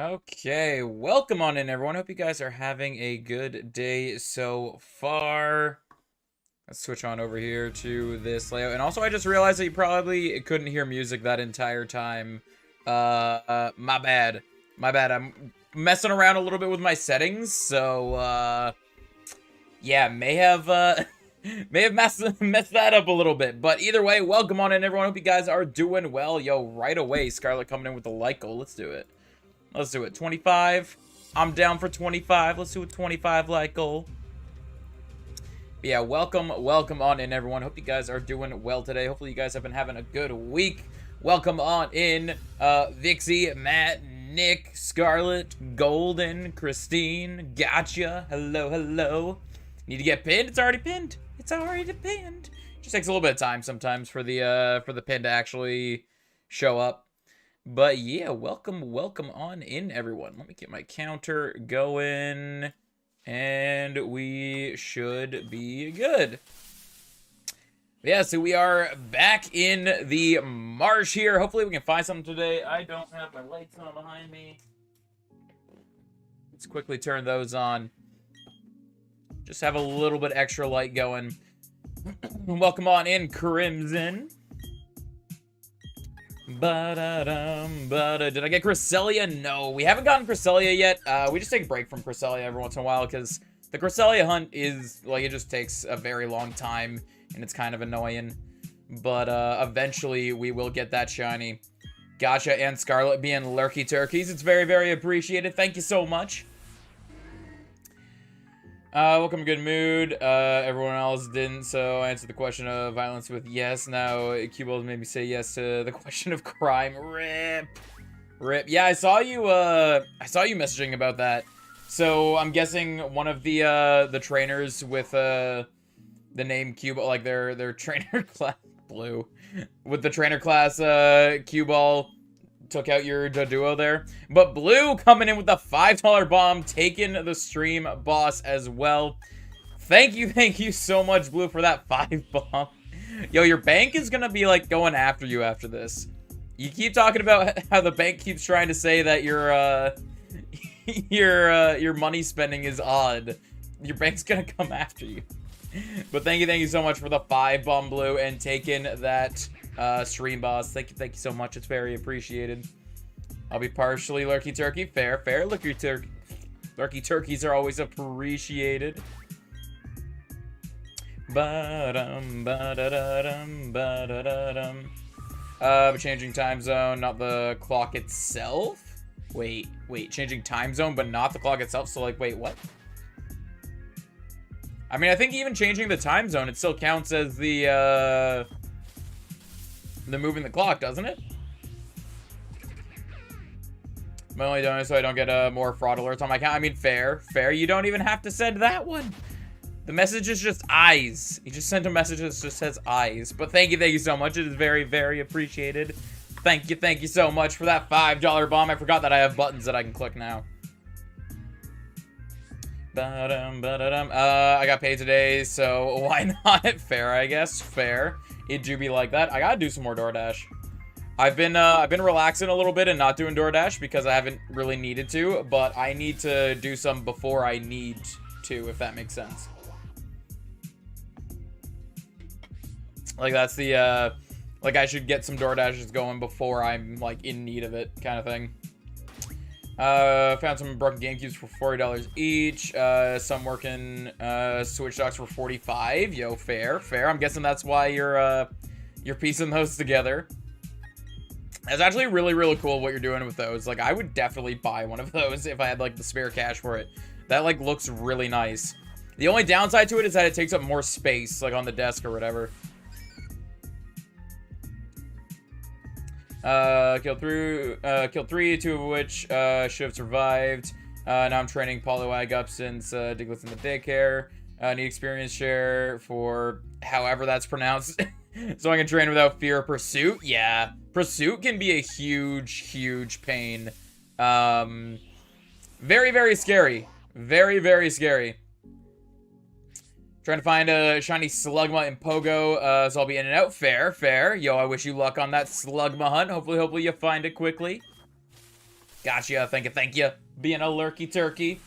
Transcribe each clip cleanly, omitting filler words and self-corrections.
Okay, welcome on in, everyone. Hope you guys are having a good day so far. Let's switch on over here to this layout. And also, I just realized that you probably couldn't hear music that entire time. My bad. My bad. I'm messing around a little bit with my settings, so, yeah, may have, may have messed that up a little bit. But either way, welcome on in, everyone. Hope you guys are doing well. Yo, right away, Scarlett coming in with the like goal. Let's do it. Let's do it. 25. I'm down for 25. Let's do a 25 like goal. But yeah, welcome on in, everyone. Hope you guys are doing well today. Hopefully you guys have been having a good week. Welcome on in, Vixie, Matt, Nick, Scarlett, Golden, Christine, Gotcha. Hello, hello. Need to get pinned? It's already pinned. It's already pinned. Just takes a little bit of time sometimes for the pin to actually show up. But yeah, welcome on in, everyone. Let me get my counter going, and we should be good. Yeah, so we are back in the Marsh here. Hopefully we can find something today. I don't have my lights on behind me. Let's quickly turn those on. Just have a little bit extra light going. Welcome on in, Crimson. Did I get Cresselia? No, we haven't gotten Cresselia yet. We just take a break from Cresselia every once in a while because the Cresselia hunt is, like, it just takes a very long time and it's kind of annoying. But eventually we will get that shiny. Gotcha and Scarlet being lurky turkeys. It's very, very appreciated. Thank you so much. Welcome, good mood. Everyone else didn't, so I answered the question of violence with yes. Now, Q-Balls made me say yes to the question of crime. Rip. Yeah, I saw you messaging about that. So, I'm guessing one of the trainers with, the name Q-Ball, like, their trainer class, Blue, with the trainer class, Q-Ball, took out your duo there. But Blue coming in with the $5 bomb, taking the stream boss as well. Thank you so much, Blue, for that 5 bomb. Yo, your bank is gonna be, like, going after you after this. You keep talking about how the bank keeps trying to say that your money spending is odd. Your bank's gonna come after you. But thank you so much for the 5 bomb, Blue, and taking that stream boss. Thank you so much. It's very appreciated. I'll be partially lurky turkey. Fair. Lurky turkeys are always appreciated. Changing time zone, not the clock itself. Wait, changing time zone, but not the clock itself. So, like, wait, what? I mean, I think even changing the time zone, it still counts as the moving the clock, doesn't it? I'm only doing it so I don't get more fraud alerts on my account. I mean, fair. You don't even have to send that one. The message is just eyes. You just sent a message that just says eyes. But thank you so much. It is very, very appreciated. Thank you so much for that $5 bomb. I forgot that I have buttons that I can click now. I got paid today, so why not? Fair, I guess. Fair. It do be like that. I gotta do some more DoorDash. I've been relaxing a little bit and not doing DoorDash because I haven't really needed to, but I need to do some before I need to, if that makes sense. Like, that's the, like, I should get some DoorDashes going before I'm, like, in need of it, kind of thing. Found some broken GameCubes for $40 each. Some working, Switch docks for $45. Yo, fair. I'm guessing that's why you're piecing those together. That's actually really, really cool what you're doing with those. Like, I would definitely buy one of those if I had, like, the spare cash for it. That, like, looks really nice. The only downside to it is that it takes up more space, like, on the desk or whatever. Killed 3, 2 of which, should have survived. Now I'm training Poliwag up since, Diglett's in the daycare. Need experience share for however that's pronounced. So I can train without fear of pursuit. Yeah. Pursuit can be a huge pain. Very, very scary. Very scary. Trying to find a shiny Slugma in Pogo, so I'll be in and out. Fair. Yo, I wish you luck on that Slugma hunt. Hopefully you find it quickly. Gotcha. Thank you. Being a lurky turkey.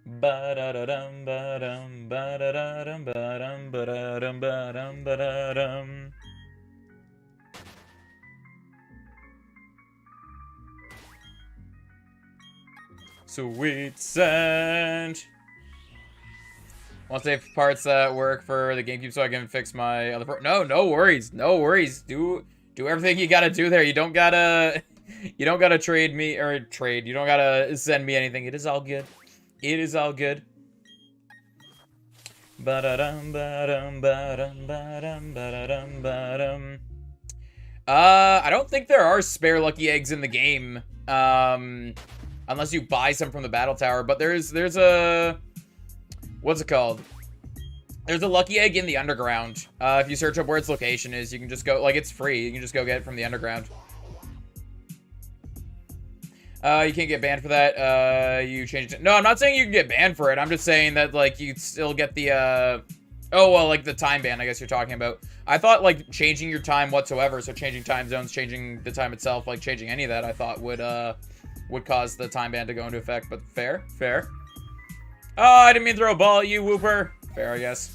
Ba-da-da-dum, ba-dum, ba-da-da-dum, ba-dum, ba-da-dum, ba-dum, ba-da-dum. Sweet scent. Want to save parts that work for the GameCube so I can fix my other no worries. No worries. Do everything you gotta do there. You don't gotta trade me or trade. You don't gotta send me anything. It is all good. It is all good. Ba-da-dum, ba-dum, ba-dum, ba-dum, ba-da-dum, ba-dum. I don't think there are spare lucky eggs in the game. Unless you buy some from the battle tower, but there's a what's it called? There's a lucky egg in the underground. If you search up where its location is, you can just go, like, it's free. You can just go get it from the underground. You can't get banned for that. You changed it. No, I'm not saying you can get banned for it. I'm just saying that, like, you'd still get the, oh, well, like, the time ban, I guess you're talking about. I thought, like, changing your time whatsoever, so changing time zones, changing the time itself, like, changing any of that, I thought would cause the time ban to go into effect, but fair. Oh, I didn't mean to throw a ball at you, Whooper. Fair, I guess.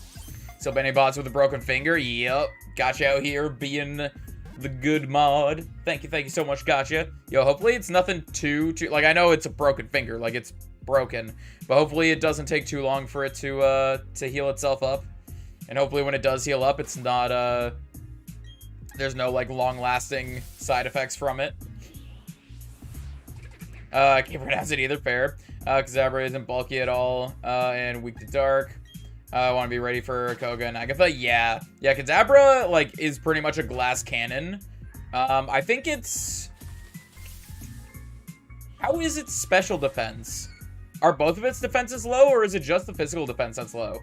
Still banning bots with a broken finger. Yep. Gotcha out here being the good mod. Thank you so much, gotcha. Yo, hopefully it's nothing too, like, I know it's a broken finger, like, it's broken, but hopefully it doesn't take too long for it to heal itself up. And hopefully when it does heal up, it's not, there's no, like, long-lasting side effects from it. I can't pronounce it either, fair. Kazabra isn't bulky at all, and weak to dark. I want to be ready for Koga and Agatha. Yeah, Kazabra, like, is pretty much a glass cannon. I think it's... How is it special defense? Are both of its defenses low, or is it just the physical defense that's low?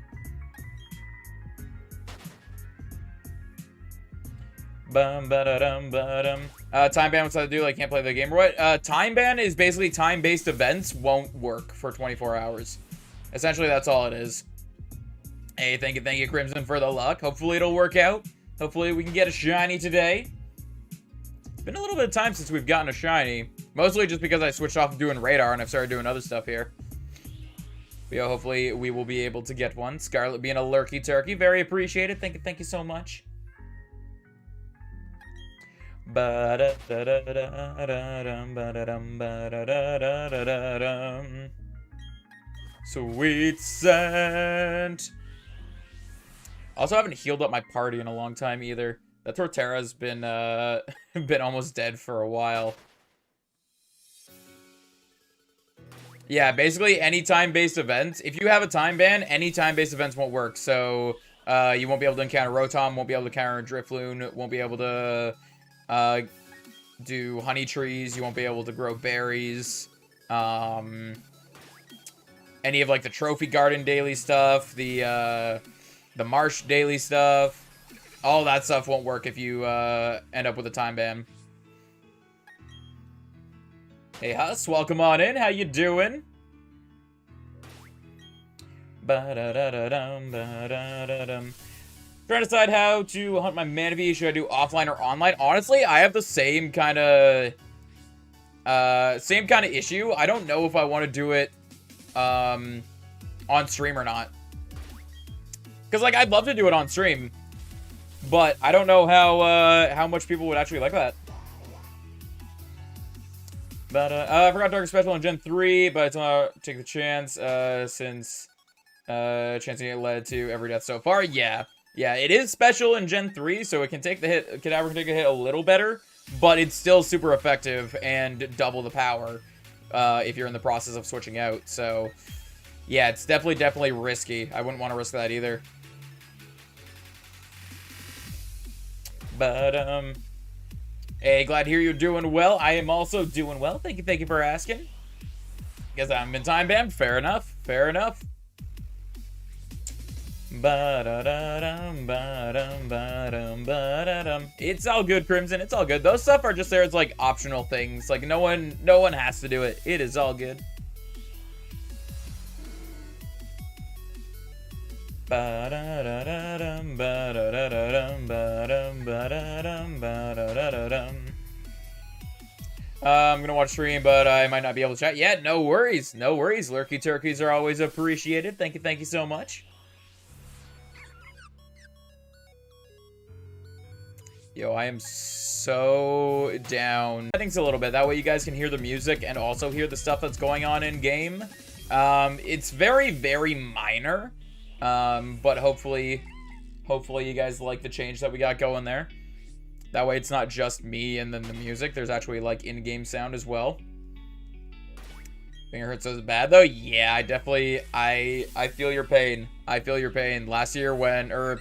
Time ban, what's that to do? Like, can't play the game or what? Time ban is basically time-based events won't work for 24 hours. Essentially, that's all it is. Hey, thank you, Crimson, for the luck. Hopefully, it'll work out. Hopefully, we can get a shiny today. It's been a little bit of time since we've gotten a shiny. Mostly just because I switched off of doing radar and I've started doing other stuff here. But yeah, hopefully, we will be able to get one. Scarlet being a lurky turkey. Very appreciated. Thank you so much. Sweet scent. Also, haven't healed up my party in a long time either. That Torterra's been been almost dead for a while. Yeah, basically any time-based events. If you have a time ban, any time-based events won't work. So you won't be able to encounter Rotom, won't be able to encounter Drifloon, won't be able to do honey trees. You won't be able to grow berries. Any of, like, the trophy garden daily stuff, the Marsh daily stuff, all that stuff won't work if you end up with a time ban. Hey, Huss, welcome on in. How you doing? Ba-da-da-da-dum, ba-da-da-dum. Trying to decide how to hunt my Manaphy. Should I do offline or online? Honestly, I have the same kind of issue. I don't know if I want to do it on stream or not. Because, like, I'd love to do it on stream, but I don't know how much people would actually like that. But I forgot Dark Special on Gen 3, but it's gonna take the chance since chancing it led to every death so far. Yeah, it is special in Gen 3, so it can take the hit. Cadaver can take a hit a little better, but it's still super effective and double the power if you're in the process of switching out. So yeah, it's definitely risky. I wouldn't want to risk that either. But hey, glad to hear you're doing well. I am also doing well. Thank you for asking. Guess I haven't been time banned. Fair enough. It's all good, Crimson. It's all good. Those stuff are just there as, like, optional things. Like, no one has to do it. It is all good. I'm gonna watch stream, but I might not be able to chat. Yeah, no worries. No worries. Lurky turkeys are always appreciated. Thank you so much. Yo, I am so down. Settings a little bit. That way you guys can hear the music and also hear the stuff that's going on in game. It's very, very minor. But hopefully you guys like the change that we got going there. That way it's not just me and then the music. There's actually like in-game sound as well. Finger hurts so bad though? Yeah, I definitely, I feel your pain. I feel your pain. Last year when, or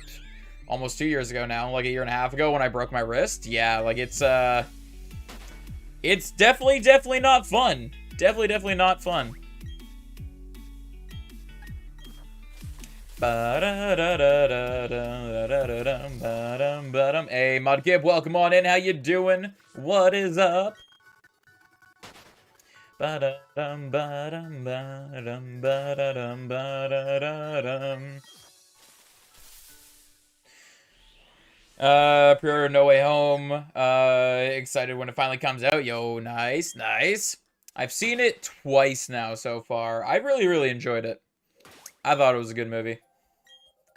almost 2 years ago now, like a year and a half ago when I broke my wrist. Yeah, like it's definitely not fun. Definitely not fun. Hey, Mudkip, welcome on in. How you doing? What is up? Pre-order No Way Home. Excited when it finally comes out. Yo, nice. I've seen it twice now so far. I really enjoyed it. I thought it was a good movie.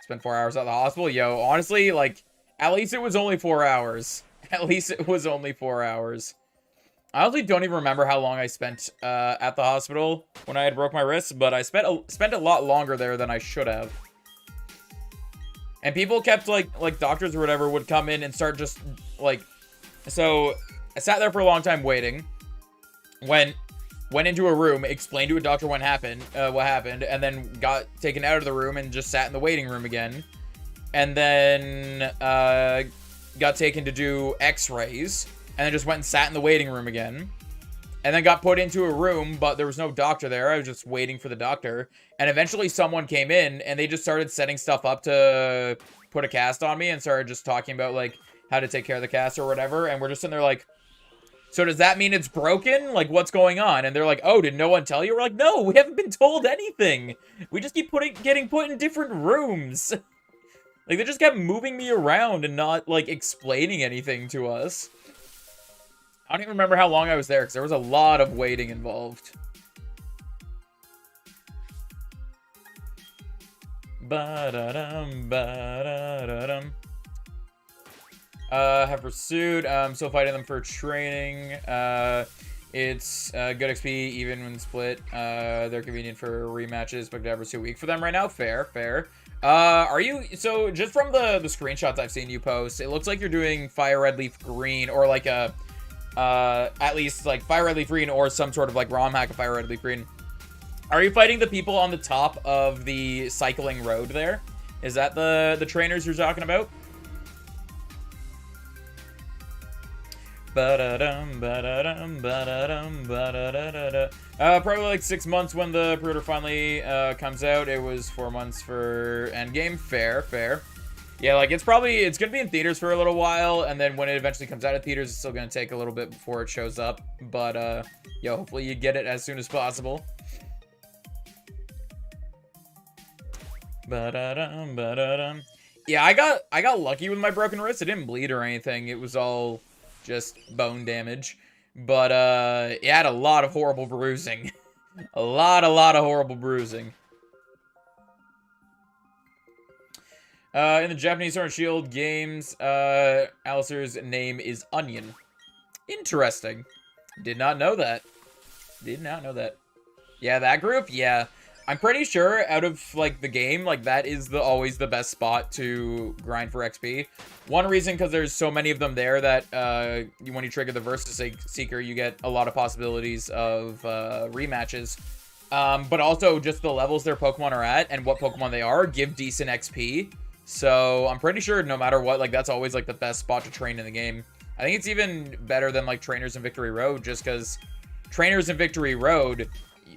Spent 4 hours at the hospital. Yo, honestly, like, at least it was only 4 hours. At least it was only 4 hours. I honestly don't even remember how long I spent at the hospital when I had broke my wrist, but I spent a lot longer there than I should have. And people kept, like doctors or whatever would come in and start just, like... So, I sat there for a long time waiting. Went into a room, explained to a doctor what happened, and then got taken out of the room and just sat in the waiting room again. And then got taken to do x-rays, and then just went and sat in the waiting room again. And then got put into a room, but there was no doctor there. I was just waiting for the doctor. And eventually someone came in, and they just started setting stuff up to put a cast on me, and started just talking about, like, how to take care of the cast or whatever. And we're just sitting there like, so does that mean it's broken? Like, what's going on? And they're like, oh, did no one tell you? We're like, no, we haven't been told anything. We just keep getting put in different rooms. Like, they just kept moving me around and not, like, explaining anything to us. I don't even remember how long I was there, because there was a lot of waiting involved. Ba-da-dum. Have pursued. Still fighting them for training. It's good XP even when split. They're convenient for rematches, but every 2 week for them right now. Fair. Are you, so just from the screenshots I've seen you post, it looks like you're doing Fire Red Leaf Green, or like a at least like Fire Red Leaf Green, or some sort of like ROM hack of Fire Red Leaf Green. Are you fighting the people on the top of the cycling road there? Is that the trainers you're talking about? Probably like 6 months when the pre-order finally comes out. It was 4 months for Endgame. Fair. Yeah, like it's gonna be in theaters for a little while, and then when it eventually comes out of theaters, it's still gonna take a little bit before it shows up. But yo, hopefully you get it as soon as possible. Yeah, I got lucky with my broken wrist. It didn't bleed or anything. It was all just bone damage, but it had a lot of horrible bruising. a lot of horrible bruising. In the Japanese Sword and Shield games, Alistair's name is Onion. Interesting. Did not know that. Yeah, that group, yeah. I'm pretty sure out of, like, the game, like, that is always the best spot to grind for XP. One reason, because there's so many of them there that when you trigger the Versus Seeker, you get a lot of possibilities of rematches. But also, just the levels their Pokemon are at and what Pokemon they are give decent XP. So, I'm pretty sure no matter what, like, that's always, like, the best spot to train in the game. I think it's even better than, like, Trainers in Victory Road, just because Trainers in Victory Road...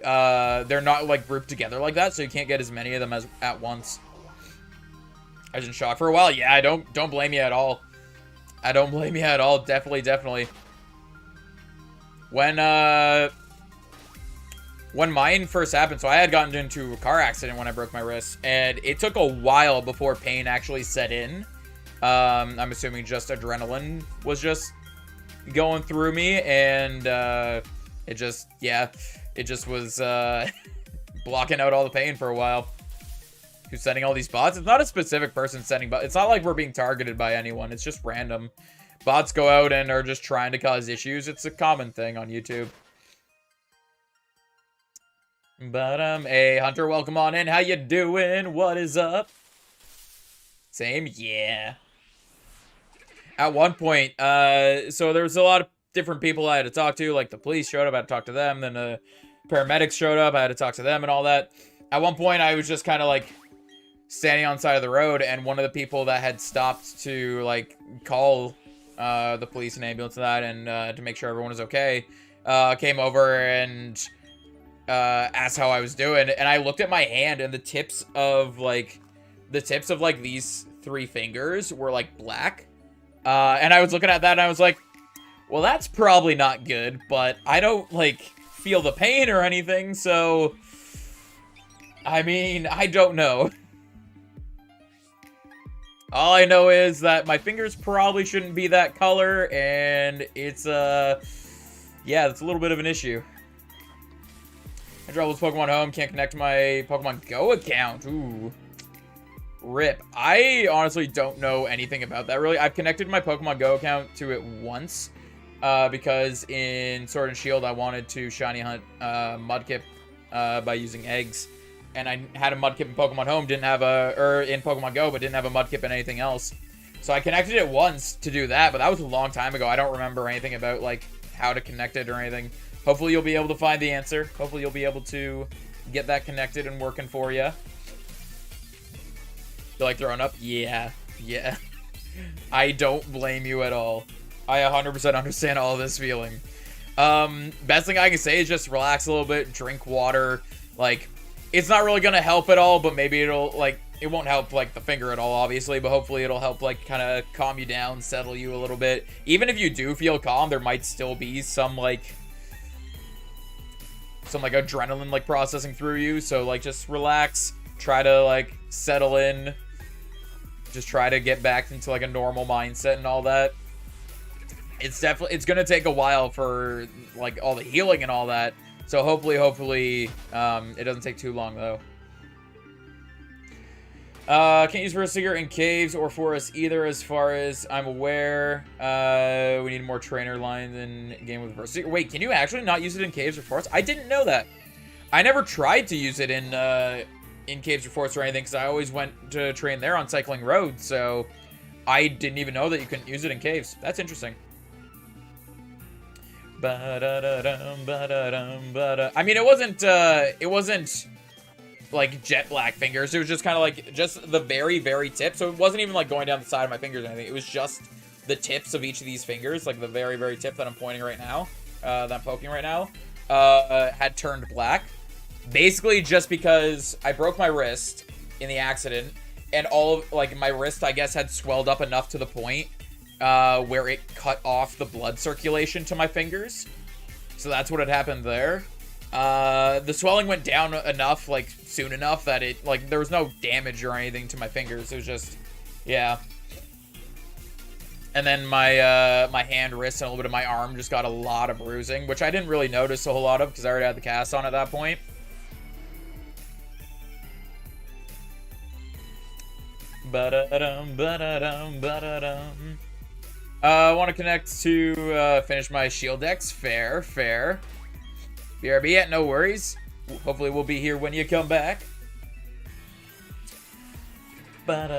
they're not like grouped together like that, so you can't get as many of them as at once. I was in shock for a while. Yeah, I don't blame you at all. I don't blame you at all. Definitely. When mine first happened, so I had gotten into a car accident when I broke my wrist, and it took a while before pain actually set in. I'm assuming just adrenaline was just going through me, and it just was blocking out all the pain for a while. Who's sending all these bots? It's not a specific person sending bots. It's not like we're being targeted by anyone. It's just random. Bots go out and are just trying to cause issues. It's a common thing on YouTube. But, hey, Hunter, welcome on in. How you doing? What is up? Same? Yeah. At one point, so there was a lot of different people I had to talk to. Like, the police showed up, I had to talk to them. Then the paramedics showed up, I had to talk to them and all that. At one point, I was just kind of, like, standing on the side of the road, and one of the people that had stopped to, like, call the police and ambulance and that, and to make sure everyone was okay, came over and asked how I was doing. And I looked at my hand, and the tips of these 3 fingers were, like, black. And I was looking at that, and I was like, well, that's probably not good, but I don't, like, feel the pain or anything, so I mean, I don't know. All I know is that my fingers probably shouldn't be that color, and it's, yeah, it's a little bit of an issue. I dropped this Pokemon Home, can't connect to my Pokemon Go account. Ooh. RIP. I honestly don't know anything about that, really. I've connected my Pokemon Go account to it once, because in Sword and Shield, I wanted to shiny hunt Mudkip by using eggs. And I had a Mudkip in Pokemon Home, didn't have in Pokemon Go, but didn't have a Mudkip in anything else. So I connected it once to do that, but that was a long time ago. I don't remember anything about, like, how to connect it or anything. Hopefully you'll be able to find the answer. Hopefully you'll be able to get that connected and working for you. Feel like throwing up? Yeah. Yeah. I don't blame you at all. I 100% understand all this feeling. Best thing I can say is just relax a little bit, drink water, like... It's not really going to help at all, but maybe it'll, like, it won't help, like, the finger at all, obviously, but hopefully it'll help, like, kind of calm you down, settle you a little bit. Even if you do feel calm, there might still be some, like, adrenaline, like, processing through you, so, like, just relax, try to, like, settle in, just try to get back into, like, a normal mindset and all that. It's going to take a while for, like, all the healing and all that. So hopefully, it doesn't take too long, though. Can't use First Seeker in caves or forests either, as far as I'm aware. We need more trainer lines in game with First Seeker. Wait, can you actually not use it in caves or forests? I didn't know that. I never tried to use it in caves or forests or anything, because I always went to train there on Cycling Road, so I didn't even know that you couldn't use it in caves. That's interesting. I mean, it wasn't like jet black fingers. It was just kind of like just the very, very tip. So it wasn't even like going down the side of my fingers or anything. It was just the tips of each of these fingers, like the very, very tip that I'm pointing right now, that I'm poking right now, had turned black. Basically, just because I broke my wrist in the accident, and all of, like, my wrist, I guess, had swelled up enough to the point where it cut off the blood circulation to my fingers. So that's what had happened there. The swelling went down enough, like, soon enough that it, like, there was no damage or anything to my fingers. It was just, yeah. And then my my hand, wrist, and a little bit of my arm just got a lot of bruising, which I didn't really notice a whole lot of because I already had the cast on at that point. I want to connect to finish my shield decks. Fair, fair. BRB, yeah, no worries. Hopefully we'll be here when you come back. But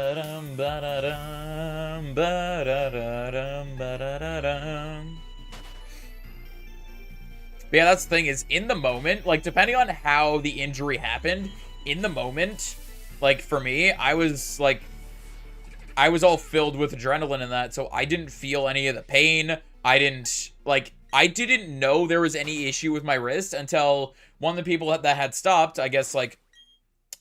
yeah, that's the thing, is in the moment, like, depending on how the injury happened, in the moment, like, for me, I was all filled with adrenaline in that, so I didn't feel any of the pain. I didn't know there was any issue with my wrist until one of the people that had stopped, I guess, like,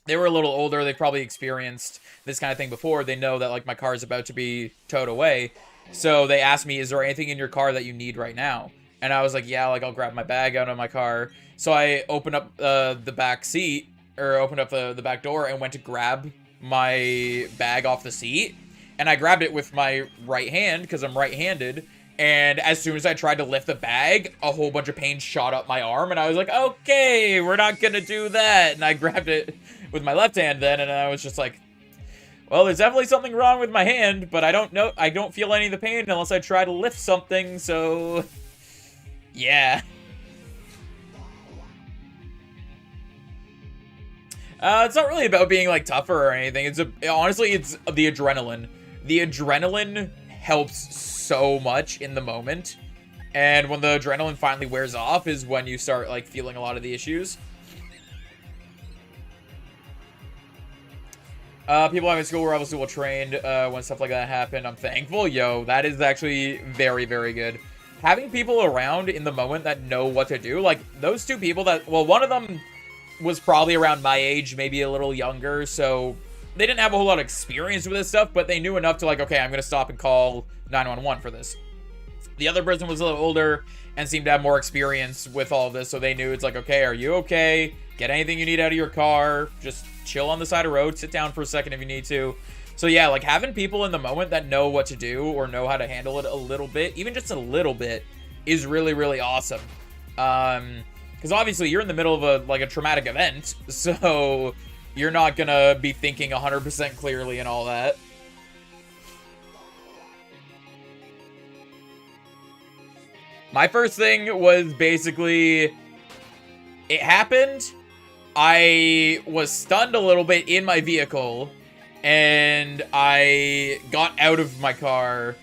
they were a little older, they probably experienced this kind of thing before, they know that, like, my car is about to be towed away, so they asked me, is there anything in your car that you need right now? And I was like, yeah, like, I'll grab my bag out of my car. So I opened up the back seat, or opened up the back door, and went to grab my bag off the seat, and I grabbed it with my right hand, because I'm right-handed, And as soon as I tried to lift the bag, a whole bunch of pain shot up my arm, and I was like, okay, we're not gonna do that. And I grabbed it with my left hand then, and I was just like, well, there's definitely something wrong with my hand, but I don't feel any of the pain unless I try to lift something, so yeah. It's not really about being, like, tougher or anything. Honestly, it's the adrenaline. The adrenaline helps so much in the moment. And when the adrenaline finally wears off is when you start, like, feeling a lot of the issues. People I'm in school were obviously well trained when stuff like that happened. I'm thankful. Yo, that is actually very, very good. Having people around in the moment that know what to do. Like, those two people that... Well, one of them was probably around my age, maybe a little younger, so they didn't have a whole lot of experience with this stuff, but they knew enough to, like, okay, I'm gonna stop and call 911 for this. The other person was a little older and seemed to have more experience with all of this, so they knew it's like, okay, are you okay? Get anything you need out of your car. Just chill on the side of the road. Sit down for a second if you need to. So yeah, like, having people in the moment that know what to do or know how to handle it a little bit, even just a little bit, is really, really awesome. Because obviously you're in the middle of a traumatic event, so you're not gonna be thinking 100% clearly and all that. My first thing was basically, it happened, I was stunned a little bit in my vehicle, and I got out of my car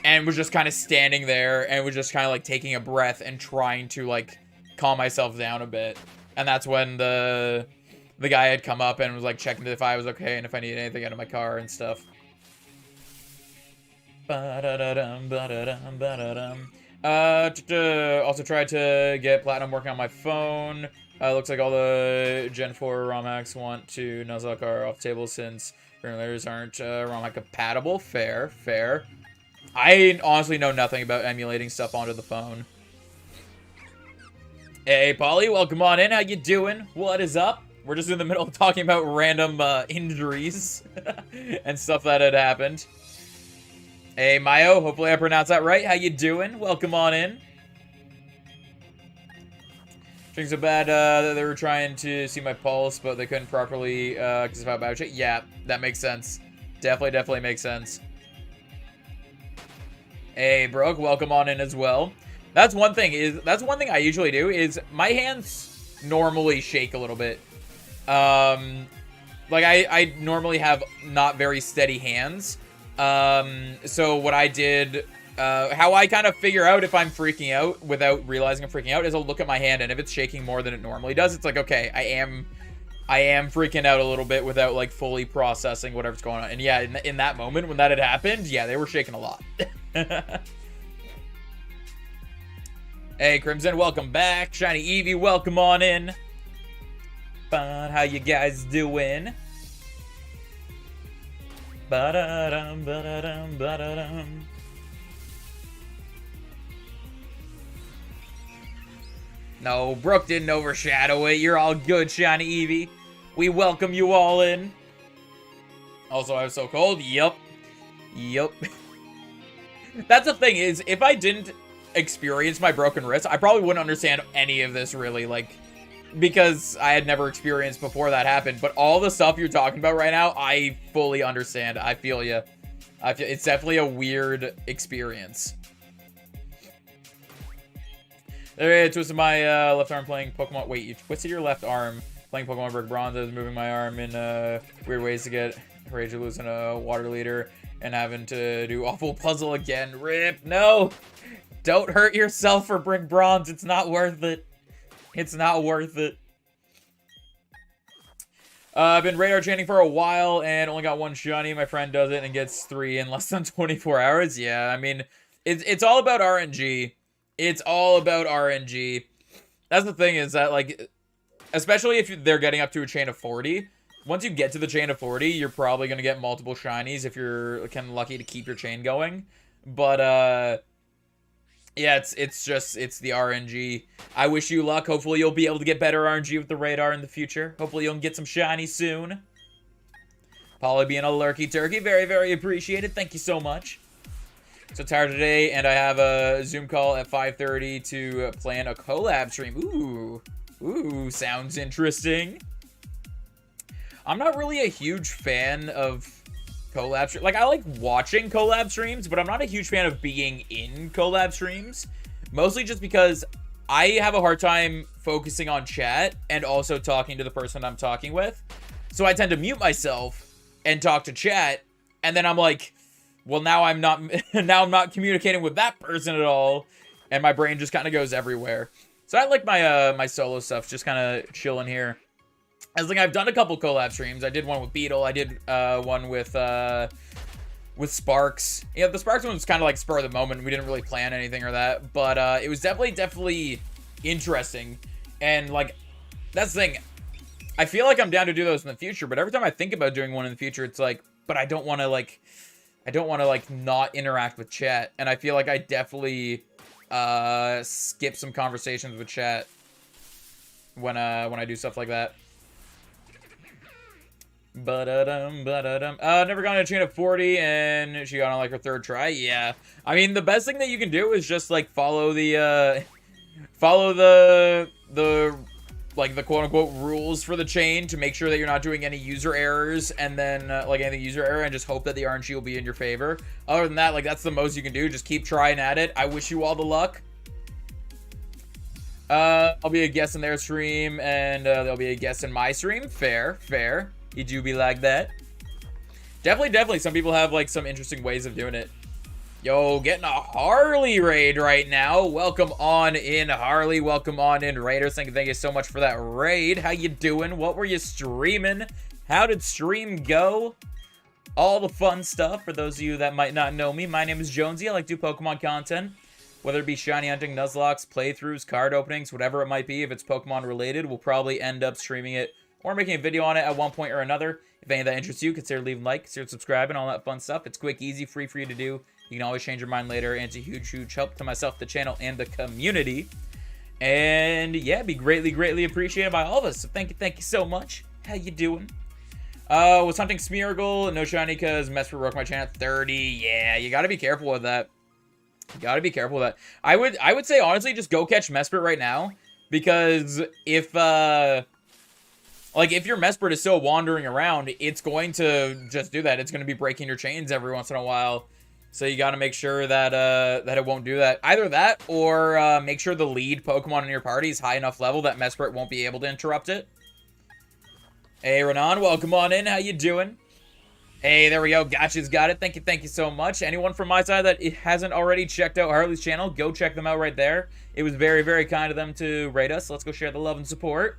and was just kind of standing there and was just kind of, like, taking a breath and trying to, like, calm myself down a bit. And that's when the guy had come up and was, like, checking if I was okay and if I needed anything out of my car and stuff. Also tried to get platinum working on my phone. Looks like all the Gen 4 ROM hacks want to Nuzlocke are off the table since emulators aren't ROM hack compatible. Fair, fair. I honestly know nothing about emulating stuff onto the phone. Hey, Polly, welcome on in. How you doing? What is up? We're just in the middle of talking about random injuries and stuff that had happened. Hey, Mayo, hopefully I pronounced that right. How you doing? Welcome on in. Things so bad that they were trying to see my pulse, but they couldn't properly because of how bad it. Yeah, that makes sense. Definitely makes sense. Hey, Brooke, welcome on in as well. That's one thing I usually do is my hands normally shake a little bit. Like I normally have not very steady hands. So what I did, how I kind of figure out if I'm freaking out without realizing I'm freaking out is I'll look at my hand, and if it's shaking more than it normally does, it's like, okay, I am freaking out a little bit without, like, fully processing whatever's going on. And yeah, in that moment when that had happened, yeah, they were shaking a lot. Hey, Crimson, welcome back. Shiny Eevee, welcome on in. But how you guys doing? Ba-da-dum, ba-da-dum, ba-da-dum. No, Brooke didn't overshadow it. You're all good, Shiny Eevee. We welcome you all in. Also, I was so cold. Yup. That's the thing is, if I didn't experience my broken wrist, I probably wouldn't understand any of this, really, like, because I had never experienced before that happened. But all the stuff you're talking about right now, I fully understand. I feel you. It's definitely a weird experience. There, I twisted my left arm playing Pokemon. Wait, you twisted your left arm playing Pokemon Brick Bronze. I was moving my arm in weird ways to get Rage to lose in a water leader and having to do awful puzzle again. Rip, no! Don't hurt yourself for Brick Bronze. It's not worth it. It's not worth it. I've been radar chaining for a while and only got one shiny. My friend does it and gets 3 in less than 24 hours. Yeah, I mean, it's all about RNG. It's all about RNG. That's the thing is that, like, especially if they're getting up to a chain of 40, once you get to the chain of 40, you're probably going to get multiple shinies if you're kind of lucky to keep your chain going. But, yeah, it's the RNG. I wish you luck. Hopefully you'll be able to get better RNG with the radar in the future. Hopefully you'll get some shinies soon. Polly being a lurky turkey. Very, very appreciated. Thank you so much. So tired today, and I have a Zoom call at 5:30 to plan a collab stream. Ooh, sounds interesting. I'm not really a huge fan of collab streams. Like, I like watching collab streams, but I'm not a huge fan of being in collab streams. Mostly just because I have a hard time focusing on chat and also talking to the person I'm talking with. So I tend to mute myself and talk to chat, and then I'm like, well, now I'm not communicating with that person at all, and my brain just kind of goes everywhere. So I like my my solo stuff, just kind of chilling here. As like, I've done a couple collab streams. I did one with Beetle. I did one with Sparks. Yeah, the Sparks one was kind of like spur of the moment. We didn't really plan anything or that, but it was definitely interesting. And like, that's the thing. I feel like I'm down to do those in the future, but every time I think about doing one in the future, it's like, but I don't want to like not interact with chat. And I feel like I definitely skip some conversations with chat when I do stuff like that. Never gone to a chain of 40, and she got on like her third try. Yeah, I mean, the best thing that you can do is just like follow the like the quote-unquote rules for the chain to make sure that you're not doing any user errors, and then like any user error, and just hope that the RNG will be in your favor. Other than that, like, that's the most you can do. Just keep trying at it. I wish you all the luck. I'll be a guest in their stream, and there'll be a guest in my stream. Fair. You do be like that. Definitely. Some people have like some interesting ways of doing it. Yo, getting a Harley raid right now. Welcome on in, Harley. Welcome on in, Raiders. Thank you so much for that raid. How you doing? What were you streaming? How did stream go? All the fun stuff. For those of you that might not know me, my name is Jonesy. I like to do Pokemon content. Whether it be shiny hunting, Nuzlocke, playthroughs, card openings, whatever it might be. If it's Pokemon related, we'll probably end up streaming it or making a video on it at one point or another. If any of that interests you, consider leaving a like, consider subscribing, all that fun stuff. It's quick, easy, free for you to do. You can always change your mind later, and it's a huge help to myself, the channel, and the community. And yeah, be greatly appreciated by all of us. So thank you so much. How you doing? Was hunting Smeargle, no shiny because Mesper broke my chain at 30. Yeah, you gotta be careful with that. I would say, honestly, just go catch Mesprit right now, because if your Mesprit is still wandering around, it's going to just do that. It's going to be breaking your chains every once in a while. So you got to make sure that that it won't do that. Either that, or make sure the lead Pokemon in your party is high enough level that Mesprit won't be able to interrupt it. Hey, Renan, welcome on in. How you doing? Hey, there we go. Gotcha's got it. Thank you so much. Anyone from my side that hasn't already checked out Harley's channel, go check them out right there. It was very kind of them to rate us. Let's go share the love and support.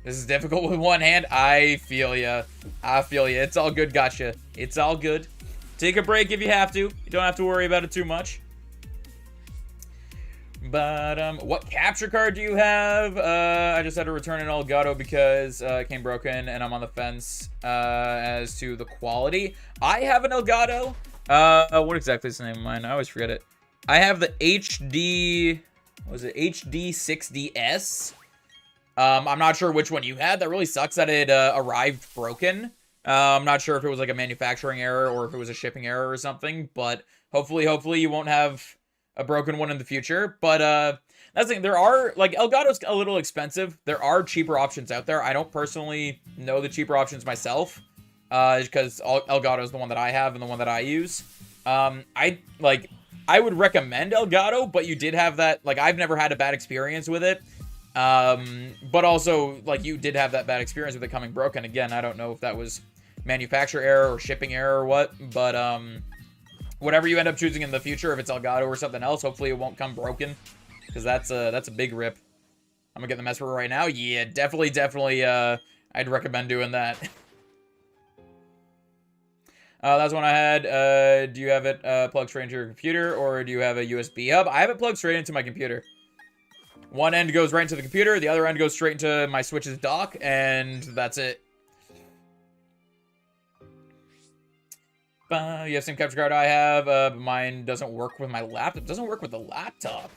This is difficult with one hand. I feel ya. It's all good, gotcha. It's all good. Take a break if you have to. You don't have to worry about it too much. But, what capture card do you have? I just had to return an Elgato because it came broken, and I'm on the fence as to the quality. I have an Elgato. What exactly is the name of mine? I always forget it. I have the HD... What was it? HD6DS. I'm not sure which one you had. That really sucks that it arrived broken. I'm not sure if it was like a manufacturing error or if it was a shipping error or something, but hopefully you won't have a broken one in the future. But that's the thing. There are, like, Elgato's a little expensive. There are cheaper options out there. I don't personally know the cheaper options myself, because Elgato is the one that I have and the one that I use. I would recommend Elgato, but you did have that, like, I've never had a bad experience with it. But also, like, you did have that bad experience with it coming broken. Again, I don't know if that was manufacturer error or shipping error or what, but whatever you end up choosing in the future, if it's Elgato or something else, hopefully it won't come broken, because that's a big rip. I'm gonna get the Mesper right now. Yeah, definitely I'd recommend doing that. That's one I had. Do you have it plugged straight into your computer, or do you have a USB hub? I have it plugged straight into my computer. One end goes right into the computer, the other end goes straight into my Switch's dock, and that's it. You have the same capture card I have, but mine doesn't work with my laptop. It doesn't work with the laptop.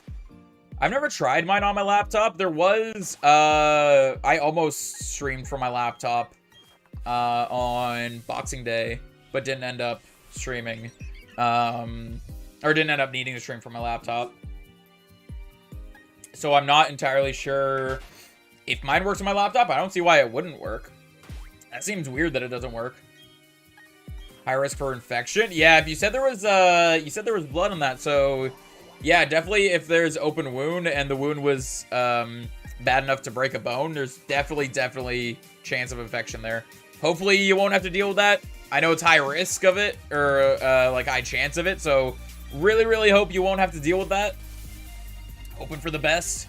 I've never tried mine on my laptop. There was, I almost streamed from my laptop on Boxing Day, but didn't end up streaming. Or didn't end up needing to stream from my laptop. So I'm not entirely sure if mine works on my laptop. I don't see why it wouldn't work. That seems weird that it doesn't work. High risk for infection. Yeah, if you said there was blood on that, so yeah, definitely if there's open wound and the wound was bad enough to break a bone, there's definitely chance of infection there. Hopefully you won't have to deal with that. I know it's high risk of it, or like high chance of it, so really hope you won't have to deal with that. Hoping for the best.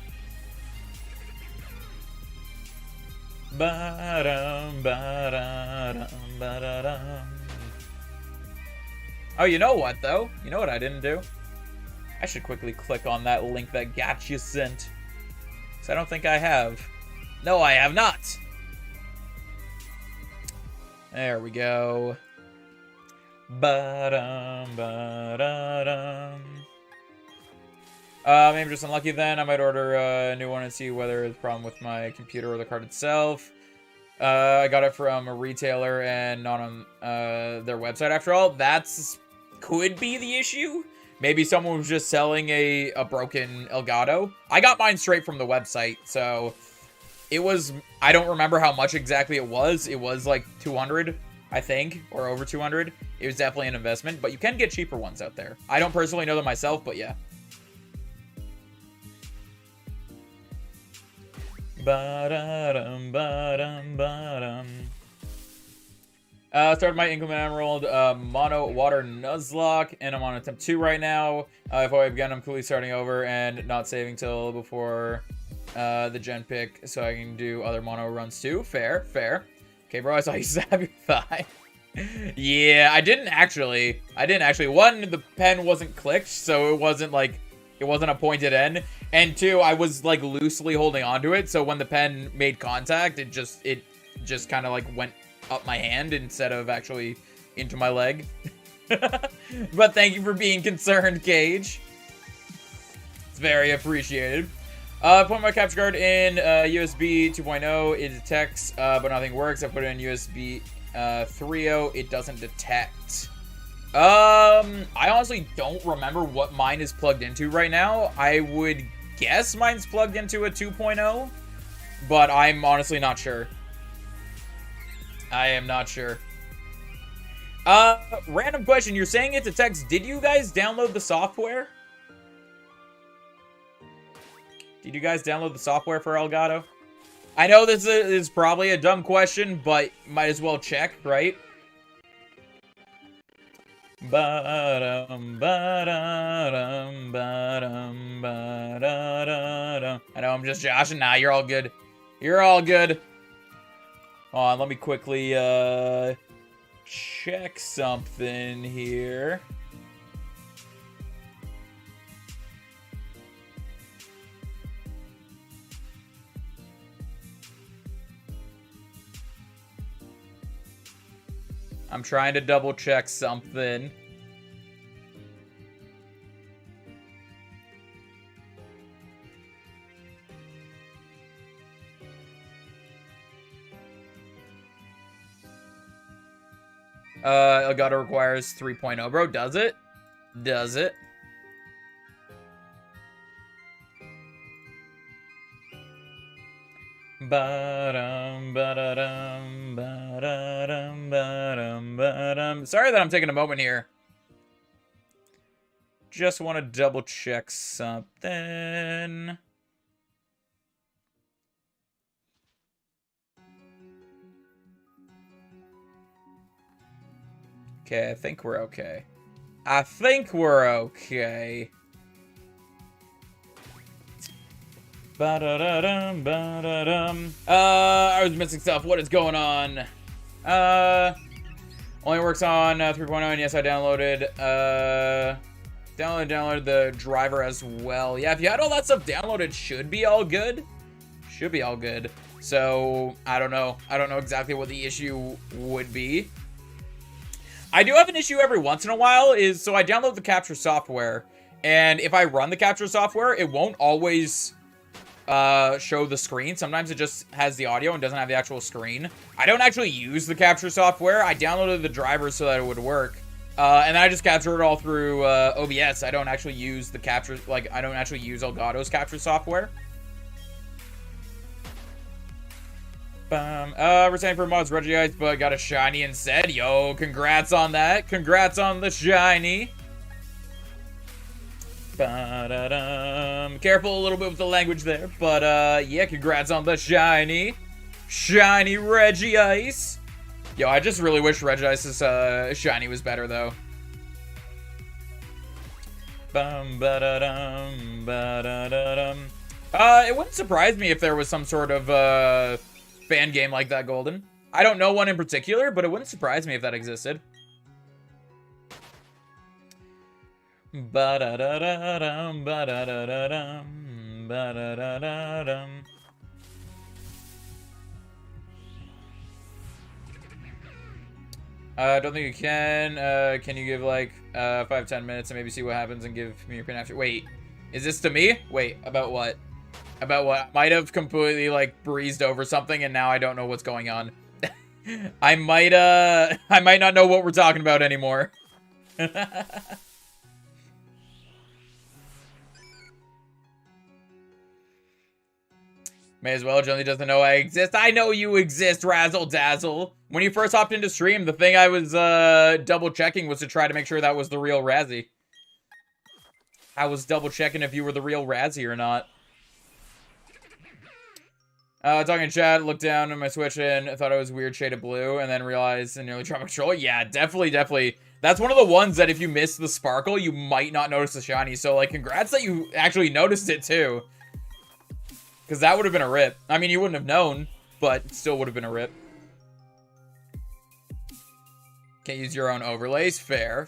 Oh, you know what, though? You know what I didn't do? I should quickly click on that link that Gotcha sent. Because I don't think I have. No, I have not. There we go. Maybe I'm just unlucky then. I might order a new one and see whether it's a problem with my computer or the card itself. I got it from a retailer and not on their website after all. That's could be the issue. Maybe someone was just selling a broken Elgato. I got mine straight from the website, so it was, I don't remember how much exactly it was. It was like 200, I think, or over 200. It was definitely an investment, but you can get cheaper ones out there. I don't personally know them myself, but yeah. Started my Inclement Emerald Mono Water Nuzlocke, and I'm on attempt 2 right now. If I again, I'm completely starting over and not saving till before the gen pick, so I can do other mono runs too. Fair. Okay, bro, I saw you stab your thigh. Yeah, I didn't actually. One, the pen wasn't clicked, so it wasn't like, it wasn't a pointed end. And 2, I was like loosely holding onto it, so when the pen made contact, it just kind of like went up my hand instead of actually into my leg. But thank you for being concerned, Cage. It's very appreciated. Put my capture card in USB 2.0. It detects, but nothing works. I put it in USB 3.0. It doesn't detect. I honestly don't remember what mine is plugged into right now. I would guess mine's plugged into a 2.0, but I'm honestly not sure. I am not sure. Random question. You're saying it detects. Did you guys download the software? Did you guys download the software for Elgato? I know this is probably a dumb question, but might as well check, right? I know I'm just joshing. Nah, you're all good. You're all good. Hold on, let me quickly check something here. I'm trying to double check something. Elgato requires 3.0, bro. Does it? Does it? Sorry that I'm taking a moment here. Just want to double check something. Okay, I think we're okay. I think we're okay. I was missing stuff. What is going on? Only works on 3.0, and yes, I downloaded the driver as well. Yeah, if you had all that stuff downloaded, should be all good. Should be all good. So I don't know. I don't know exactly what the issue would be. I do have an issue every once in a while. So I download the capture software, and if I run the capture software, it won't always show the screen. Sometimes it just has the audio and doesn't have the actual screen. I don't actually use the capture software. I downloaded the driver so that it would work. And then I just capture it all through OBS. I don't actually use the capture, like, I don't actually use Elgato's capture software. We're saying for mods Regice, but got a shiny instead. Yo, congrats on that. Congrats on the shiny. Careful a little bit with the language there, but yeah, congrats on the shiny. Shiny Regice. Yo, I just really wish Regice's shiny was better though. It wouldn't surprise me if there was some sort of fan game like that, Golden. I don't know one in particular, but it wouldn't surprise me if that existed. I don't think you can. Can you give like 5-10 minutes and maybe see what happens and give me your pin after? Wait, is this to me? Wait, about what? About what? Might have completely like breezed over something and now I don't know what's going on. I might not know what we're talking about anymore. May as well. Jonesy doesn't know I exist. I know you exist, Razzle Dazzle. When you first hopped into stream, the thing I was double checking was to try to make sure that was the real Razzie. I was double checking if you were the real Razzie or not. Talking in chat, looked down at my Switch and thought it was weird shade of blue, and then realized and nearly dropped my controller. Yeah, definitely. That's one of the ones that if you miss the sparkle, you might not notice the shiny. So, like, congrats that you actually noticed it, too. Because that would have been a rip. I mean, you wouldn't have known, but it still would have been a rip. Can't use your own overlays. Fair.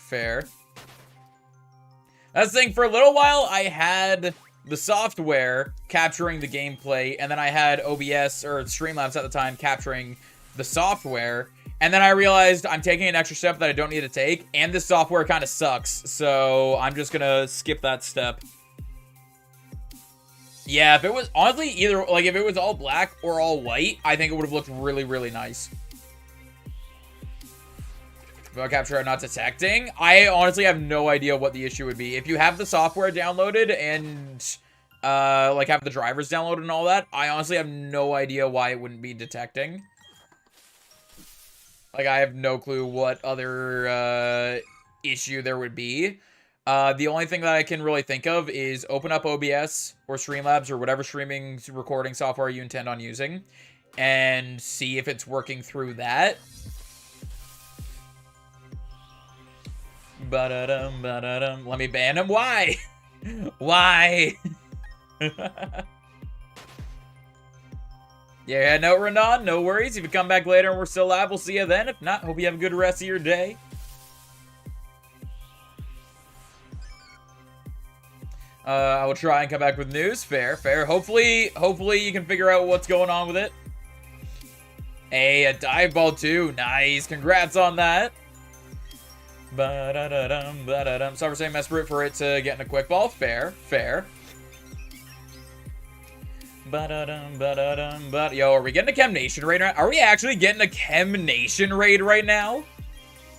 That's the thing. For a little while, I had the software capturing the gameplay, and then I had OBS, or Streamlabs at the time, capturing the software. And then I realized I'm taking an extra step that I don't need to take, and this software kind of sucks. So I'm just going to skip that step. Yeah, if it was, honestly, either, like, if it was all black or all white, I think it would have looked really, really nice. Vote capture not detecting? I honestly have no idea what the issue would be. If you have the software downloaded and, like, have the drivers downloaded and all that, I honestly have no idea why it wouldn't be detecting. Like, I have no clue what other, issue there would be. The only thing that I can really think of is open up OBS or Streamlabs or whatever streaming recording software you intend on using and see if it's working through that. Let me ban him. Why? Why? Yeah, no, Renan, no worries. If you come back later and we're still live, we'll see you then. If not, hope you have a good rest of your day. I will try and come back with news. Fair. Hopefully you can figure out what's going on with it. Hey, a dive ball too. Nice. Congrats on that. So we're saying Mesperate for it to get in a quick ball. Fair. Yo, are we getting a Chem Nation raid right now? Are we actually getting a Chem Nation raid right now?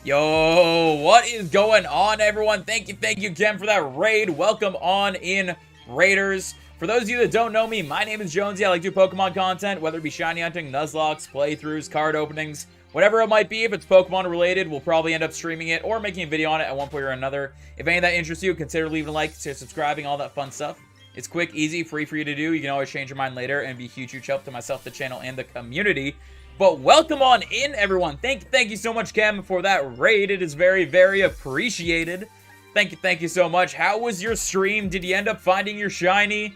Yo, what is going on, everyone? Thank you, Chem, for that raid. Welcome on in, Raiders. For those of you that don't know me, my name is Jonesy. I like to do Pokemon content, whether it be shiny hunting, Nuzlocke, playthroughs, card openings, whatever it might be. If it's Pokemon related, we'll probably end up streaming it or making a video on it at one point or another. If any of that interests you, consider leaving a like, subscribing, all that fun stuff. It's quick, easy, free for you to do. You can always change your mind later and be a huge help to myself, the channel, and the community. But welcome on in, everyone. Thank you so much, Chem, for that raid. It is very appreciated. Thank you so much. How was your stream? Did you end up finding your shiny?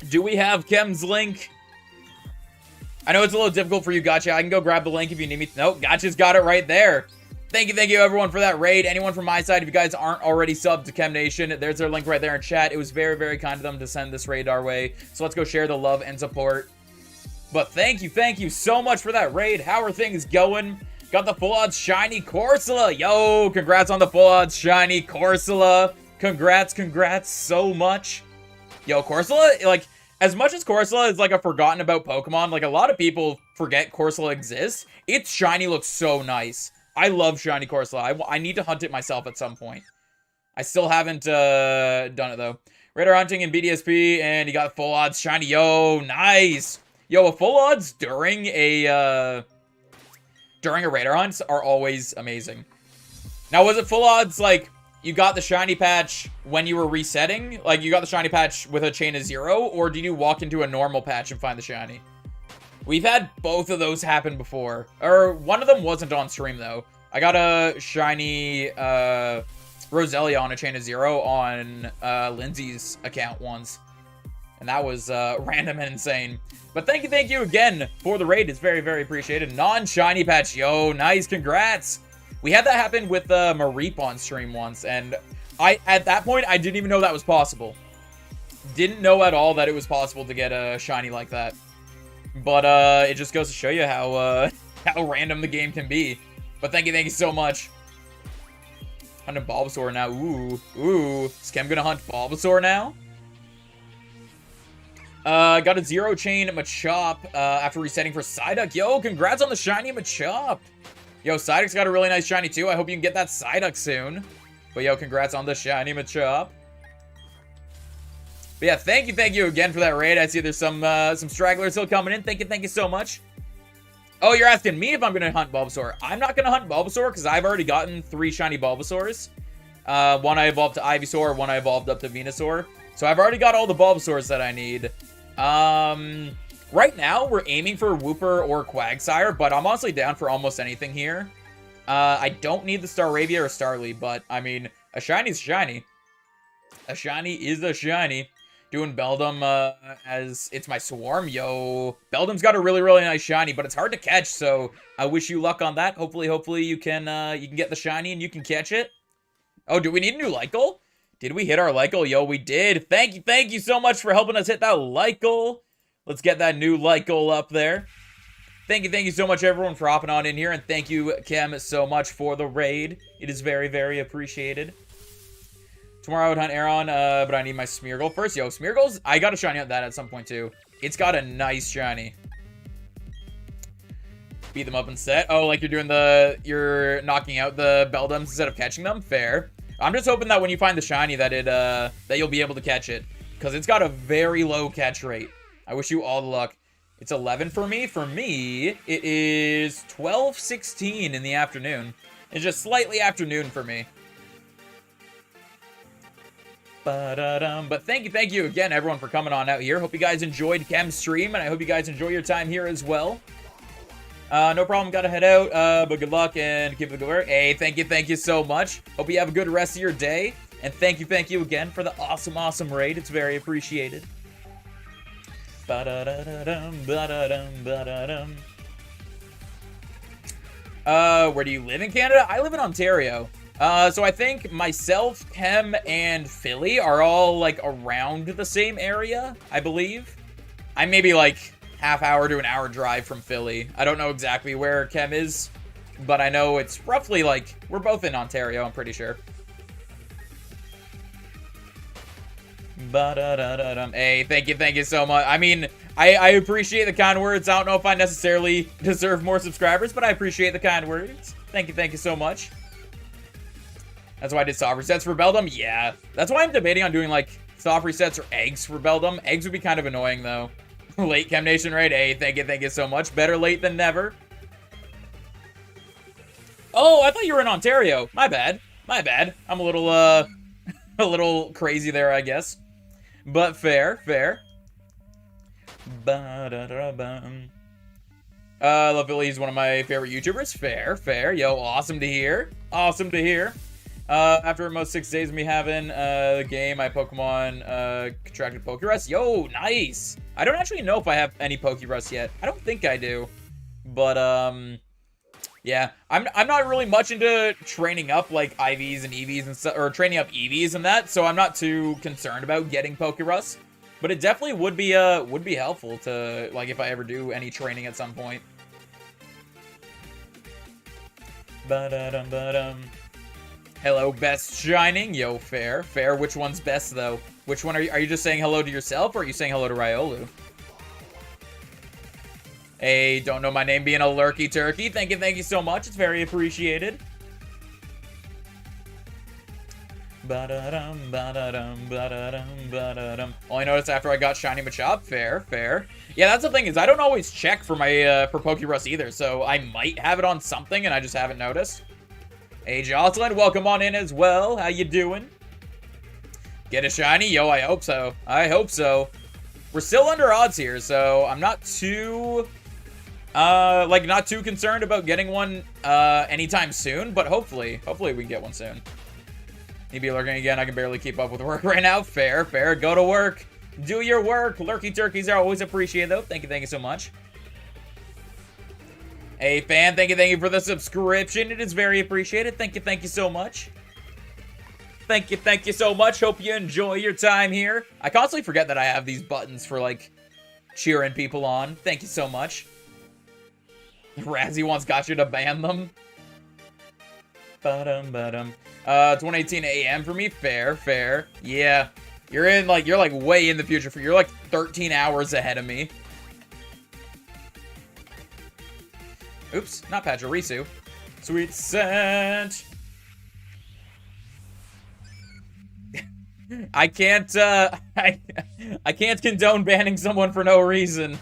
Do we have Chem's link? I know it's a little difficult for you, Gotcha. I can go grab the link if you need me. Nope, Gotcha's got it right there. Thank you, everyone, for that raid. Anyone from my side, if you guys aren't already subbed to Chem Nation, there's their link right there in chat. It was very kind of them to send this raid our way. So let's go share the love and support. But thank you so much for that raid. How are things going? Got the full odds shiny Corsola. Yo, congrats on the full odds shiny Corsola. Congrats so much. Yo, Corsola, like, as much as Corsola is like a forgotten about Pokemon, like a lot of people forget Corsola exists. Its shiny looks so nice. I love shiny Corsola. I need to hunt it myself at some point. I still haven't done it, though. Radar hunting in BDSP, and he got full odds shiny. Yo, nice. Yo, a full odds during a radar hunt are always amazing. Now, was it full odds, like, you got the shiny patch when you were resetting? Like, you got the shiny patch with a chain of 0? Or did you walk into a normal patch and find the shiny? We've had both of those happen before. Or, one of them wasn't on stream, though. I got a shiny, Roselia on a chain of 0 on, Lindsay's account once. And that was, random and insane. But thank you again for the raid. It's very, very appreciated. Non-shiny patch. Yo, nice. Congrats. We had that happen with Mareep on stream once, and at that point, I didn't even know that was possible. Didn't know at all that it was possible to get a shiny like that. But it just goes to show you how random the game can be. But thank you so much. Hunting Bulbasaur now. Ooh. Is Kem gonna hunt Bulbasaur now? Got a 0 chain Machop after resetting for Psyduck. Yo, congrats on the shiny Machop. Yo, Psyduck's got a really nice shiny, too. I hope you can get that Psyduck soon. But, yo, congrats on the shiny Machop. But, yeah, thank you again for that raid. I see there's some stragglers still coming in. Thank you so much. Oh, you're asking me if I'm going to hunt Bulbasaur. I'm not going to hunt Bulbasaur because I've already gotten 3 shiny Bulbasaurs. One I evolved to Ivysaur, one I evolved up to Venusaur. So, I've already got all the Bulbasaurs that I need. Right now, we're aiming for Wooper or Quagsire, but I'm honestly down for almost anything here. I don't need the Staravia or Starly, but, I mean, a shiny's a shiny. A shiny is a shiny. Doing Beldum as it's my Swarm. Yo, Beldum's got a really, really nice shiny, but it's hard to catch, so I wish you luck on that. Hopefully you can get the shiny and you can catch it. Oh, do we need a new light goal? Did we hit our light goal? Yo, we did. Thank you so much for helping us hit that light goal. Let's get that new light goal up there. Thank you so much, everyone, for hopping on in here. And thank you, Kem, so much for the raid. It is very, very appreciated. Tomorrow I would hunt Aeron, but I need my Smeargle first. Yo, Smeargle's, I got to shiny out that at some point, too. It's got a nice shiny. Beat them up and set. Oh, like you're knocking out the Beldums instead of catching them? Fair. I'm just hoping that when you find the shiny that you'll be able to catch it. Because it's got a very low catch rate. I wish you all the luck. It's 11 for me. For me, it is 12:16 in the afternoon. It's just slightly afternoon for me. But thank you again, everyone, for coming on out here. Hope you guys enjoyed Kem's stream, and I hope you guys enjoy your time here as well. No problem, gotta head out, but good luck and keep it good work. Hey, thank you so much. Hope you have a good rest of your day. And thank you again for the awesome raid. It's very appreciated. Where do you live in Canada? I live in Ontario. So I think myself, Kem, and Philly are all, like, around the same area, I believe. I'm maybe, like, half-hour to an hour drive from Philly. I don't know exactly where Kem is, but I know it's roughly, like, we're both in Ontario, I'm pretty sure. Hey, thank you so much. I mean, I appreciate the kind words. I don't know if I necessarily deserve more subscribers, but I appreciate the kind words. Thank you so much. That's why I did soft resets for Beldum. Yeah, that's why I'm debating on doing, like, soft resets or eggs for Beldum. Eggs would be kind of annoying, though. Late Chem Nation raid. Hey, thank you so much. Better late than never. Oh, I thought you were in Ontario. My bad. I'm a little, a little crazy there, I guess. But fair. Love Billy, he's one of my favorite YouTubers. Fair. Yo, awesome to hear. After almost 6 days of me having the game, my Pokemon contracted Pokerus. Yo, nice. I don't actually know if I have any Pokerus yet. I don't think I do. But, yeah. I'm not really much into training up, like, IVs and EVs and stuff, or training up EVs and that, so I'm not too concerned about getting Pokerus. But it definitely would be helpful to, like, if I ever do any training at some point. Hello, best shining. Yo, fair. Which one's best, though? Which one are you just saying hello to yourself, or are you saying hello to Riolu? Hey, don't know my name being a lurky turkey. Thank you so much. It's very appreciated. Ba-da-dum, ba-da-dum, ba-da-dum, ba-da-dum. Only noticed after I got Shiny Machop. Fair, fair. Yeah, that's the thing is I don't always check for my for Pokerus either, so I might have it on something and I just haven't noticed. Hey, Jocelyn, welcome on in as well. How you doing? Get a shiny? Yo, I hope so. I hope so. We're still under odds here, so I'm not too, not too concerned about getting one, anytime soon, but hopefully we can get one soon. Need be lurking again. I can barely keep up with work right now. Fair, fair. Go to work. Do your work. Lurky turkeys are always appreciated, though. Thank you so much. Hey, fan, thank you for the subscription. It is very appreciated. Thank you so much. Thank you so much. Hope you enjoy your time here. I constantly forget that I have these buttons for, like, cheering people on. Thank you so much. Razzie once got you to ban them. Ba-dum. 2018 AM for me. Fair, fair. Yeah. You're like way in the future. You're like 13 hours ahead of me. Oops, not Pachirisu. Sweet scent. I can't can't condone banning someone for no reason.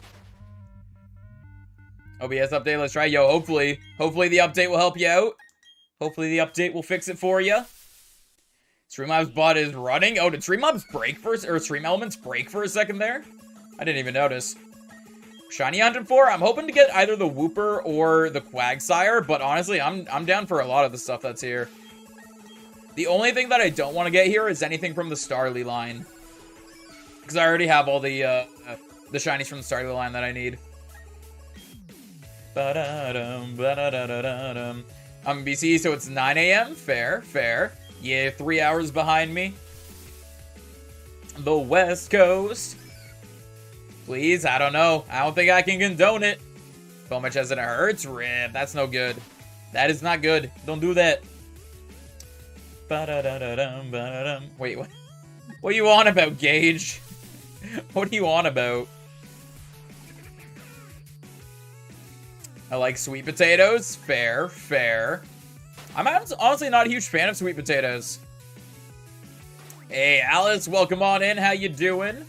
OBS update, let's try. Yo, hopefully the update will help you out. Hopefully the update will fix it for you. Streamlabs bot is running. Oh, did Streamlabs break for or Stream Elements break for a second there? I didn't even notice. Shiny hunting for? I'm hoping to get either the Wooper or the Quagsire, but honestly, I'm down for a lot of the stuff that's here. The only thing that I don't want to get here is anything from the Starly line. Because I already have all the shinies from the Starly line that I need. I'm BC, so it's 9 AM. Fair, fair. Yeah, 3 hours behind me. The West Coast. Please, I don't know. I don't think I can condone it. So much as it hurts, rip. That's no good. That is not good. Don't do that. Wait, what? What are you on about, Gage? What are you on about? I like sweet potatoes. Fair, fair. I'm honestly not a huge fan of sweet potatoes. Hey, Alice, welcome on in. How you doing?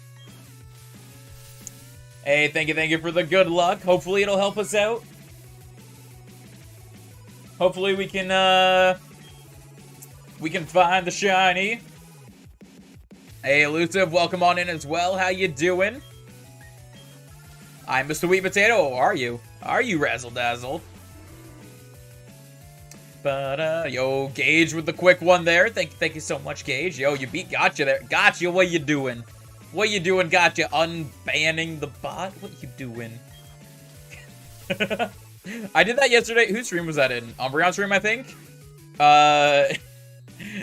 Hey, thank you for the good luck. Hopefully it'll help us out. Hopefully we can find the shiny. Hey, Elusive, welcome on in as well. How you doing? I'm Mr. Sweet Potato. Oh, are you? Are you Razzle Dazzle? Yo, Gage with the quick one there. Thank you so much, Gage. Yo, you beat Gotcha there. Gotcha, what you doing? What you doing, Gotcha? Unbanning the bot? What you doing? I did that yesterday. Whose stream was that in? Umbreon's stream, I think?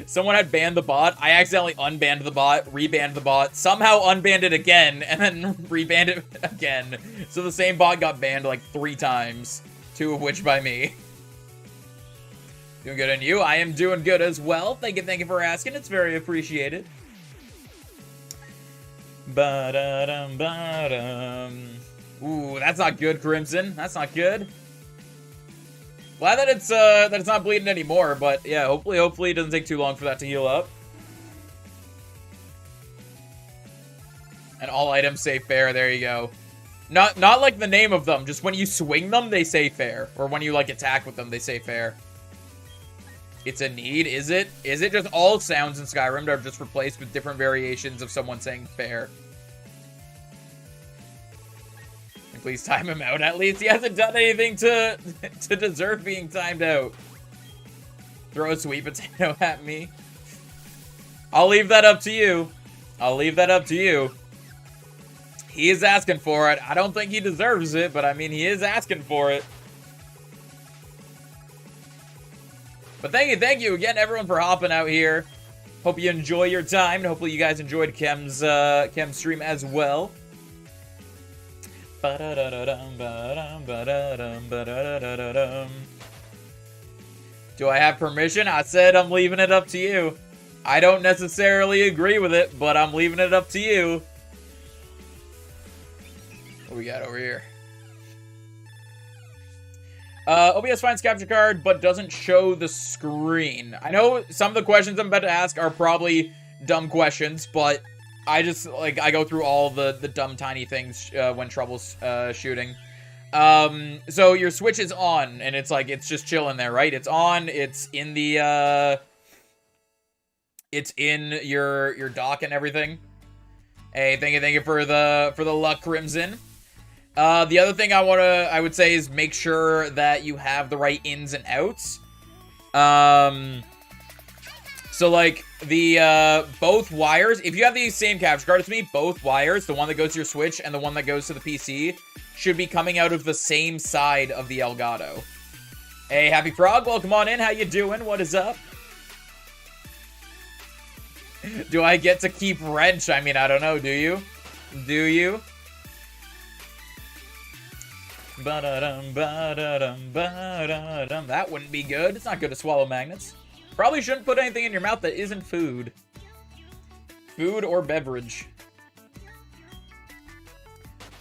Someone had banned the bot. I accidentally unbanned the bot, rebanned the bot, somehow unbanned it again, and then rebanned it again. So the same bot got banned like 3 times, 2 of which by me. Doing good on you? I am doing good as well. Thank you for asking. It's very appreciated. Ba-da-dum. Ooh, that's not good, Crimson. That's not good. Glad that it's not bleeding anymore, but yeah, hopefully it doesn't take too long for that to heal up. And all items say fair. There you go. Not like the name of them. Just when you swing them, they say fair, or when you like attack with them, they say fair. It's a need, is it? Is it just all sounds in Skyrim are just replaced with different variations of someone saying fair? And please time him out at least. He hasn't done anything to deserve being timed out. Throw a sweet potato at me. I'll leave that up to you. I'll leave that up to you. He is asking for it. I don't think he deserves it, but I mean, he is asking for it. But thank you again, everyone, for hopping out here. Hope you enjoy your time, and hopefully you guys enjoyed Kem's stream as well. Do I have permission? I said I'm leaving it up to you. I don't necessarily agree with it, but I'm leaving it up to you. What we got over here? OBS finds capture card, but doesn't show the screen. I know some of the questions I'm about to ask are probably dumb questions, but I just, like, I go through all the dumb, tiny things when trouble's shooting. So your Switch is on, and it's, like, it's just chilling there, right? It's on, it's in the, it's in your dock and everything. Hey, thank you for the luck, Crimson. The other thing I would say is make sure that you have the right ins and outs. So like the, both wires, if you have the same capture card as me, both wires, the one that goes to your Switch and the one that goes to the PC, should be coming out of the same side of the Elgato. Hey, Happy Frog, welcome on in. How you doing? What is up? Do I get to keep wrench? I mean, I don't know. Do you? Do you? Ba-da-dum, ba-da-dum, ba-da-dum. That wouldn't be good. It's not good to swallow magnets. Probably shouldn't put anything in your mouth that isn't food. Food or beverage.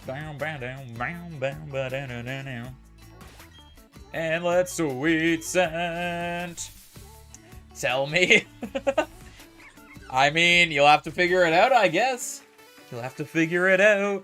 And let's sweet scent. Tell me. I mean, you'll have to figure it out, I guess. You'll have to figure it out.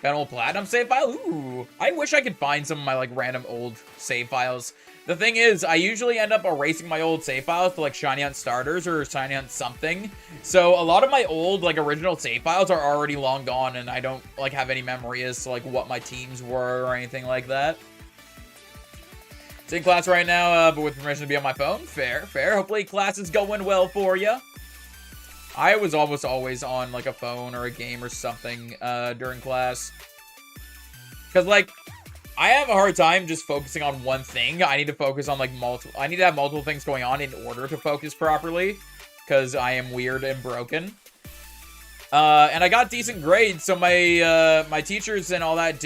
Got an old platinum save file? Ooh. I wish I could find some of my, like, random old save files. The thing is, I usually end up erasing my old save files to, like, Shiny Hunt Starters or Shiny Hunt something. So, a lot of my old, like, original save files are already long gone, and I don't, like, have any memory as to, like, what my teams were or anything like that. It's in class right now, but with permission to be on my phone. Fair, fair. Hopefully class is going well for you. I was almost always on, like, a phone or a game or something during class. Because, like, I have a hard time just focusing on one thing. I need to focus on, like, I need to have multiple things going on in order to focus properly. Because I am weird and broken. And I got decent grades, so my, my teachers and all that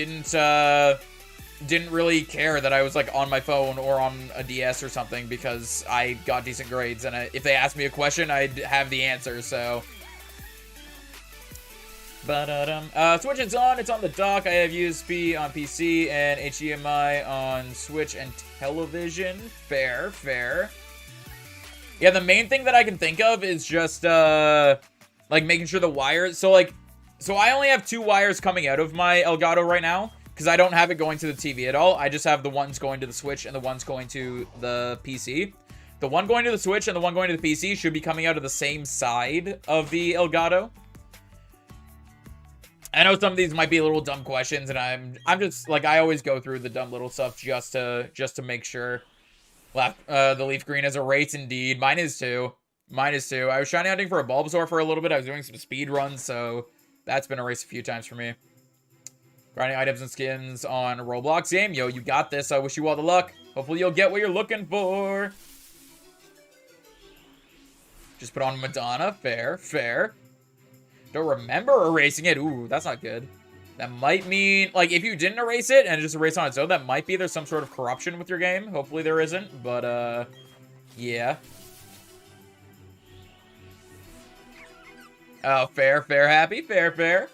didn't really care that I was, like, on my phone or on a DS or something, because I got decent grades, and if they asked me a question, I'd have the answer, so. Switch is on, it's on the dock. I have USB on PC and HDMI on Switch and television. Fair, fair. Yeah, the main thing that I can think of is just, like, making sure the wires, so I only have 2 wires coming out of my Elgato right now, because I don't have it going to the TV at all. I just have the ones going to the Switch and the ones going to the PC. The one going to the Switch and the one going to the PC should be coming out of the same side of the Elgato. I know some of these might be little dumb questions, and I'm just, like, I always go through the dumb little stuff just to make sure. The leaf green is a race indeed. Mine is too. Mine is too. I was shiny hunting for a Bulbasaur for a little bit. I was doing some speed runs, so that's been erased a few times for me. Grinding items and skins on Roblox game. Yo, you got this. I wish you all the luck. Hopefully you'll get what you're looking for. Just put on Madonna. Fair, fair. Don't remember erasing it. Ooh, that's not good. That might mean, like, if you didn't erase it and just erase on its own, that might be there's some sort of corruption with your game. Hopefully there isn't, but, yeah. Oh, fair, fair, happy. Fair, fair.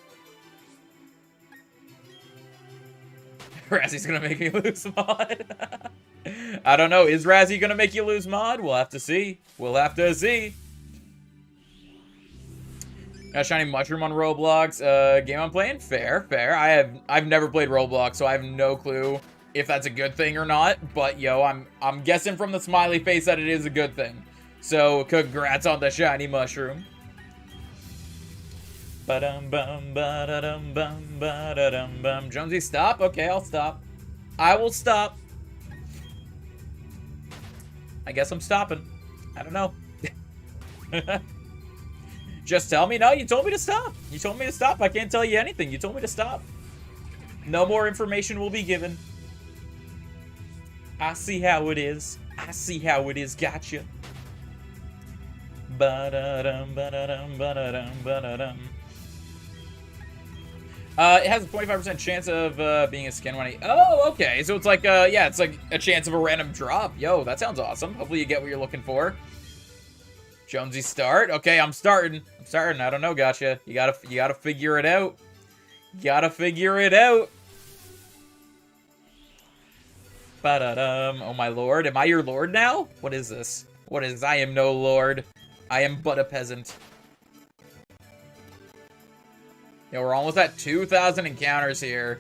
Razzy's gonna make me lose mod. I don't know. Is Razzy gonna make you lose mod? We'll have to see. We'll have to see. Shiny Mushroom on Roblox. Game I'm playing? Fair, fair. I've never played Roblox, so I have no clue if that's a good thing or not. But yo, I'm guessing from the smiley face that it is a good thing. So congrats on the Shiny Mushroom. Ba-dum-bum, ba-da-dum-bum, ba-da-dum-bum. Jonesy, stop? Okay, I'll stop. I will stop. I guess I'm stopping. I don't know. Just tell me. No, you told me to stop. You told me to stop. I can't tell you anything. You told me to stop. No more information will be given. I see how it is. I see how it is. Gotcha. Ba-da-dum, ba-da-dum, ba-da-dum, ba-da-dum. It has a 25% chance of being a skin when oh, okay. So it's like, yeah, it's like a chance of a random drop. Yo, that sounds awesome. Hopefully you get what you're looking for. Jonesy, start. Okay, I'm starting. I'm starting. I don't know, gotcha. You gotta figure it out. You gotta figure it out. Ba-da-dum. Oh, my lord. Am I your lord now? What is this? What is this? I am no lord. I am but a peasant. Yo, we're almost at 2,000 encounters here.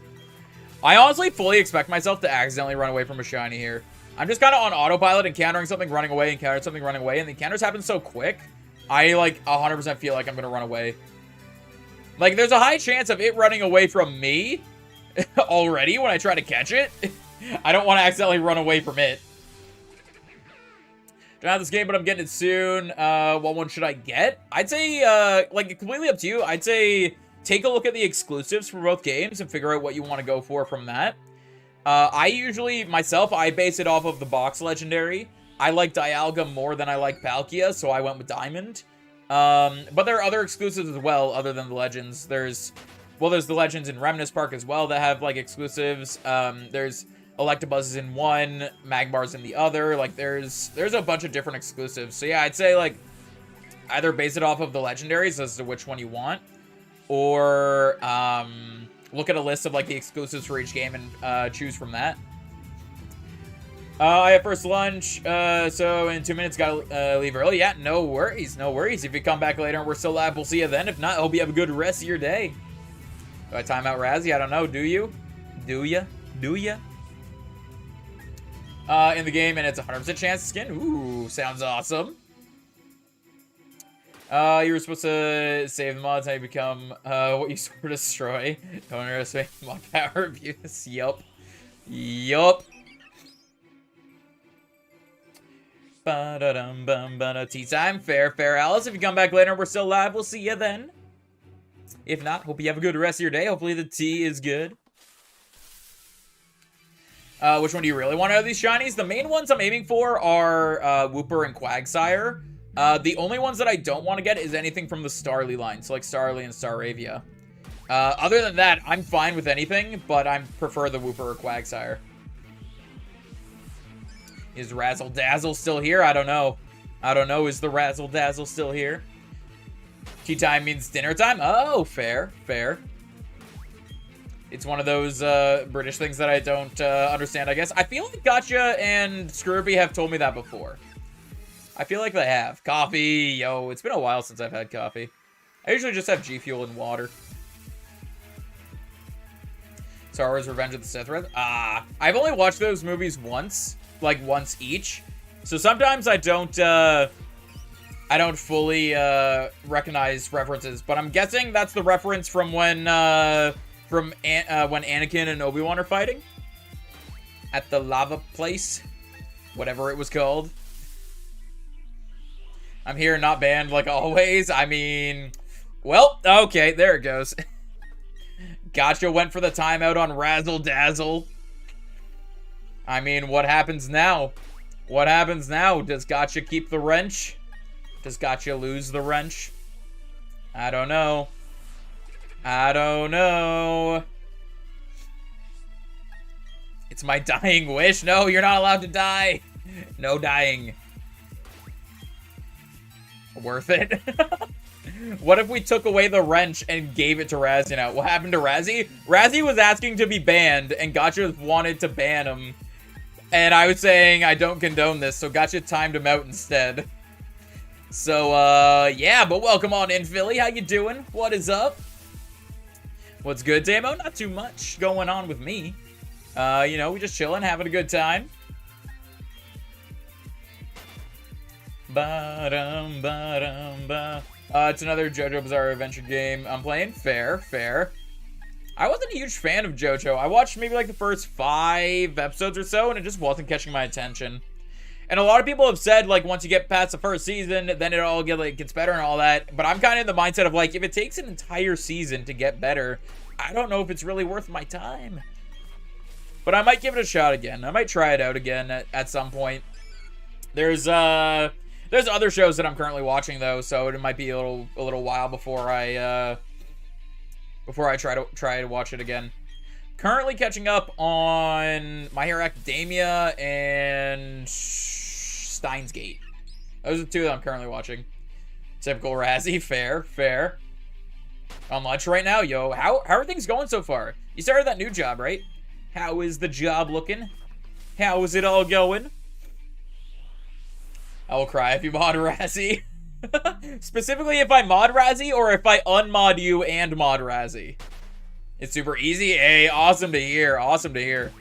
I honestly fully expect myself to accidentally run away from a shiny here. I'm just kind of on autopilot, encountering something, running away, encountering something, running away, and the encounters happen so quick, I, like, 100% feel like I'm gonna run away. Like, there's a high chance of it running away from me already when I try to catch it. I don't want to accidentally run away from it. Don't have this game, but I'm getting it soon. What one should I get? I'd say, like, completely up to you. I'd say take a look at the exclusives for both games and figure out what you want to go for from that. I usually, myself, I base it off of the box legendary. I like Dialga more than I like Palkia, so I went with Diamond. But there are other exclusives as well, other than the Legends. There's the Legends in Remnus Park as well that have, like, exclusives. There's Electabuzzes in one, Magmars in the other. Like, there's a bunch of different exclusives. So, yeah, I'd say, like, either base it off of the legendaries as to which one you want, or, look at a list of, like, the exclusives for each game and, choose from that. I have first lunch, so in 2 minutes, gotta leave early. Yeah, no worries, no worries. If you come back later and we're still live, we'll see you then. If not, hope you have a good rest of your day. Do I time out Razzie? I don't know. Do you? Do ya? Do ya? In the game, and it's 100% chance to skin. Ooh, sounds awesome. You were supposed to save the mods, now you become, what you sort of destroy. Don't underestimate mod power abuse. Yup. Yup. Ba-da-dum-bum-ba-da. Tea time. Fair, fair, Alice. If you come back later, we're still live. We'll see you then. If not, hope you have a good rest of your day. Hopefully the tea is good. Which one do you really want out of these shinies? The main ones I'm aiming for are Wooper and Quagsire. The only ones that I don't want to get is anything from the Starly line. So like Starly and Staravia. Other than that, I'm fine with anything, but I prefer the Wooper or Quagsire. Is Razzle Dazzle still here? I don't know. I don't know. Is the Razzle Dazzle still here? Tea time means dinner time? Oh, fair. Fair. It's one of those British things that I don't understand, I guess. I feel like Gotcha and Scrooby have told me that before. I feel like they have. Coffee. Yo, it's been a while since I've had coffee. I usually just have G Fuel and water. Star Wars Revenge of the Sith. I've only watched those movies once. Like once each, so sometimes I don't fully recognize references, but I'm guessing that's the reference from when Anakin and Obi-Wan are fighting at the lava place, whatever it was called. I'm here, not banned like always. I mean, well, okay, there it goes. Gotcha went for the timeout on Razzle Dazzle. I mean, what happens now? What happens now? Does Gotcha keep the wrench? Does Gotcha lose the wrench? I don't know. I don't know. It's my dying wish. No, you're not allowed to die. No dying. Worth it. What if we took away the wrench and gave it to Razzie now? What happened to Razzie? Razzie was asking to be banned, and Gotcha wanted to ban him. And I was saying, I don't condone this, so Gotcha timed him out instead. So, yeah, but welcome on in, Philly. How you doing? What is up? What's good, Damo? Not too much going on with me. You know, we just chilling, having a good time. Ba-dum-ba-dum-ba. It's another JoJo Bizarre Adventure game I'm playing. Fair, fair. I wasn't a huge fan of JoJo. I watched maybe like the first 5 episodes or so, and it just wasn't catching my attention. And a lot of people have said, like, once you get past the first season, then it all gets better and all that. But I'm kind of in the mindset of, like, if it takes an entire season to get better, I don't know if it's really worth my time. But I might give it a shot again. I might try it out again at some point. There's other shows that I'm currently watching, though, so it might be a little while before I try to watch it again. Currently catching up on My Hero Academia and Steins Gate. Those are the 2 that I'm currently watching. Typical Razzie. Fair, fair. On lunch right now, yo. How are things going so far? You started that new job, right? How is the job looking? How's it all going? I will cry if you mod Razzie. Specifically if I mod Razzie or if I unmod you and mod Razzie. It's super easy. Hey, awesome to hear. Awesome to hear.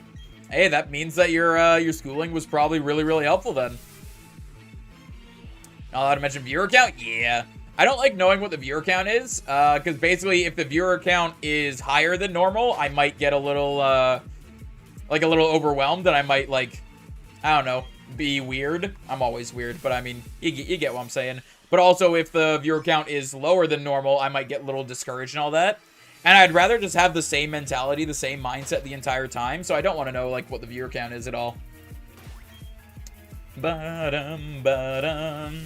Hey, that means that your schooling was probably really, really helpful then. Not allowed to mention viewer count? Yeah. I don't like knowing what the viewer count is, because basically if the viewer count is higher than normal, I might get a little, like a little overwhelmed, and I might, like, I don't know, be weird. I'm always weird, but I mean, you get what I'm saying. But also, if the viewer count is lower than normal, I might get a little discouraged and all that. And I'd rather just have the same mentality, the same mindset the entire time, so I don't want to know, like, what the viewer count is at all. Ba-dum, ba-dum.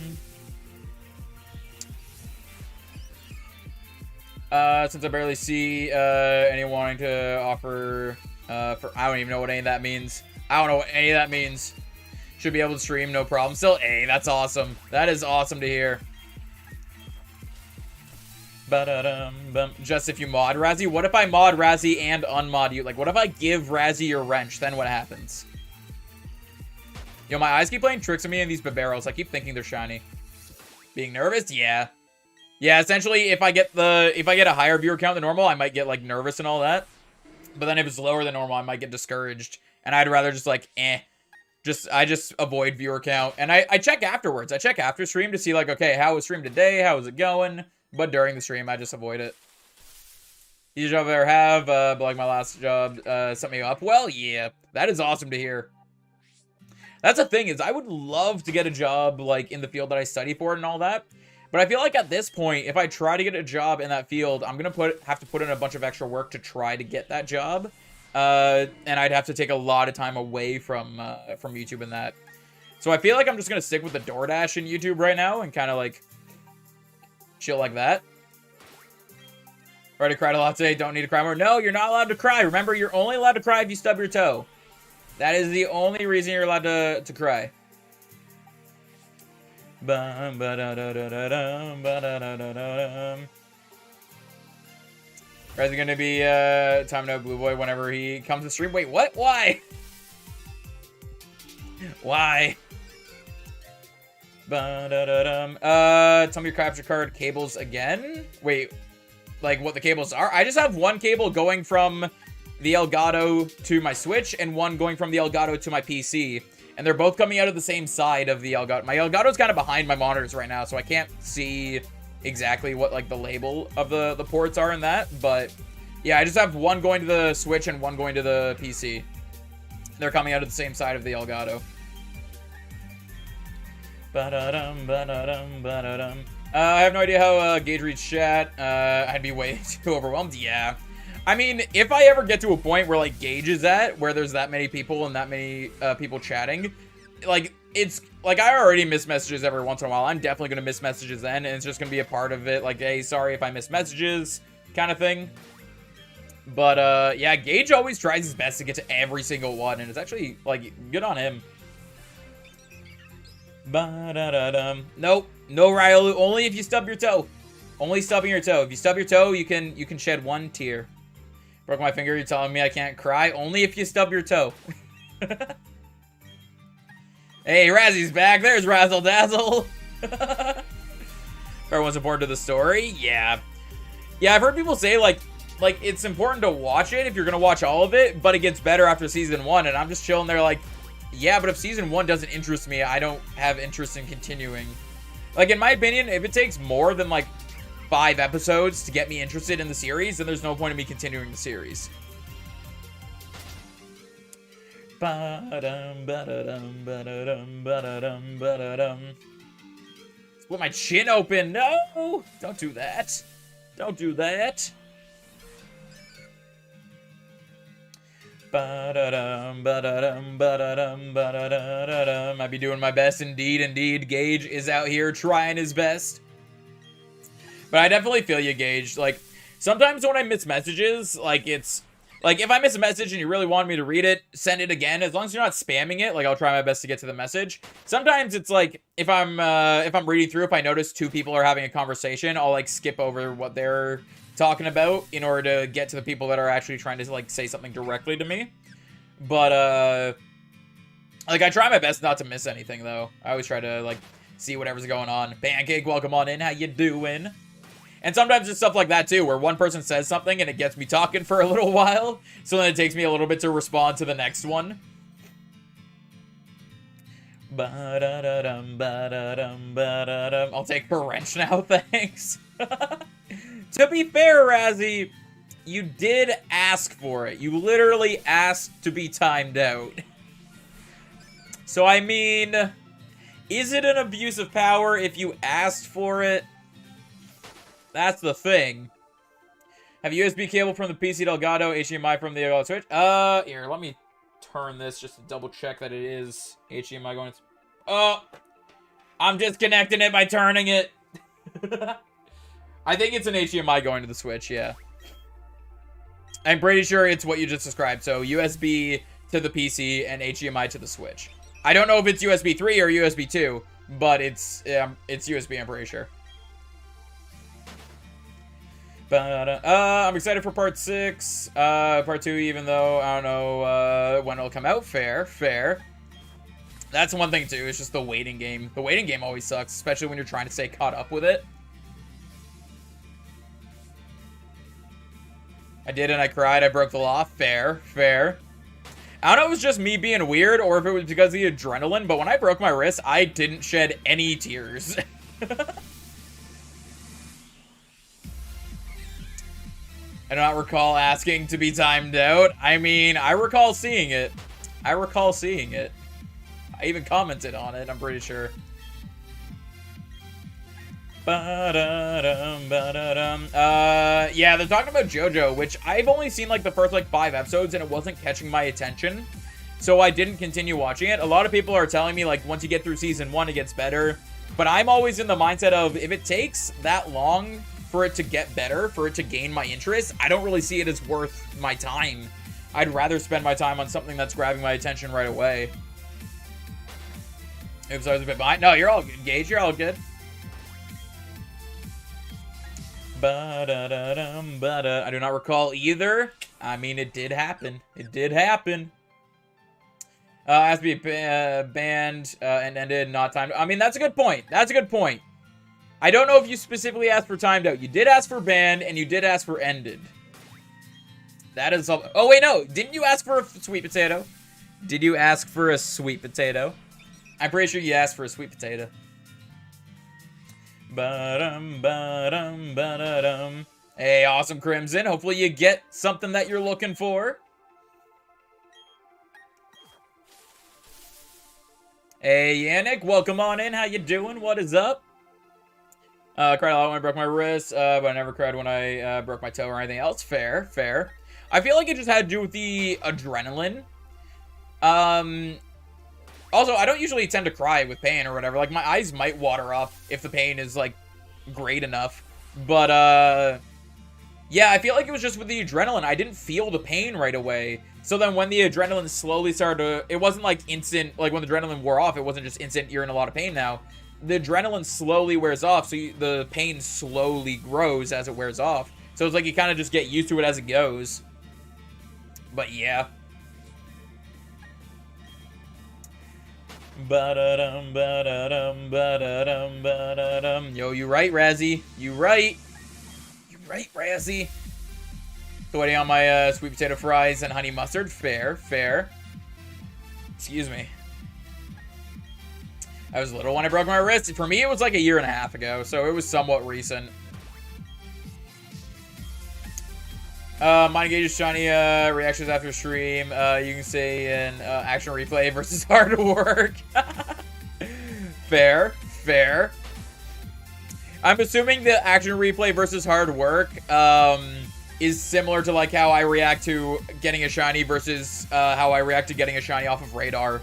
Since I barely see anyone wanting to offer for I don't even know what any of that means. I don't know what any of that means. Should be able to stream, no problem. Still, hey, that's awesome. That is awesome to hear. Ba-da-dum-bum. Just if you mod Razzie. What if I mod Razzie and unmod you? Like, what if I give Razzie your wrench? Then what happens? Yo, my eyes keep playing tricks on me in these Baberos. I keep thinking they're shiny. Being nervous? Yeah. Yeah, essentially, if I get a higher viewer count than normal, I might get, like, nervous and all that. But then if it's lower than normal, I might get discouraged. And I'd rather just, like, I just avoid viewer count. And I check afterwards. I check after stream to see, like, okay, how was stream today? How was it going? But during the stream, I just avoid it. Each job I ever have, but, like, my last job set me up. Well, yeah, that is awesome to hear. That's the thing, is I would love to get a job, like, in the field that I study for and all that. But I feel like at this point, if I try to get a job in that field, I'm going to have to put in a bunch of extra work to try to get that job. And I'd have to take a lot of time away from YouTube and that. So I feel like I'm just going to stick with the DoorDash in YouTube right now and kind of like chill like that. Already cried a lot today, don't need to cry more. No, you're not allowed to cry. Remember, you're only allowed to cry if you stub your toe. That is the only reason you're allowed to cry. Bum, ba-da-da-da-da-dum, ba-da-da-da-da-dum. Is it gonna be time to know Blue Boy whenever he comes to stream? Wait, what? Why? Why? Ba-da-da-dum. Tell me your capture card cables again? Wait, like what the cables are? I just have one cable going from the Elgato to my Switch and one going from the Elgato to my PC. And they're both coming out of the same side of the Elgato. My Elgato's kind of behind my monitors right now, so I can't see exactly what, like, the label of the ports are in that. But, yeah, I just have one going to the Switch and one going to the PC. They're coming out of the same side of the Elgato. Ba-da-dum, ba-da-dum, ba-da-dum. I have no idea how Gage reads chat. I'd be way too overwhelmed. Yeah. I mean, if I ever get to a point where, like, Gage is at, where there's that many people and that many people chatting, like, it's, like, I already miss messages every once in a while. I'm definitely going to miss messages then, and it's just going to be a part of it, like, hey, sorry if I miss messages, kind of thing. But, yeah, Gage always tries his best to get to every single one, and it's actually, like, good on him. Ba-da-da-dum. Nope, no Ryolu, only if you stub your toe. Only stubbing your toe. If you stub your toe, you can shed one tear. Broke my finger, you're telling me I can't cry? Only if you stub your toe. Hey, Razzie's back. There's Razzle Dazzle. Everyone's important to the story. Yeah. Yeah, I've heard people say, like it's important to watch it if you're going to watch all of it, but it gets better after season 1. And I'm just chilling there like, yeah, but if season 1 doesn't interest me, I don't have interest in continuing. Like, in my opinion, if it takes more than, like, 5 episodes to get me interested in the series, then there's no point in me continuing the series. Ba-dum, ba-da-dum, ba-da-dum, ba-da-dum, ba-da-dum. Split my chin open. No! Don't do that. Don't do that. Ba-da-dum, ba-da-dum, ba-da-dum, ba-da-da-da-dum. I be doing my best indeed, indeed. Gage is out here trying his best. But I definitely feel you, Gage. Like, sometimes when I miss messages, like, it's... Like, if I miss a message and you really want me to read it, send it again. As long as you're not spamming it, like, I'll try my best to get to the message. Sometimes it's like, if I'm reading through, if I notice 2 people are having a conversation, I'll, like, skip over what they're talking about in order to get to the people that are actually trying to, like, say something directly to me. But, Like, I try my best not to miss anything, though. I always try to, like, see whatever's going on. Pancake, welcome on in. How you doing? And sometimes it's stuff like that, too, where one person says something and it gets me talking for a little while. So then it takes me a little bit to respond to the next one. I'll take her wrench now, thanks. To be fair, Razzie, you did ask for it. You literally asked to be timed out. So, I mean, is it an abuse of power if you asked for it? That's the thing. Have a USB cable from the PC to Elgato, HDMI from the Switch? Here, let me turn this just to double check that it is HDMI going to... Oh! I'm disconnecting it by turning it. I think it's an HDMI going to the Switch, yeah. I'm pretty sure it's what you just described. So, USB to the PC and HDMI to the Switch. I don't know if it's USB 3 or USB 2, but it's USB, I'm pretty sure. But, I'm excited for part 6. Part 2, even though I don't know when it'll come out. Fair. That's one thing, too. It's just the waiting game. The waiting game always sucks, especially when you're trying to stay caught up with it. I did and I cried. I broke the law. Fair. I don't know if it was just me being weird or if it was because of the adrenaline, but when I broke my wrist, I didn't shed any tears. I do not recall asking to be timed out. I mean, I recall seeing it. I even commented on it, I'm pretty sure. Yeah, they're talking about JoJo, which I've only seen like the first like 5 episodes and it wasn't catching my attention. So I didn't continue watching it. A lot of people are telling me like once you get through season 1, it gets better. But I'm always in the mindset of if it takes that long for it to get better, for it to gain my interest, I don't really see it as worth my time. I'd rather spend my time on something that's grabbing my attention right away. Oops, I was a bit behind. No, you're all good, Gage. You're all good. I do not recall either. I mean, it did happen. Has to be banned and ended, not timed. I mean, that's a good point. I don't know if you specifically asked for timed out. You did ask for banned, and you did ask for ended. That is all. Oh, wait, no. Didn't you ask for a sweet potato? Did you ask for a sweet potato? I'm pretty sure you asked for a sweet potato. Hey, Awesome Crimson. Hopefully you get something that you're looking for. Hey, Yannick. Welcome on in. How you doing? What is up? Cried a lot when I broke my wrist, but I never cried when I broke my toe or anything else. Fair. I feel like it just had to do with the adrenaline. Also, I don't usually tend to cry with pain or whatever. Like, my eyes might water up if the pain is, like, great enough. But, yeah, I feel like it was just with the adrenaline. I didn't feel the pain right away. So then when the adrenaline slowly started to... It wasn't, like, instant... Like, when the adrenaline wore off, it wasn't just instant, you're in a lot of pain now. The adrenaline slowly wears off, so the pain slowly grows as it wears off. So it's like you kind of just get used to it as it goes. But, yeah. Yo, you right, Razzie. You right, Razzie. So waiting on my sweet potato fries and honey mustard. Fair. Excuse me. I was little when I broke my wrist. For me, it was like a year and a half ago, so it was somewhat recent. Mine Gage's shiny reactions after stream. You can say an action replay versus hard work. Fair. I'm assuming the action replay versus hard work is similar to like how I react to getting a shiny versus how I react to getting a shiny off of radar.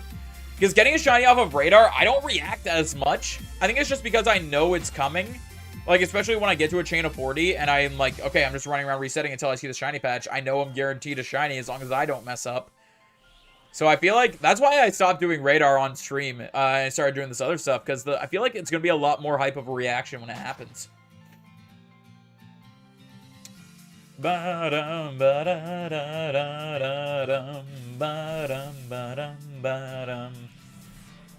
Because getting a shiny off of radar, I don't react as much. I think it's just because I know it's coming. Like, especially when I get to a chain of 40 and I'm like, okay, I'm just running around resetting until I see the shiny patch. I know I'm guaranteed a shiny as long as I don't mess up. So I feel like that's why I stopped doing radar on stream and started doing this other stuff. Because I feel like it's going to be a lot more hype of a reaction when it happens.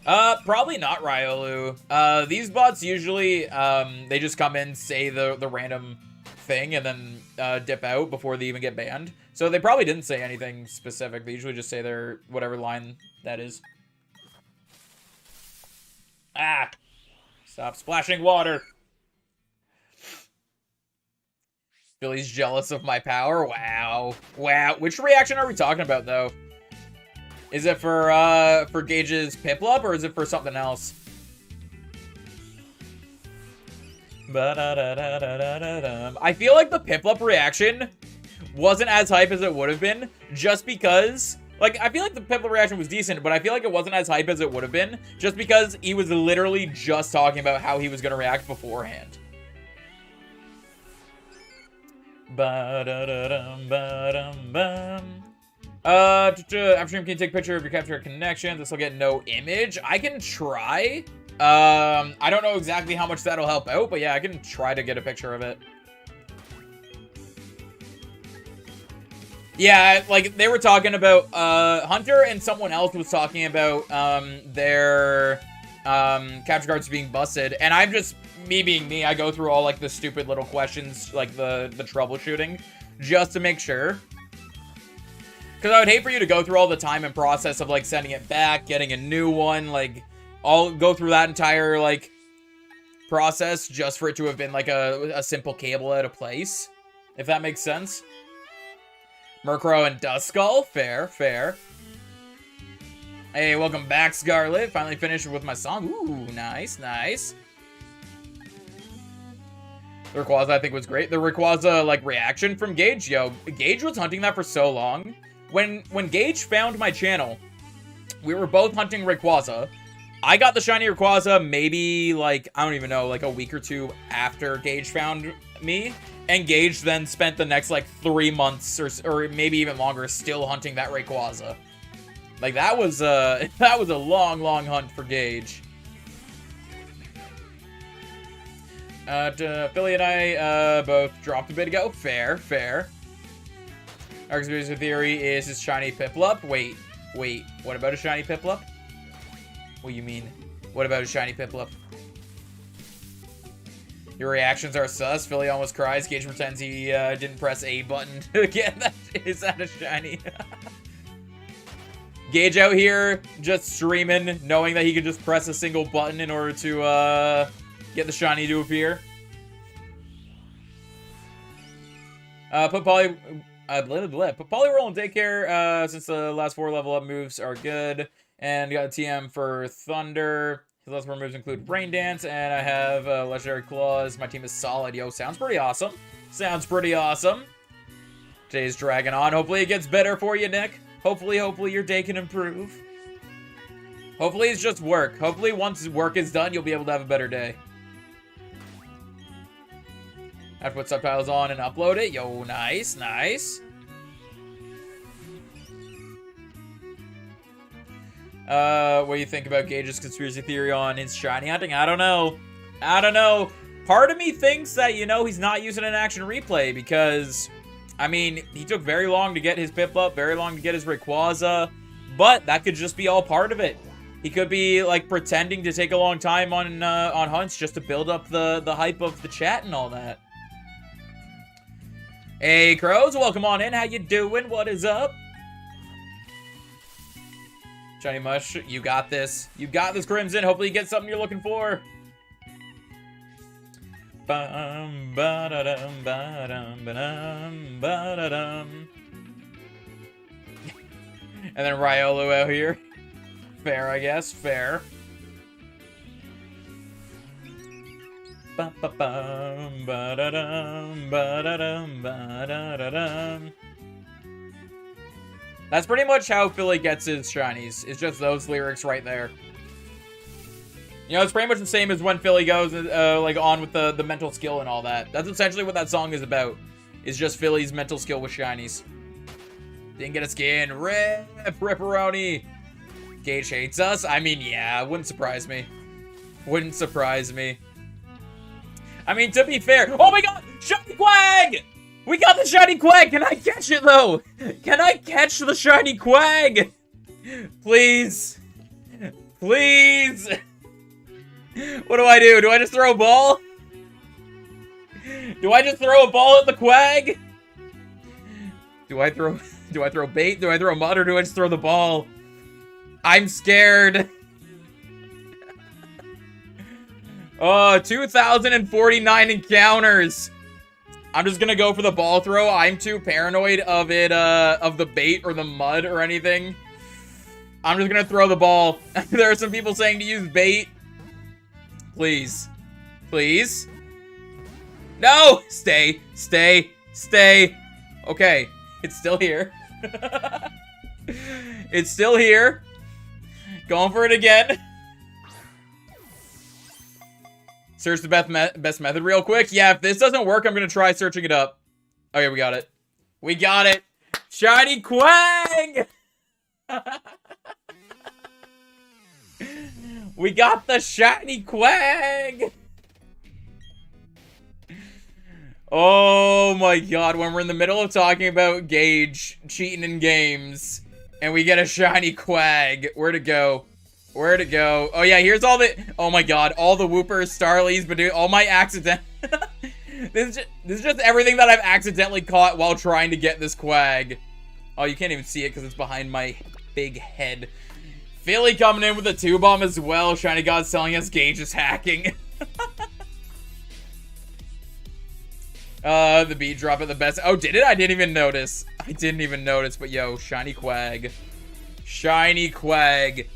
Probably not Ryolu. These bots usually, they just come in, say the random thing, and then, dip out before they even get banned. So they probably didn't say anything specific. They usually just say their, whatever line that is. Ah! Stop splashing water! Billy's jealous of my power? Wow. Wow. Which reaction are we talking about, though? Is it for Gage's Piplup, or is it for something else? I feel like the Piplup reaction wasn't as hype as it would have been, just because... Like, I feel like the Piplup reaction was decent, but I feel like it wasn't as hype as it would have been, just because he was literally just talking about how he was going to react beforehand. After stream, can you take a picture of your capture connection? This will get no image. I can try. I don't know exactly how much that'll help out, but yeah, I can try to get a picture of it. Yeah, like, they were talking about, Hunter and someone else was talking about, their, capture cards being busted, and I'm just, me being me, I go through all, like, the stupid little questions, like, the troubleshooting, just to make sure. Because I would hate for you to go through all the time and process of, like, sending it back, getting a new one, like, I'll go through that entire, like, process just for it to have been, like, a simple cable out of place, if that makes sense. Murkrow and Duskull, fair, fair. Hey, welcome back, Scarlet. Finally finished with my song. Ooh, nice, nice. The Rayquaza, I think, was great. The Rayquaza, like, reaction from Gage, yo, Gage was hunting that for so long. When Gage found my channel, we were both hunting Rayquaza. I got the shiny Rayquaza maybe, like, I don't even know, like, a week or two after Gage found me. And Gage then spent the next, like, 3 months, or maybe even longer, still hunting that Rayquaza. Like, that was a long, long hunt for Gage. Philly and I, both dropped a bit ago. Fair, fair. Our conspiracy theory is his shiny Piplup. Wait, what about a shiny Piplup? What do you mean? What about a shiny Piplup? Your reactions are sus. Philly almost cries. Gage pretends he didn't press A button to get that. Is that a shiny? Gage out here just streaming, knowing that he could just press a single button in order to get the shiny to appear. Put Poliwhirl in daycare since the last 4 level up moves are good. And got a TM for Thunder. His last 4 moves include Brain Dance, and I have Legendary Claws. My team is solid, yo. Sounds pretty awesome. Sounds pretty awesome. Today's dragging on. Hopefully it gets better for you, Nick. Hopefully your day can improve. Hopefully it's just work. Hopefully once work is done, you'll be able to have a better day. I have to put subtitles on and upload it. Yo, nice, nice. What do you think about Gage's conspiracy theory on his shiny hunting? I don't know. I don't know. Part of me thinks that, you know, he's not using an action replay because, I mean, he took very long to get his Piplup, very long to get his Rayquaza, but that could just be all part of it. He could be, like, pretending to take a long time on hunts just to build up the hype of the chat and all that. Hey, Crows, welcome on in. How you doing? What is up? Shiny Mush, you got this. You got this, Crimson. Hopefully you get something you're looking for. Bum, ba-da-dum, ba-dum, ba-dum, ba-da-dum. And then Riolu out here. Fair, I guess. Fair. Ba-ba-bum, ba-da-dum, ba-da-dum, ba-da-da-dum. That's pretty much how Philly gets his shinies. It's just those lyrics right there. You know, it's pretty much the same as when Philly goes, like, on with the mental skill and all that. That's essentially what that song is about. It's just Philly's mental skill with shinies. Didn't get a skin. Rip, Ripperoni. Gage hates us. I mean, yeah, wouldn't surprise me. Wouldn't surprise me. I mean, to be fair. Oh my god! Shiny Quag! We got the shiny Quag! Can I catch it, though? Can I catch the shiny Quag? Please. Please! What do I do? Do I just throw a ball? Do I just throw a ball at the quag? Do I throw bait? Do I throw mud, or do I just throw the ball? I'm scared. Oh, 2,049 encounters. I'm just gonna go for the ball throw. I'm too paranoid of it, of the bait or the mud or anything. I'm just gonna throw the ball. There are some people saying to use bait. Please. Please. No! Stay. Stay. Stay. Okay. It's still here. It's still here. Going for it again. Search the best method real quick. Yeah, if this doesn't work, I'm going to try searching it up. Okay, we got it. We got it. Shiny quag! We got the shiny quag! Oh my god, when we're in the middle of talking about Gage cheating in games, and we get a shiny quag. Where'd it go? Where'd it go? Oh yeah, here's all the... Oh my god, all the Whoopers, Starlies, but all my accident... This is just everything that I've accidentally caught while trying to get this quag. Oh, you can't even see it because it's behind my big head. Philly coming in with a 2-bomb as well. Shiny God selling us Gage is hacking. The beat drop at the best. Oh, did it? I didn't even notice. I didn't even notice, but yo, shiny quag. Shiny quag.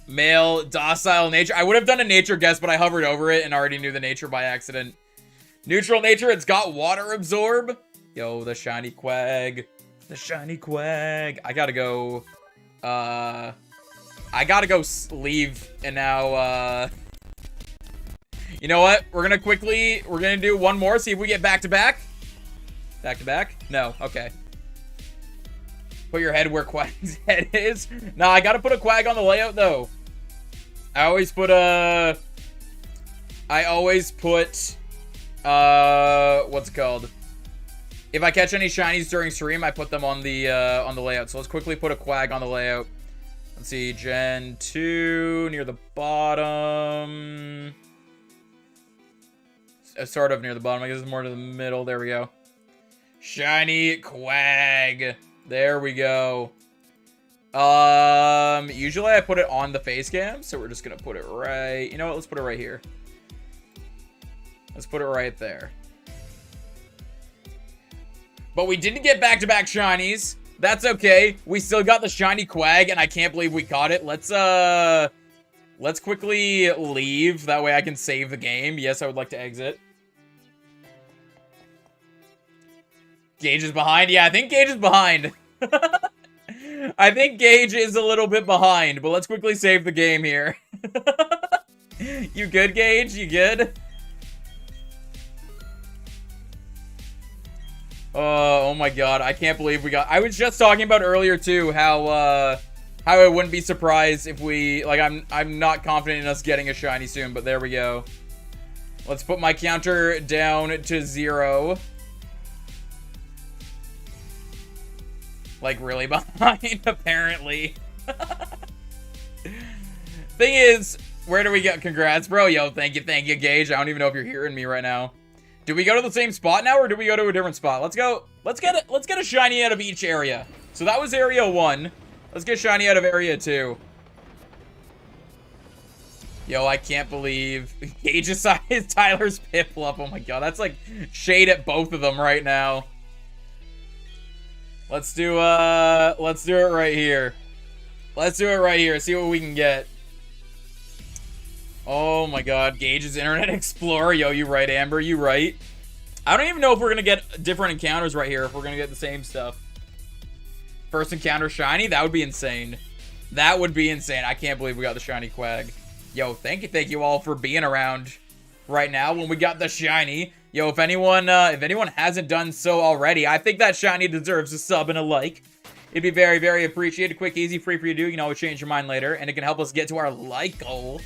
Male, docile nature. I would have done a nature guess, but I hovered over it and already knew the nature by accident. Neutral nature, it's got water absorb. Yo, the shiny quag. The shiny quag. I gotta go, leave and now, you know what? We're gonna do one more, see if we get back to back. Back to back? No, okay. Put your head where Quag's head is. Nah, I gotta put a quag on the layout though. I always put, what's it called? If I catch any shinies during stream, I put them on the layout. So let's quickly put a quag on the layout. Let's see, Gen 2, near the bottom. Sort of near the bottom. I guess it's more to the middle. There we go. Shiny quag. There we go. Usually I put it on the face cam, so we're just gonna put it right... You know what? Let's put it right here. Let's put it right there. But we didn't get back-to-back shinies. That's okay. We still got the shiny quag, and I can't believe we caught it. Let's quickly leave. That way I can save the game. Yes, I would like to exit. Gage is behind. Yeah, I think Gage is behind. I think Gage is a little bit behind, but let's quickly save the game here. You good, Gage? You good? Oh my god, I can't believe we got... I was just talking about earlier, too, how I wouldn't be surprised if we... Like, I'm not confident in us getting a shiny soon, but there we go. Let's put my counter down to 0. Like, really behind, apparently. Thing is, where do we get... Congrats, bro. Yo, thank you, Gage. I don't even know if you're hearing me right now. Do we go to the same spot now, or do we go to a different spot? Let's go. Let's get a shiny out of each area. So that was area 1. Let's get shiny out of area 2. Yo, I can't believe Gage's size Tyler's Piplup. Oh my god, that's like shade at both of them right now. Let's do it right here. Let's do it right here. See what we can get. Oh my god, Gage's Internet Explorer. Yo, you right, Amber, you right. I don't even know if we're gonna get different encounters right here, if we're gonna get the same stuff. First encounter shiny, that would be insane. That would be insane. I can't believe we got the shiny quag. Yo, thank you all for being around right now when we got the shiny. Yo, if anyone hasn't done so already, I think that shiny deserves a sub and a like. It'd be very, very appreciated. Quick, easy, free for you to do. You can always change your mind later, and it can help us get to our like goal.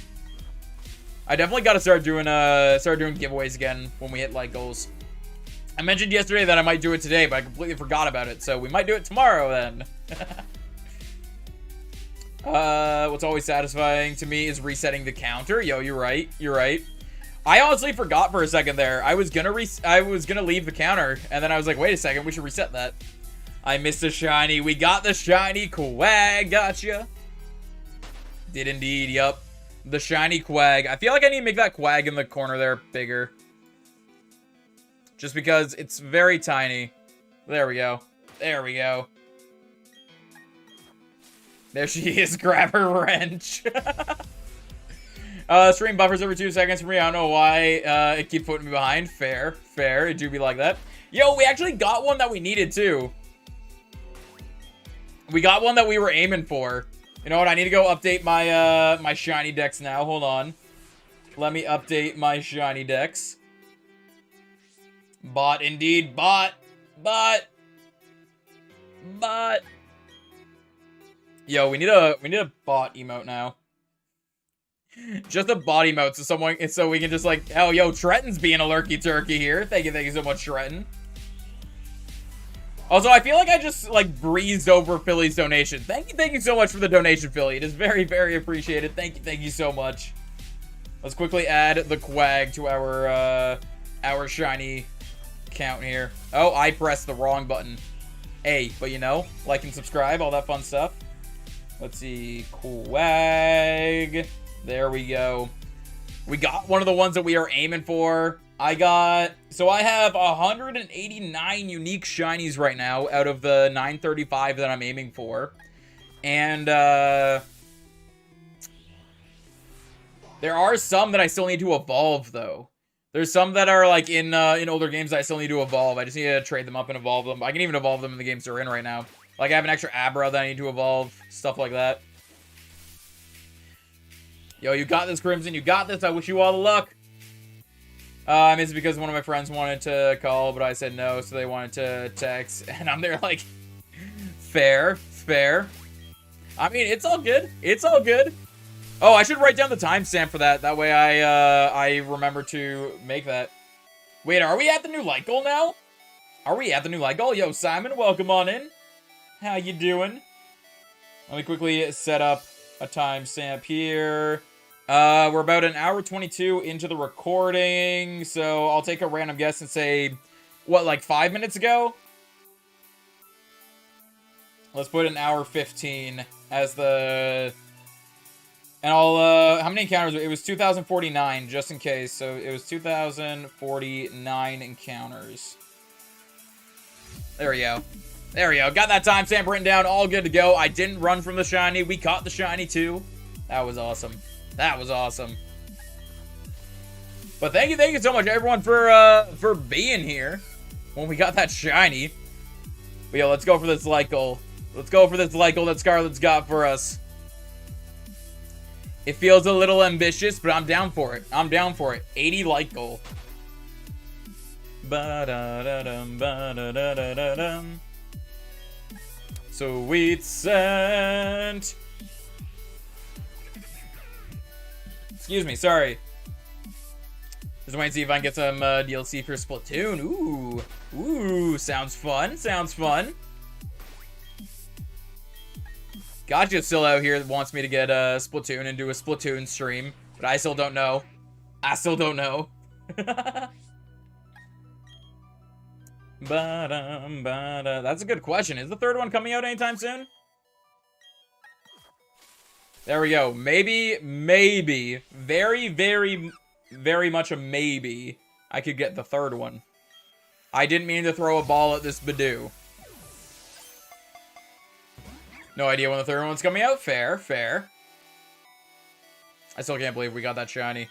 I definitely got to start doing giveaways again when we hit like goals. I mentioned yesterday that I might do it today, but I completely forgot about it, so we might do it tomorrow then. What's always satisfying to me is resetting the counter. Yo, you're right. You're right. I honestly forgot for a second there. I was gonna leave the counter, and then I was like, wait a second, we should reset that. I missed the shiny. We got the shiny Quag. Gotcha. Did indeed. Yup. The shiny Quag. I feel like I need to make that Quag in the corner there bigger. Just because it's very tiny. There we go. There we go. There she is. Grab her wrench. Stream buffers every 2 seconds for me. I don't know why it keeps putting me behind. Fair. Fair. It do be like that. Yo, we actually got one that we needed too. We got one that we were aiming for. You know what? I need to go update my my shiny decks now. Hold on. Let me update my shiny decks. Bot indeed. Bot. Bot. Bot. Yo, we need a bot emote now. Just a bot emote so we can just like, oh yo, Trenton's being a lurky turkey here. Thank you so much, Trenton. Also, I feel like I just, like, breezed over Philly's donation. Thank you so much for the donation, Philly. It is very, very appreciated. Thank you so much. Let's quickly add the Quag to our shiny count here. Oh, I pressed the wrong button. Hey, but you know, like and subscribe, all that fun stuff. Let's see, Quag. There we go. We got one of the ones that we are aiming for. So I have 189 unique shinies right now out of the 935 that I'm aiming for. And, there are some that I still need to evolve, though. There's some that are, like, in older games that I still need to evolve. I just need to trade them up and evolve them. I can even evolve them in the games they're in right now. Like, I have an extra Abra that I need to evolve. Stuff like that. Yo, you got this, Crimson. You got this. I wish you all the luck. I missed it because one of my friends wanted to call, but I said no, so they wanted to text. And I'm there like, fair. I mean, it's all good. It's all good. Oh, I should write down the timestamp for that. That way I remember to make that. Wait, are we at the new light goal now? Are we at the new light goal? Yo, Simon, welcome on in. How you doing? Let me quickly set up a timestamp here. We're about an hour 22 into the recording, so I'll take a random guess and say, what, like 5 minutes ago? Let's put an hour 15 as the... And I'll, how many encounters? It was 2,049, just in case, so it was 2,049 encounters. There we go. There we go. Got that timestamp written down, all good to go. I didn't run from the shiny. We caught the shiny, too. That was awesome. That was awesome. But thank you so much, everyone, for being here when we got that shiny. But yo, let's go for this light goal. Let's go for this light goal that Scarlet's got for us. It feels a little ambitious, but I'm down for it. I'm down for it. 80 light goal. Ba-da-da-dum, ba-da-da-da-dum. Sweet scent. Excuse me, sorry. Just waiting to see if I can get some DLC for Splatoon. Ooh, sounds fun, sounds fun. Gotcha's still out here that wants me to get Splatoon and do a Splatoon stream, but I still don't know. I still don't know. That's a good question. Is the third one coming out anytime soon? There we go. Maybe, very, very, very much a maybe, I could get the third one. I didn't mean to throw a ball at this Badoo. No idea when the third one's coming out. Fair. I still can't believe we got that shiny.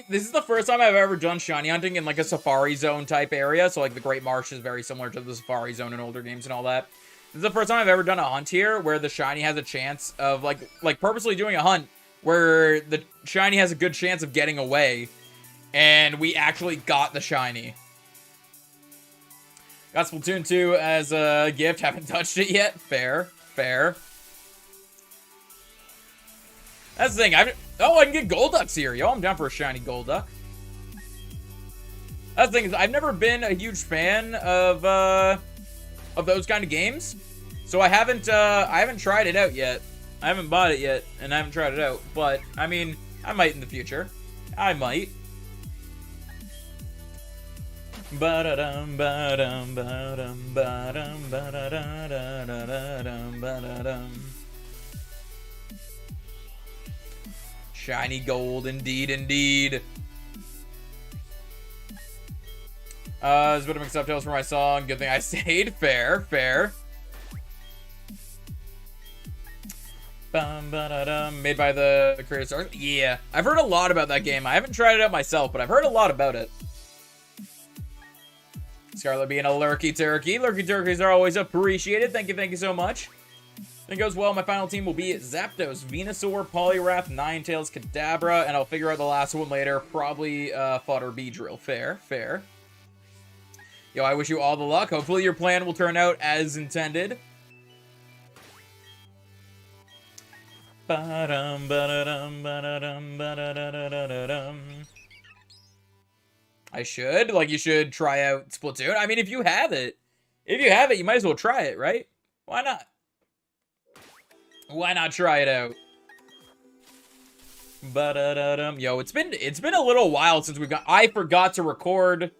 This is the first time I've ever done shiny hunting in like a Safari Zone type area. So like the Great Marsh is very similar to the Safari Zone in older games and all that. This is the first time I've ever done a hunt here where the shiny has a chance of like purposely doing a hunt where the shiny has a good chance of getting away. And we actually got the shiny. Got Splatoon 2 as a gift. Haven't touched it yet. Fair. That's the thing. I can get Golducks here. Yo, I'm down for a shiny Golduck. That's the thing is I've never been a huge fan of those kind of games. So I haven't tried it out yet. I haven't bought it yet, and I haven't tried it out. But, I mean, I might in the future. I might. Ba-da-dum, ba-dum, ba-dum, ba-dum, ba-da-da-da-da-da-dum, ba-da-dum. Shiny gold, indeed, indeed. There's a bit of mixed subtitles for my song. Good thing I stayed. Fair, fair. Bum, ba-da-dum. Made by the creator stars. Yeah, I've heard a lot about that game. I haven't tried it out myself, but I've heard a lot about it. Scarlet being a lurky turkey. Lurky turkeys are always appreciated. Thank you so much. If it goes well, my final team will be Zapdos, Venusaur, Poliwrath, Ninetales, Kadabra, and I'll figure out the last one later. Probably Fodder Beedrill. Fair, fair. Yo, I wish you all the luck. Hopefully your plan will turn out as intended. Ba-dum, ba-da-dum, ba-da-dum, ba-da-da-da-da-dum. I should. Like, you should try out Splatoon. I mean, if you have it, you might as well try it, right? Why not? Why not try it out? Ba-da-da-dum. Yo, it's been a little while since I forgot to record.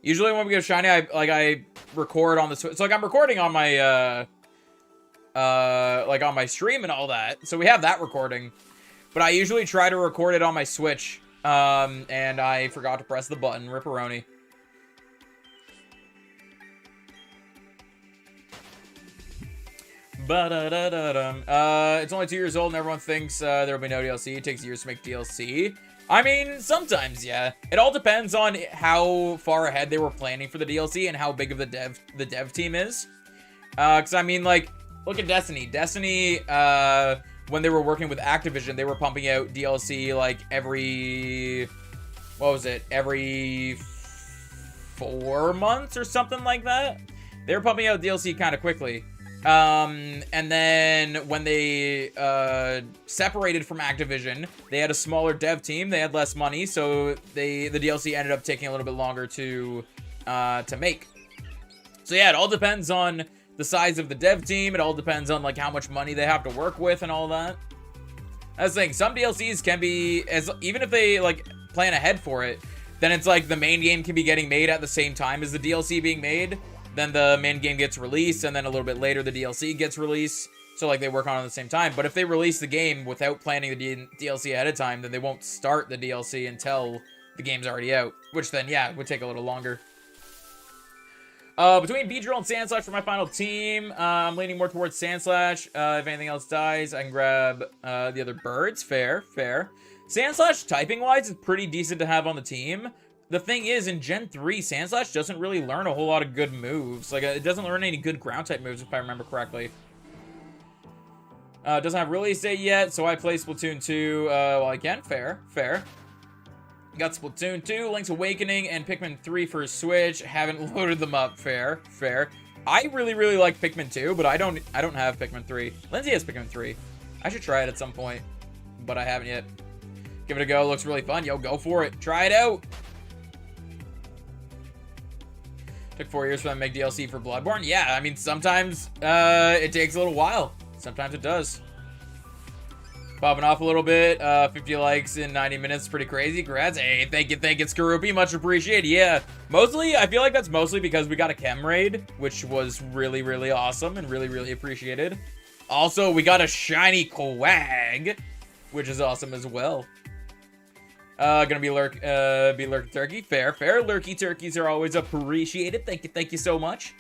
Usually when we go shiny, I record on the Switch. So, like, I'm recording on my, like, on my stream and all that. So we have that recording. But I usually try to record it on my Switch. And I forgot to press the button. Ripperoni. Ba-da-da-da-dum. It's only 2 years old and everyone thinks there will be no DLC. It takes years to make DLC. I mean, sometimes, yeah. It all depends on how far ahead they were planning for the DLC and how big of the dev team is. Because, I mean, like, look at Destiny. Destiny, when they were working with Activision, they were pumping out DLC, like, every... What was it? Every 4 months or something like that? They were pumping out DLC kind of quickly. And then when they separated from Activision, they had a smaller dev team. They had less money, so the DLC ended up taking a little bit longer to make. So yeah, it all depends on the size of the dev team. It all depends on like how much money they have to work with and all that. That's the thing. Some DLCs can be even if they like plan ahead for it, then it's like the main game can be getting made at the same time as the DLC being made. Then the main game gets released, and then a little bit later the DLC gets released. So, like, they work on it at the same time. But if they release the game without planning the DLC ahead of time, then they won't start the DLC until the game's already out. Which then, yeah, would take a little longer. Between Beedrill and Sandslash for my final team, I'm leaning more towards Sandslash. If anything else dies, I can grab the other birds. Fair, fair. Sandslash, typing-wise, is pretty decent to have on the team. The thing is, in Gen 3, Sandslash doesn't really learn a whole lot of good moves. Like, it doesn't learn any good ground-type moves, if I remember correctly. Doesn't have release date yet, so I play Splatoon 2 while I can. Fair, fair. Got Splatoon 2, Link's Awakening, and Pikmin 3 for Switch. Haven't loaded them up. Fair, fair. I really, really like Pikmin 2, but I don't have Pikmin 3. Lindsay has Pikmin 3. I should try it at some point, but I haven't yet. Give it a go. Looks really fun. Yo, go for it. Try it out. Took 4 years for them to make DLC for Bloodborne. Yeah, I mean, sometimes it takes a little while. Sometimes it does. Popping off a little bit. 50 likes in 90 minutes. Pretty crazy. Congrats. Hey, thank you, Skaroopy. Much appreciated. Yeah. Mostly, I feel like that's mostly because we got a chem raid, which was really, really awesome and really, really appreciated. Also, we got a shiny Quag, which is awesome as well. Gonna be Lurky Turkey. Fair, fair. Lurky Turkeys are always appreciated. Thank you so much.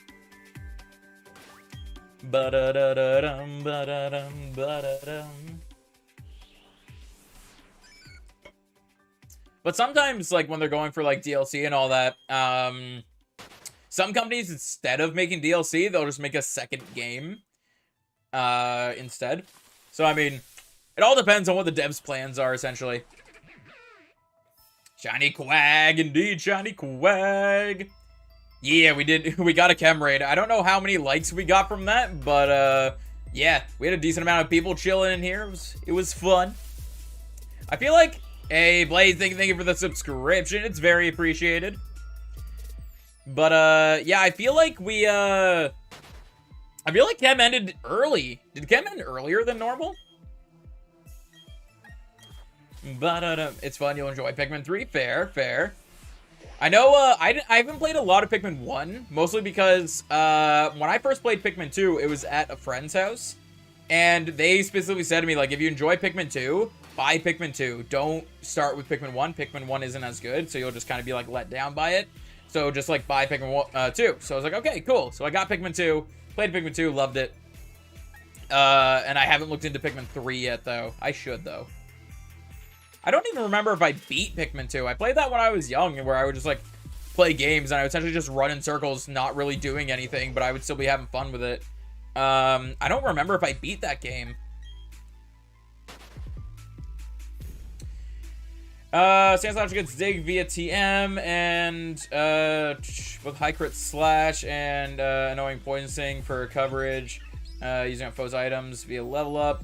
Ba-da-da-da-dum, ba-da-dum, ba-da-dum. But sometimes, like, when they're going for, like, DLC and all that, some companies, instead of making DLC, they'll just make a second game, instead. So, I mean, it all depends on what the devs' plans are, essentially. Shiny Quag, indeed, shiny Quag. Yeah, we got a chem raid. I don't know how many likes we got from that, but, yeah, we had a decent amount of people chilling in here. It was fun. I feel like, hey, Blaze, thank you for the subscription. It's very appreciated. But, yeah, I feel like we I feel like Chem ended early. Did Chem end earlier than normal? But it's fun. You'll enjoy Pikmin 3. Fair, fair. I know I haven't played a lot of Pikmin 1, mostly because when I first played Pikmin 2, it was at a friend's house. And they specifically said to me, like, if you enjoy Pikmin 2, buy Pikmin 2. Don't start with Pikmin 1. Pikmin 1 isn't as good, so you'll just kind of be, like, let down by it. So just, like, buy Pikmin 2. So I was like, okay, cool. So I got Pikmin 2, played Pikmin 2, loved it. And I haven't looked into Pikmin 3 yet, though. I should, though. I don't even remember if I beat Pikmin 2. I played that when I was young, where I would just, like, play games, and I would essentially just run in circles, not really doing anything, but I would still be having fun with it. I don't remember if I beat that game. Sandslash gets Dig via TM, and, with high crit slash, and, annoying poison sting for coverage, using up foes items via level up.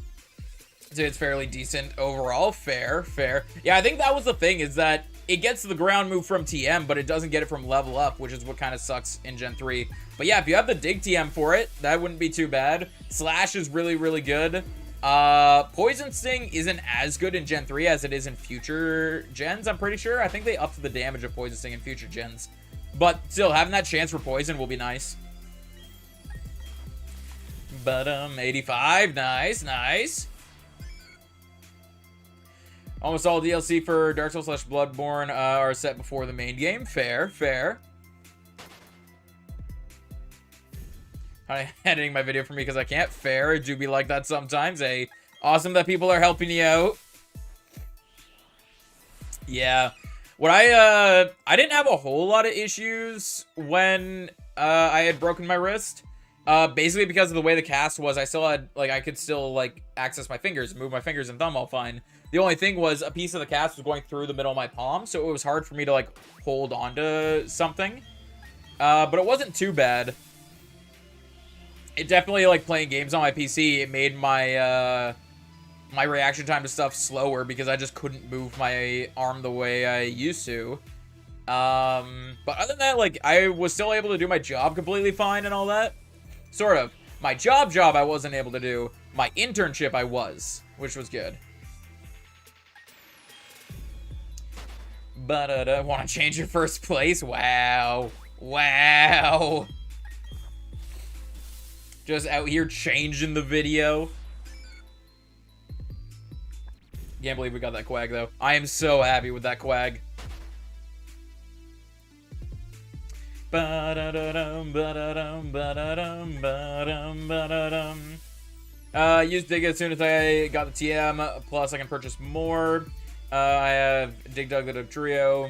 So it's fairly decent overall. Fair, fair. Yeah, I think that was the thing, is that it gets the ground move from TM, but it doesn't get it from level up, which is what kind of sucks in Gen 3. But yeah, if you have the Dig TM for it, that wouldn't be too bad. Slash is really, really good. Poison Sting isn't as good in Gen 3 as it is in future gens, I'm pretty sure. I think they upped the damage of Poison Sting in future gens. But still, having that chance for Poison will be nice. But, 85. Nice, nice. Almost all DLC for Dark Souls / Bloodborne are set before the main game. Fair, fair. I'm editing my video for me because I can't. Fair. It do be like that sometimes. Hey, awesome that people are helping you out. Yeah. What I didn't have a whole lot of issues when I had broken my wrist. Basically because of the way the cast was, I still had, like, I could still, like, access my fingers, move my fingers and thumb all fine. The only thing was a piece of the cast was going through the middle of my palm, so it was hard for me to, like, hold on to something. But it wasn't too bad. It definitely, like, playing games on my PC, it made my, my reaction time to stuff slower because I just couldn't move my arm the way I used to. But other than that, like, I was still able to do my job completely fine and all that. Sort of. My job I wasn't able to do. My internship I was, which was good. But, want to change your first place? Wow. Wow. Just out here changing the video. Can't believe we got that quag, though. I am so happy with that quag. Use Dig as soon as I got the TM, plus I can purchase more. I have Dig Dug the Dug Trio.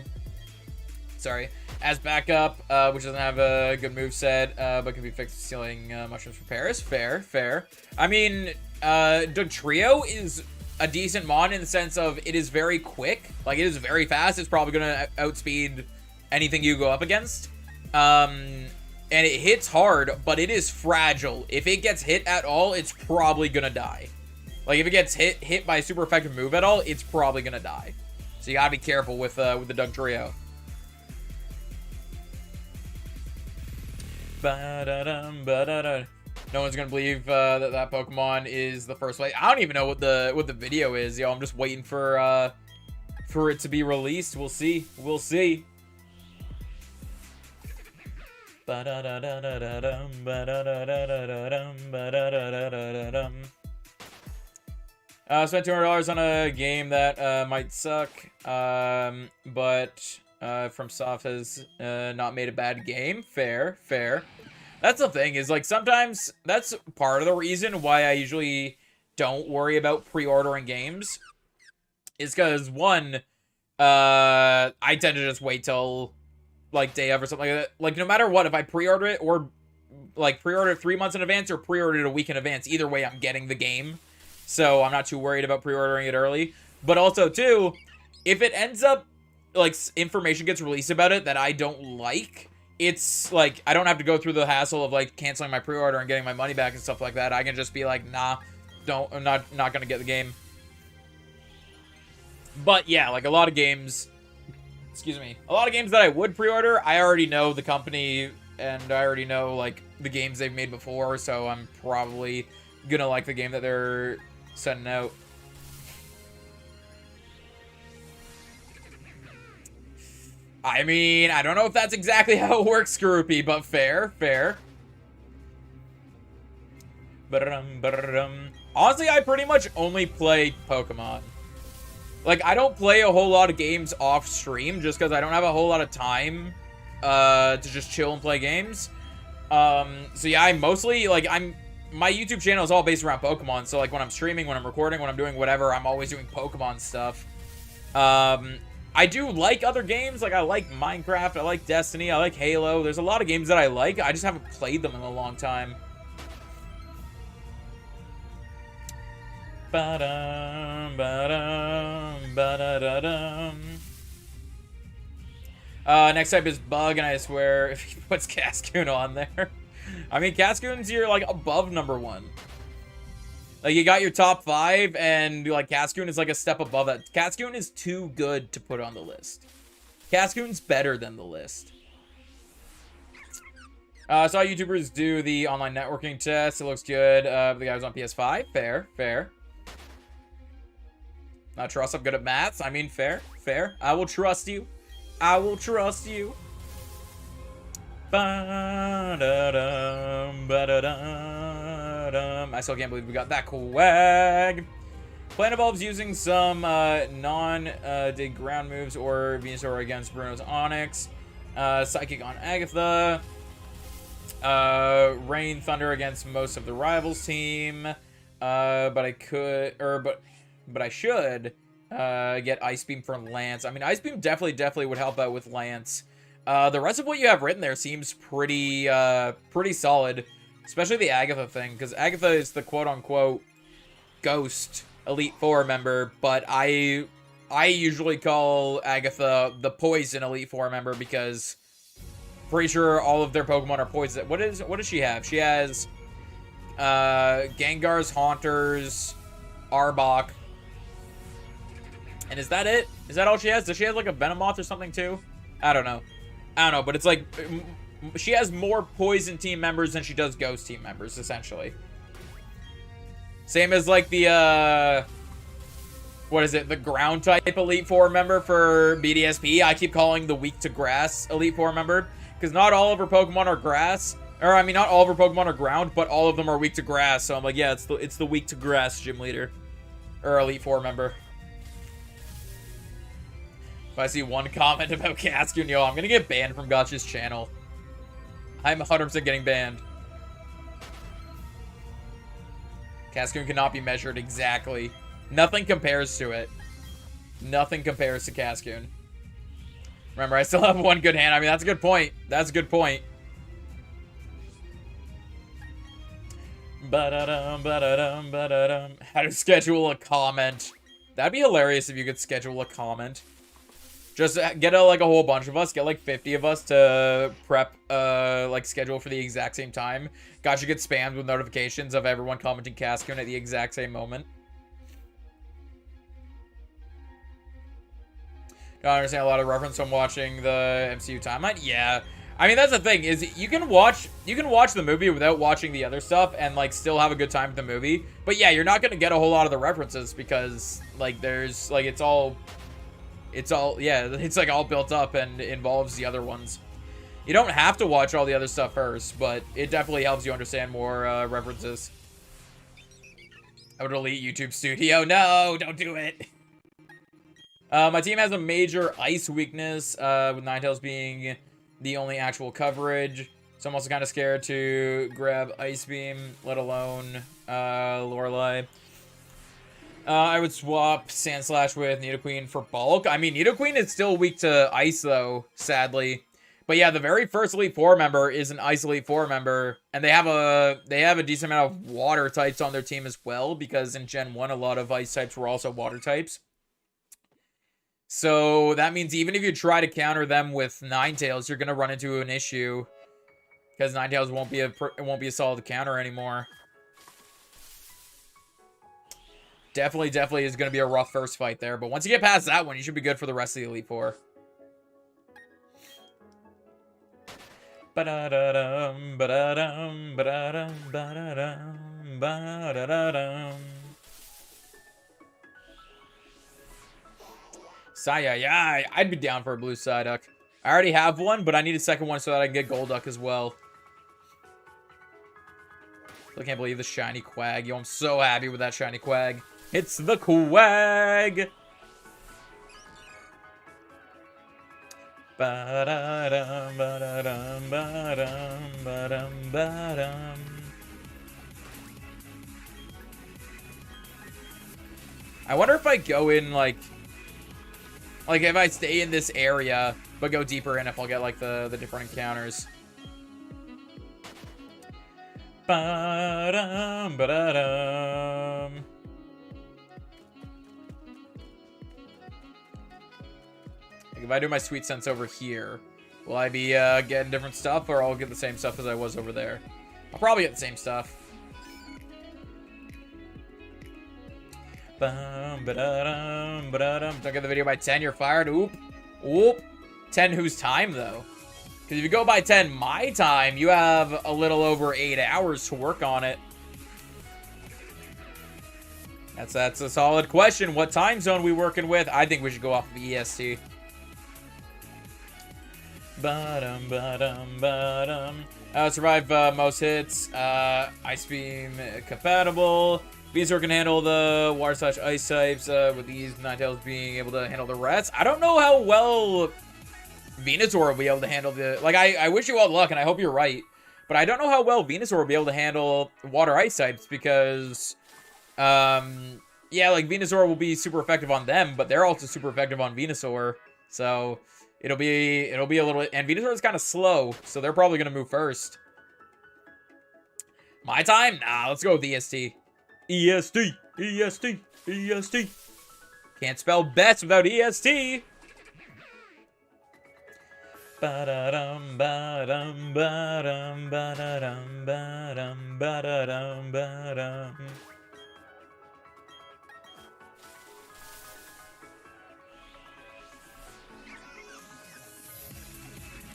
Sorry. As backup, which doesn't have a good moveset, but can be fixed stealing mushrooms from Paris. Fair, fair. I mean, Dug Trio is a decent mod in the sense of it is very quick. Like, it is very fast. It's probably going to outspeed anything you go up against. And it hits hard, but it is fragile. If it gets hit at all, it's probably gonna die. Like, if it gets hit by a super effective move at all, it's probably gonna die. So you gotta be careful with the Dug Trio. No one's gonna believe that Pokemon is the first place. I don't even know what the video is, yo. I'm just waiting for it to be released. We'll see. We'll see. Spent $200 on a game that might suck, but from Soft has not made a bad game. Fair, fair. That's the thing, is, like, sometimes that's part of the reason why I usually don't worry about pre-ordering games. Is because, one, I tend to just wait till, like, day of or something like that. Like, no matter what, if I pre-order it, or, like, pre-order it 3 months in advance or pre-order it a week in advance, either way, I'm getting the game. So I'm not too worried about pre-ordering it early. But also, too, if it ends up, like, information gets released about it that I don't like, it's, like, I don't have to go through the hassle of, like, canceling my pre-order and getting my money back and stuff like that. I can just be like, nah, I'm not gonna get the game. But, yeah, like, a lot of games... Excuse me. A lot of games that I would pre-order, I already know the company and I already know, like, the games they've made before, so I'm probably gonna like the game that they're sending out. I mean, I don't know if that's exactly how it works, Scroopy, but fair, fair. Honestly, I pretty much only play Pokemon. Like, I don't play a whole lot of games off stream just because I don't have a whole lot of time to just chill and play games. So yeah, I mostly, like, my YouTube channel is all based around Pokemon. So, like, when I'm streaming, when I'm recording, when I'm doing whatever, I'm always doing Pokemon stuff. I do like other games. Like, I like Minecraft, I like Destiny, I like Halo. There's a lot of games that I like. I just haven't played them in a long time. Ba-dum, ba-dum, ba-da-da-dum. Next type is Bug, and I swear if he puts Cascoon on there. I mean, Cascoon's your, like, above #1. Like, you got your top 5, and, like, Cascoon is, like, a step above that. Cascoon is too good to put on the list. Cascoon's better than the list. Saw YouTubers do the online networking test. It looks good. The guy was on PS5. Fair, fair. Not trust I'm good at maths. I mean, fair, fair. I will trust you. I will trust you. Ba-da-dum, ba-da-dum. I still can't believe we got that quag. Plan involves using some non-dig ground moves or Venusaur against Bruno's Onyx. Psychic on Agatha. Rain Thunder against most of the rivals team. But I should get Ice Beam for Lance. I mean, Ice Beam definitely would help out with Lance. The rest of what you have written there seems pretty solid, especially the Agatha thing, because Agatha is the quote-unquote ghost Elite Four member, but I usually call Agatha the Poison Elite Four member because pretty sure all of their Pokemon are poison. What does she have? She has Gengars, Haunters, Arbok. And is that it? Is that all she has? Does she have, like, a Venomoth or something, too? I don't know, but it's, like, she has more Poison team members than she does Ghost team members, essentially. Same as, like, the, what is it? The Ground-type Elite Four member for BDSP. I keep calling the weak-to-grass Elite Four member, because not all of her Pokemon are grass. Or, I mean, not all of her Pokemon are ground, but all of them are weak to grass. So I'm like, yeah, it's the weak-to-grass gym leader. Or Elite Four member. If I see one comment about Cascoon, yo, I'm gonna get banned from Gotcha's channel. I'm 100% getting banned. Cascoon cannot be measured exactly. Nothing compares to it. Nothing compares to Cascoon. Remember, I still have one good hand. I mean, that's a good point. That's a good point. Ba-da-dum, ba-da-dum, ba-da-dum. How to schedule a comment. That'd be hilarious if you could schedule a comment. Just get like a whole bunch of us, get like 50 of us to prep, like schedule for the exact same time. Gotcha gets spammed with notifications of everyone commenting Cascoon at the exact same moment. Don't understand a lot of reference from watching the MCU timeline. Yeah, I mean that's the thing is you can watch the movie without watching the other stuff and like still have a good time with the movie. But yeah, you're not gonna get a whole lot of the references because like there's like it's all yeah, it's like all built up and involves the other ones. You don't have to watch all the other stuff first, but it definitely helps you understand more references. I would delete YouTube Studio. No, don't do it. My team has a major ice weakness, with Ninetales being the only actual coverage. So I'm also kind of scared to grab Ice Beam, let alone Lorelei. I would swap Sandslash with Nidoqueen for bulk. I mean, Nidoqueen is still weak to Ice, though, sadly. But yeah, the very first Elite Four member is an Ice Elite Four member, and they have a decent amount of Water types on their team as well, because in Gen 1, a lot of Ice types were also Water types. So that means even if you try to counter them with Ninetales, you're gonna run into an issue, because Ninetales won't be a solid counter anymore. Definitely is going to be a rough first fight there. But once you get past that one, you should be good for the rest of the Elite Four. Ba-da-da-dum, ba-da-dum, ba-da-dum, ba-da-dum, ba-da-da-dum. Psy-yi-yi. I'd be down for a blue Psyduck. I already have one, but I need a second one so that I can get Golduck as well. I can't believe the shiny Quag. Yo, I'm so happy with that shiny Quag. It's the Quag! Ba-da-dum, ba-da-dum, ba-dum, ba-dum, ba-dum. I wonder if I go in, like if I stay in this area, but go deeper in, if I'll get, like, the different encounters. Ba-dum, ba-da-dum. Like, if I do my Sweet Sense over here, will I be getting different stuff, or I'll get the same stuff as I was over there? I'll probably get the same stuff. Bum, ba-da-dum, ba-da-dum. Don't get the video by 10, you're fired. Oop. Oop. 10 whose time, though? Because if you go by 10 my time, you have a little over 8 hours to work on it. That's a solid question. What time zone we working with? I think we should go off of EST. Ba-dum, ba-dum, ba-dum. Survive most hits. Ice Beam compatible. Venusaur can handle the water/ice types, with these Ninetales being able to handle the rest. I don't know how well Venusaur will be able to handle the... Like, I wish you all luck, and I hope you're right. But I don't know how well Venusaur will be able to handle water/ice types, because... yeah, like, Venusaur will be super effective on them, but they're also super effective on Venusaur. So, it'll be a little... And Venusaur is kind of slow, so they're probably going to move first. My time? Nah, let's go with EST. EST, EST, EST. Can't spell best without EST. Ba-da-dum, ba-dum, ba-dum, ba-da-dum, ba-dum, ba-da-dum, ba-dum.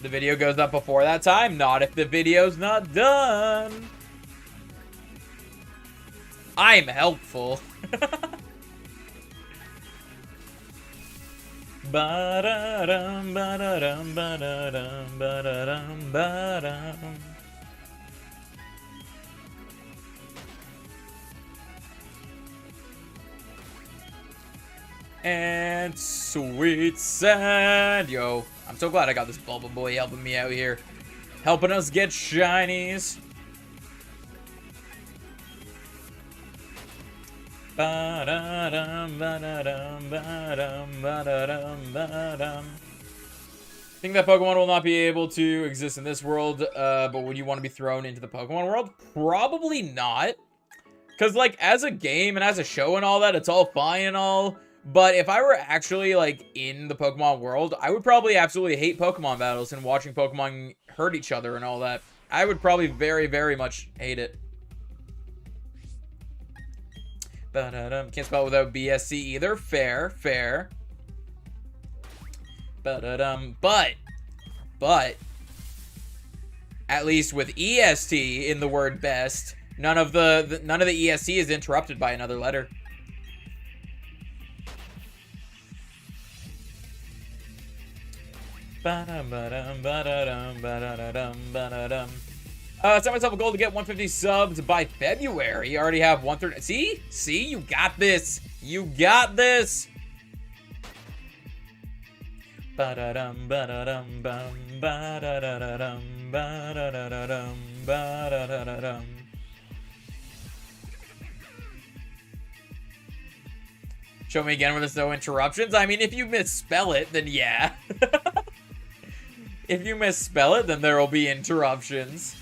The video goes up before that time. Not if the video's not done. I'm helpful. Ba-da-dum, ba-da-dum, ba-da-dum, ba-da-dum, ba-dum. And Sweet Sand. Yo, I'm so glad I got this Bulba Boy helping me out here. Helping us get shinies. Ba-da-dum, ba-da-dum, ba-dum, ba-da-dum, ba-dum. I think that Pokemon will not be able to exist in this world, but would you want to be thrown into the Pokemon world? Probably not. Because, like, as a game and as a show and all that, it's all fine and all. But if I were actually, like, in the Pokemon world, I would probably absolutely hate Pokemon battles and watching Pokemon hurt each other and all that. I would probably very, very much hate it. Ba-da-dum. Can't spell it without BSC either. Fair, fair. Ba-da-dum. But, at least with EST in the word best, none of the ESC is interrupted by another letter. Ba-dum, ba-dum, ba-da-dum, ba-da-dum, ba-da-dum. Set myself a goal to get 150 subs by February. I already have 130. See? You got this. You got this. Ba-da-dum, ba-da-dum, bum, ba-da-da-da-dum, ba-da-da-da-dum, ba-da-da-da-dum. Show me again when there's no interruptions. I mean, if you misspell it, then yeah. If you misspell it, then there will be interruptions.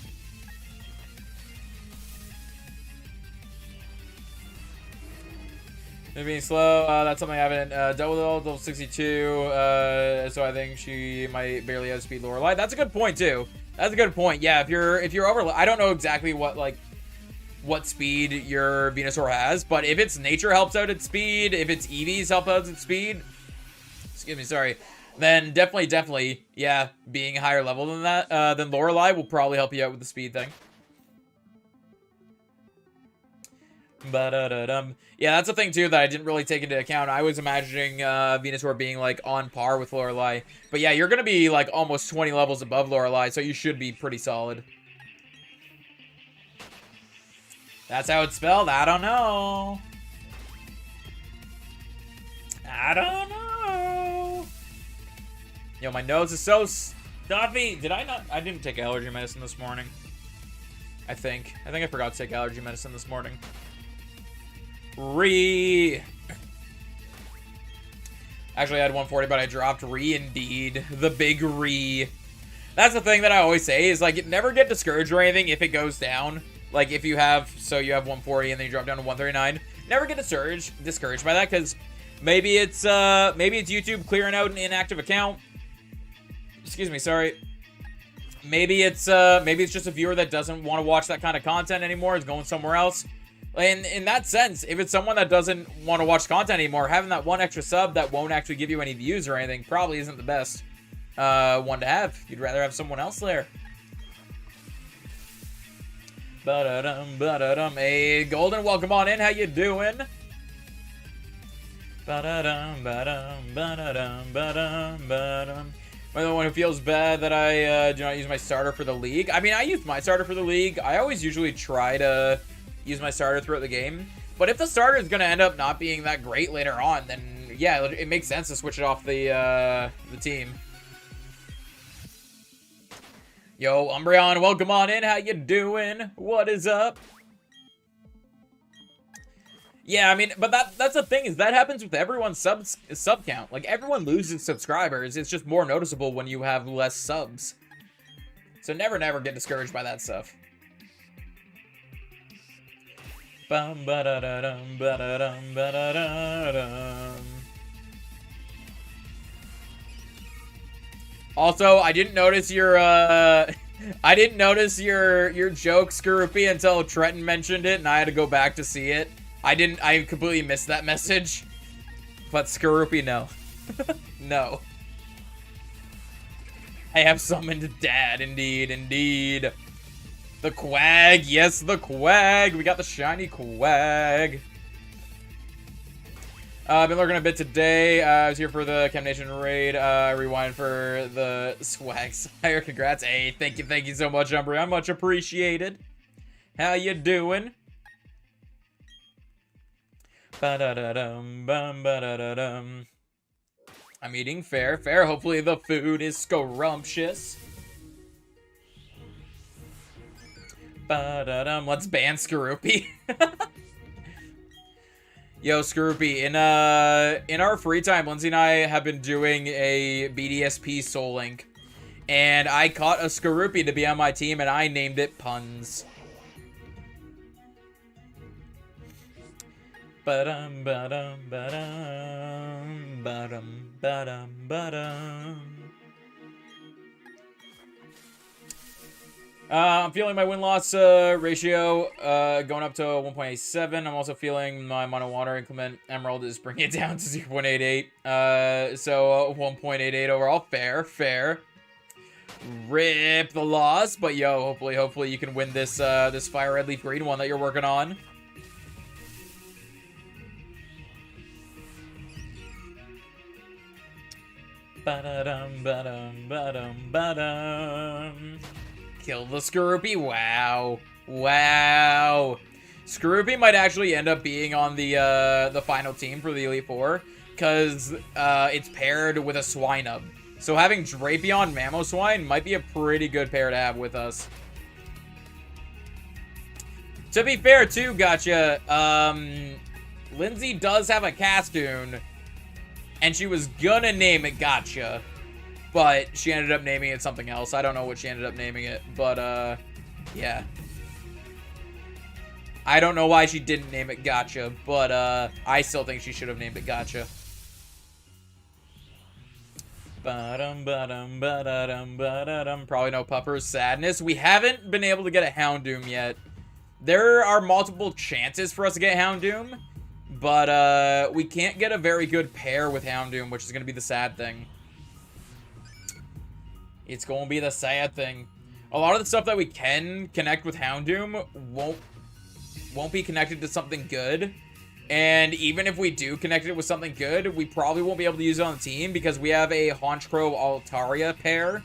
It being slow, that's something I haven't dealt with all, level 62, so I think she might barely have speed Lorelei. That's a good point, too. That's a good point. Yeah, if you're over, I don't know exactly what speed your Venusaur has, but if its nature helps out its speed, if its EVs help out its speed, excuse me, sorry, then definitely, yeah, being a higher level than that, than Lorelei will probably help you out with the speed thing. Yeah, that's the thing too that I didn't really take into account. I was imagining Venusaur being like on par with Lorelei, but yeah, you're gonna be like almost 20 levels above Lorelei, so you should be pretty solid. That's how it's spelled. I don't know. I don't know. Yo, my nose is so stuffy. Did I not? I didn't take allergy medicine this morning. I think I forgot to take allergy medicine this morning. Actually, I had 140, but I dropped indeed. The big That's the thing that I always say is, like, never get discouraged or anything if it goes down. Like, if you have, you have 140 and then you drop down to 139. Never get discouraged by that, because maybe it's YouTube clearing out an inactive account. Excuse me, sorry. Maybe it's just a viewer that doesn't want to watch that kind of content anymore, is going somewhere else. And in that sense, if it's someone that doesn't want to watch content anymore, having that one extra sub that won't actually give you any views or anything probably isn't the best one to have. You'd rather have someone else there. Hey, Golden, welcome on in. How you doing? Am I the one who feels bad that I do not use my starter for the league? I mean, I use my starter for the league. I always usually try to use my starter throughout the game. But if the starter is going to end up not being that great later on, then yeah, it makes sense to switch it off the team. Yo, Umbreon, welcome on in. How you doing? What is up? Yeah, I mean, but that's the thing, is that happens with everyone's sub count. Like, everyone loses subscribers. It's just more noticeable when you have less subs. So never get discouraged by that stuff. Also, I didn't notice your joke, Skorupi, until Trenton mentioned it, and I had to go back to see it. I completely missed that message. But Skorupi, no. No. I have summoned Dad, indeed. The Quag, yes, the Quag. We got the shiny Quag. I've been lurking a bit today. I was here for the Chem Nation raid. Rewind for the swag sire. Congrats. Hey, thank you so much, Umbreon. Much appreciated. How you doing? I'm eating fair. Hopefully the food is scrumptious. Let's ban Skorupi. Yo, Skorupi, in our free time, Lindsay and I have been doing a BDSP Soul Link, and I caught a Skorupi to be on my team, and I named it Puns. I'm feeling my win-loss ratio going up to 1.87. I'm also feeling my Mono Water Inclement Emerald is bringing it down to 0.88. So 1.88 overall. Fair. Rip the loss, but yo, hopefully you can win this this Fire Red Leaf Green one that you're working on. Kill the Skorupi. Wow. Skorupi might actually end up being on the final team for the Elite Four, because it's paired with a Swinub. So having Drapion Mamoswine might be a pretty good pair to have with us. To be fair, too, gotcha. Lindsay does have a Castoon, and she was gonna name it Gotcha, but she ended up naming it something else. I don't know what she ended up naming it, but, yeah. I don't know why she didn't name it Gotcha, but, I still think she should have named it Gotcha. Probably no Pupper's Sadness. We haven't been able to get a Houndoom yet. There are multiple chances for us to get Houndoom, but, we can't get a very good pair with Houndoom, which is going to be the sad thing. It's going to be the sad thing. A lot of the stuff that we can connect with Houndoom won't be connected to something good. And even if we do connect it with something good, we probably won't be able to use it on the team because we have a Honchkrow Altaria pair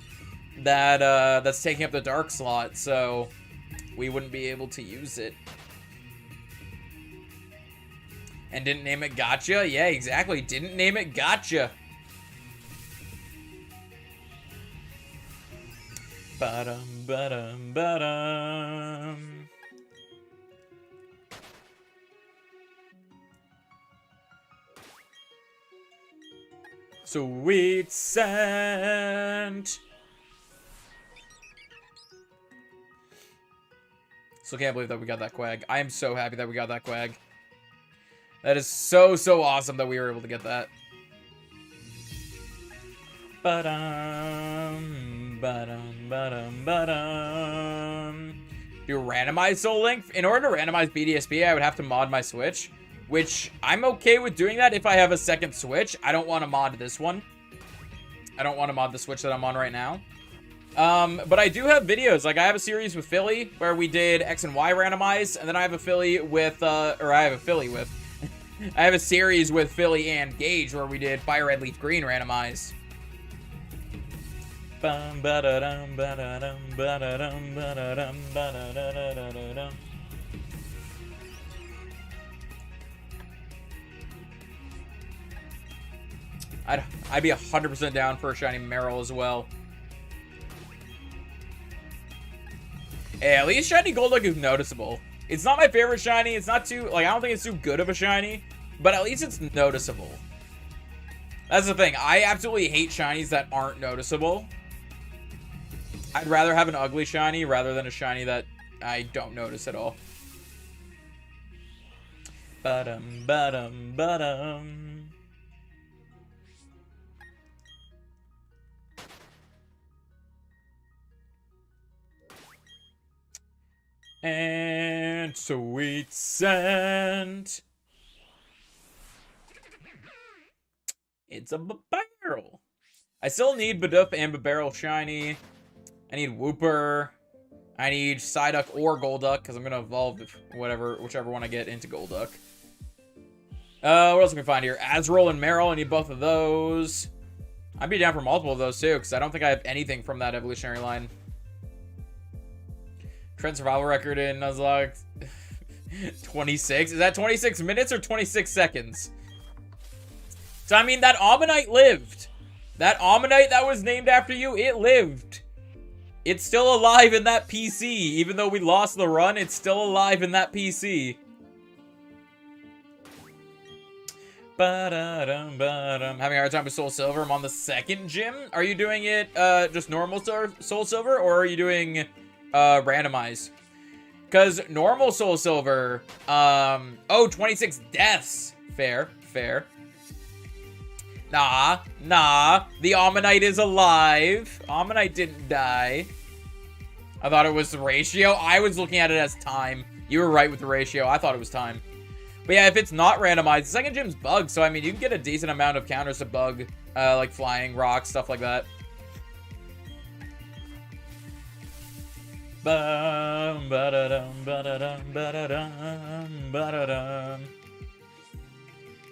that that's taking up the dark slot, so we wouldn't be able to use it. And didn't name it Gotcha? Yeah, exactly. Didn't name it Gotcha. Ba-dum, ba-dum, ba-dum. Sweet scent. Still can't believe that we got that Quag. I am so happy that we got that Quag. That is so, so awesome that we were able to get that. Ba-dum, ba-dum, ba-dum, ba-dum. Do randomize Soul Link? In order to randomize BDSP, I would have to mod my Switch. Which, I'm okay with doing that if I have a second Switch. I don't want to mod this one. I don't want to mod the Switch that I'm on right now. But I do have videos. Like, I have a series with Philly where we did X and Y randomize. And then I have a Philly with, I have a series with Philly and Gage where we did Fire Red, Leaf Green randomize. Bum, ba-da-dum, ba-da-dum, ba-da-dum, ba-da-dum, ba-da-da-da-da-da-dum. I'd be 100% down for a shiny Meryl as well. Hey, at least shiny Golduck is noticeable. It's not my favorite shiny. It's not too, like, I don't think it's too good of a shiny, but at least it's noticeable. That's the thing. I absolutely hate shinies that aren't noticeable. I'd rather have an ugly shiny rather than a shiny that I don't notice at all. Ba-dum, ba-dum, ba-dum. And sweet scent. It's a barrel. I still need Bidoof and Barrel shiny. I need Wooper. I need Psyduck or Golduck because I'm gonna evolve whichever one I get into Golduck. What else can we find here? Azrael and Meryl. I need both of those. I'd be down for multiple of those too because I don't think I have anything from that evolutionary line. Trend survival record in Nuzlocke 26. Is that 26 minutes or 26 seconds? So, I mean, that Ammonite lived. That Ammonite that was named after you, it lived. It's still alive in that PC. Even though we lost the run, it's still alive in that PC. Ba-da-dum, ba-dum. Having a hard time with Soul Silver. I'm on the second gym. Are you doing it just normal Soul Silver, or are you doing randomize? Because normal Soul Silver, oh, 26 deaths. Fair. Nah, the Ammonite is alive. Ammonite didn't die. I thought it was the ratio. I was looking at it as time. You were right with the ratio. I thought it was time. But yeah, if it's not randomized, the second gym's bugged, so I mean, you can get a decent amount of counters to bug, like flying, rocks, stuff like that. Bum, ba-da-dum, ba-da-dum, ba-da-dum, ba-da-dum.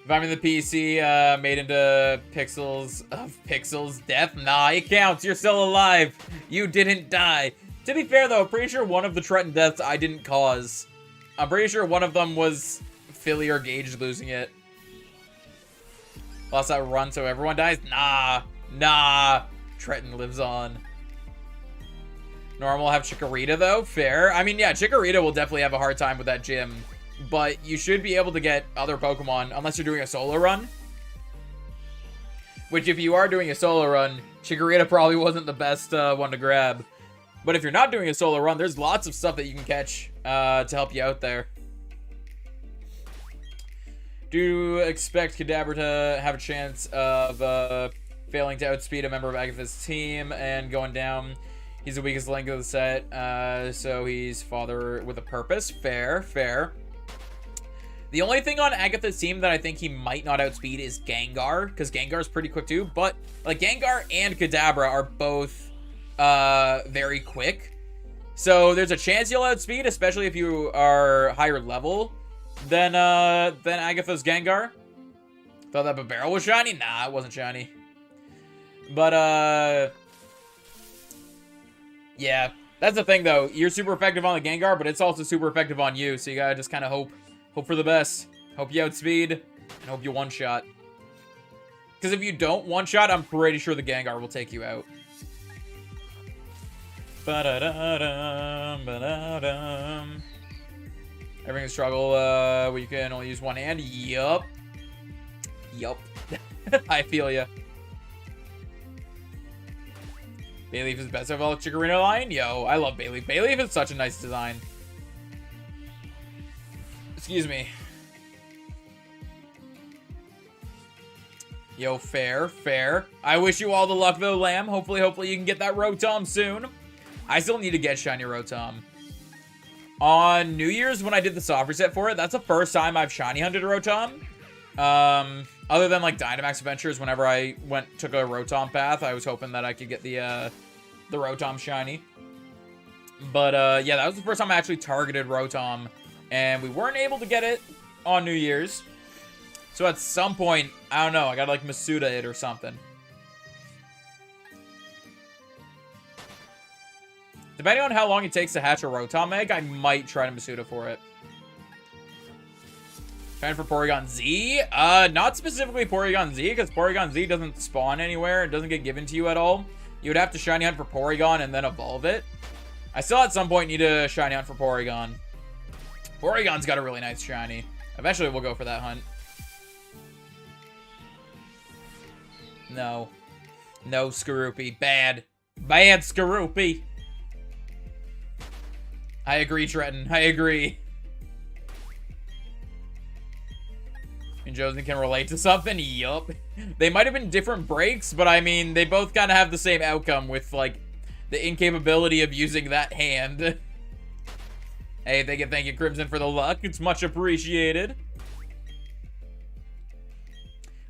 If I'm in the PC, made into pixels of pixels death, nah, it counts. You're still alive. You didn't die. To be fair, though, I'm pretty sure one of the Trenton deaths I didn't cause. I'm pretty sure one of them was Philly or Gage losing it. Lost that run so everyone dies? Nah. Trenton lives on. Normal have Chikorita, though. Fair. I mean, yeah, Chikorita will definitely have a hard time with that gym. But you should be able to get other Pokemon, unless you're doing a solo run. Which, if you are doing a solo run, Chikorita probably wasn't the best one to grab. But if you're not doing a solo run, there's lots of stuff that you can catch to help you out there. Do you expect Kadabra to have a chance of failing to outspeed a member of Agatha's team and going down? He's the weakest link of the set, so he's father with a purpose. Fair. The only thing on Agatha's team that I think he might not outspeed is Gengar, because Gengar's pretty quick too, but like Gengar and Kadabra are both very quick. So there's a chance you'll outspeed, especially if you are higher level than Agatha's Gengar. Thought that barrel was shiny? Nah, it wasn't shiny. But, yeah. That's the thing, though. You're super effective on the Gengar, but it's also super effective on you. So you gotta just kind of hope for the best. Hope you outspeed, and hope you one-shot. Because if you don't one-shot, I'm pretty sure the Gengar will take you out. Ba-da-da-dum, ba-da-dum. Everything struggle where you can only use one hand. Yup. I feel ya. Bayleaf is best of all Chikorita line. Yo, I love Bayleaf. Bayleaf is such a nice design. Excuse me. Yo, fair. I wish you all the luck, though, Lamb. Hopefully you can get that Rotom soon. I still need to get shiny Rotom. On New Year's, when I did the soft reset for it, that's the first time I've shiny hunted a Rotom. Other than, like, Dynamax Adventures, whenever I took a Rotom path, I was hoping that I could get the Rotom shiny. But, yeah, that was the first time I actually targeted Rotom. And we weren't able to get it on New Year's. So at some point, I don't know, I gotta, like, Masuda it or something. Depending on how long it takes to hatch a Rotom egg, I might try to Masuda for it. Trying for Porygon Z? Not specifically Porygon Z, because Porygon Z doesn't spawn anywhere. It doesn't get given to you at all. You would have to shiny hunt for Porygon and then evolve it. I still at some point need to shiny hunt for Porygon. Porygon's got a really nice shiny. Eventually we'll go for that hunt. No. No, Skorupi. Bad. Bad Skorupi. I agree, Trenton. I agree. And Jonesy can relate to something? Yup. They might have been different breaks, but I mean, they both kind of have the same outcome with, like, the incapability of using that hand. Hey, thank you, Crimson, for the luck. It's much appreciated.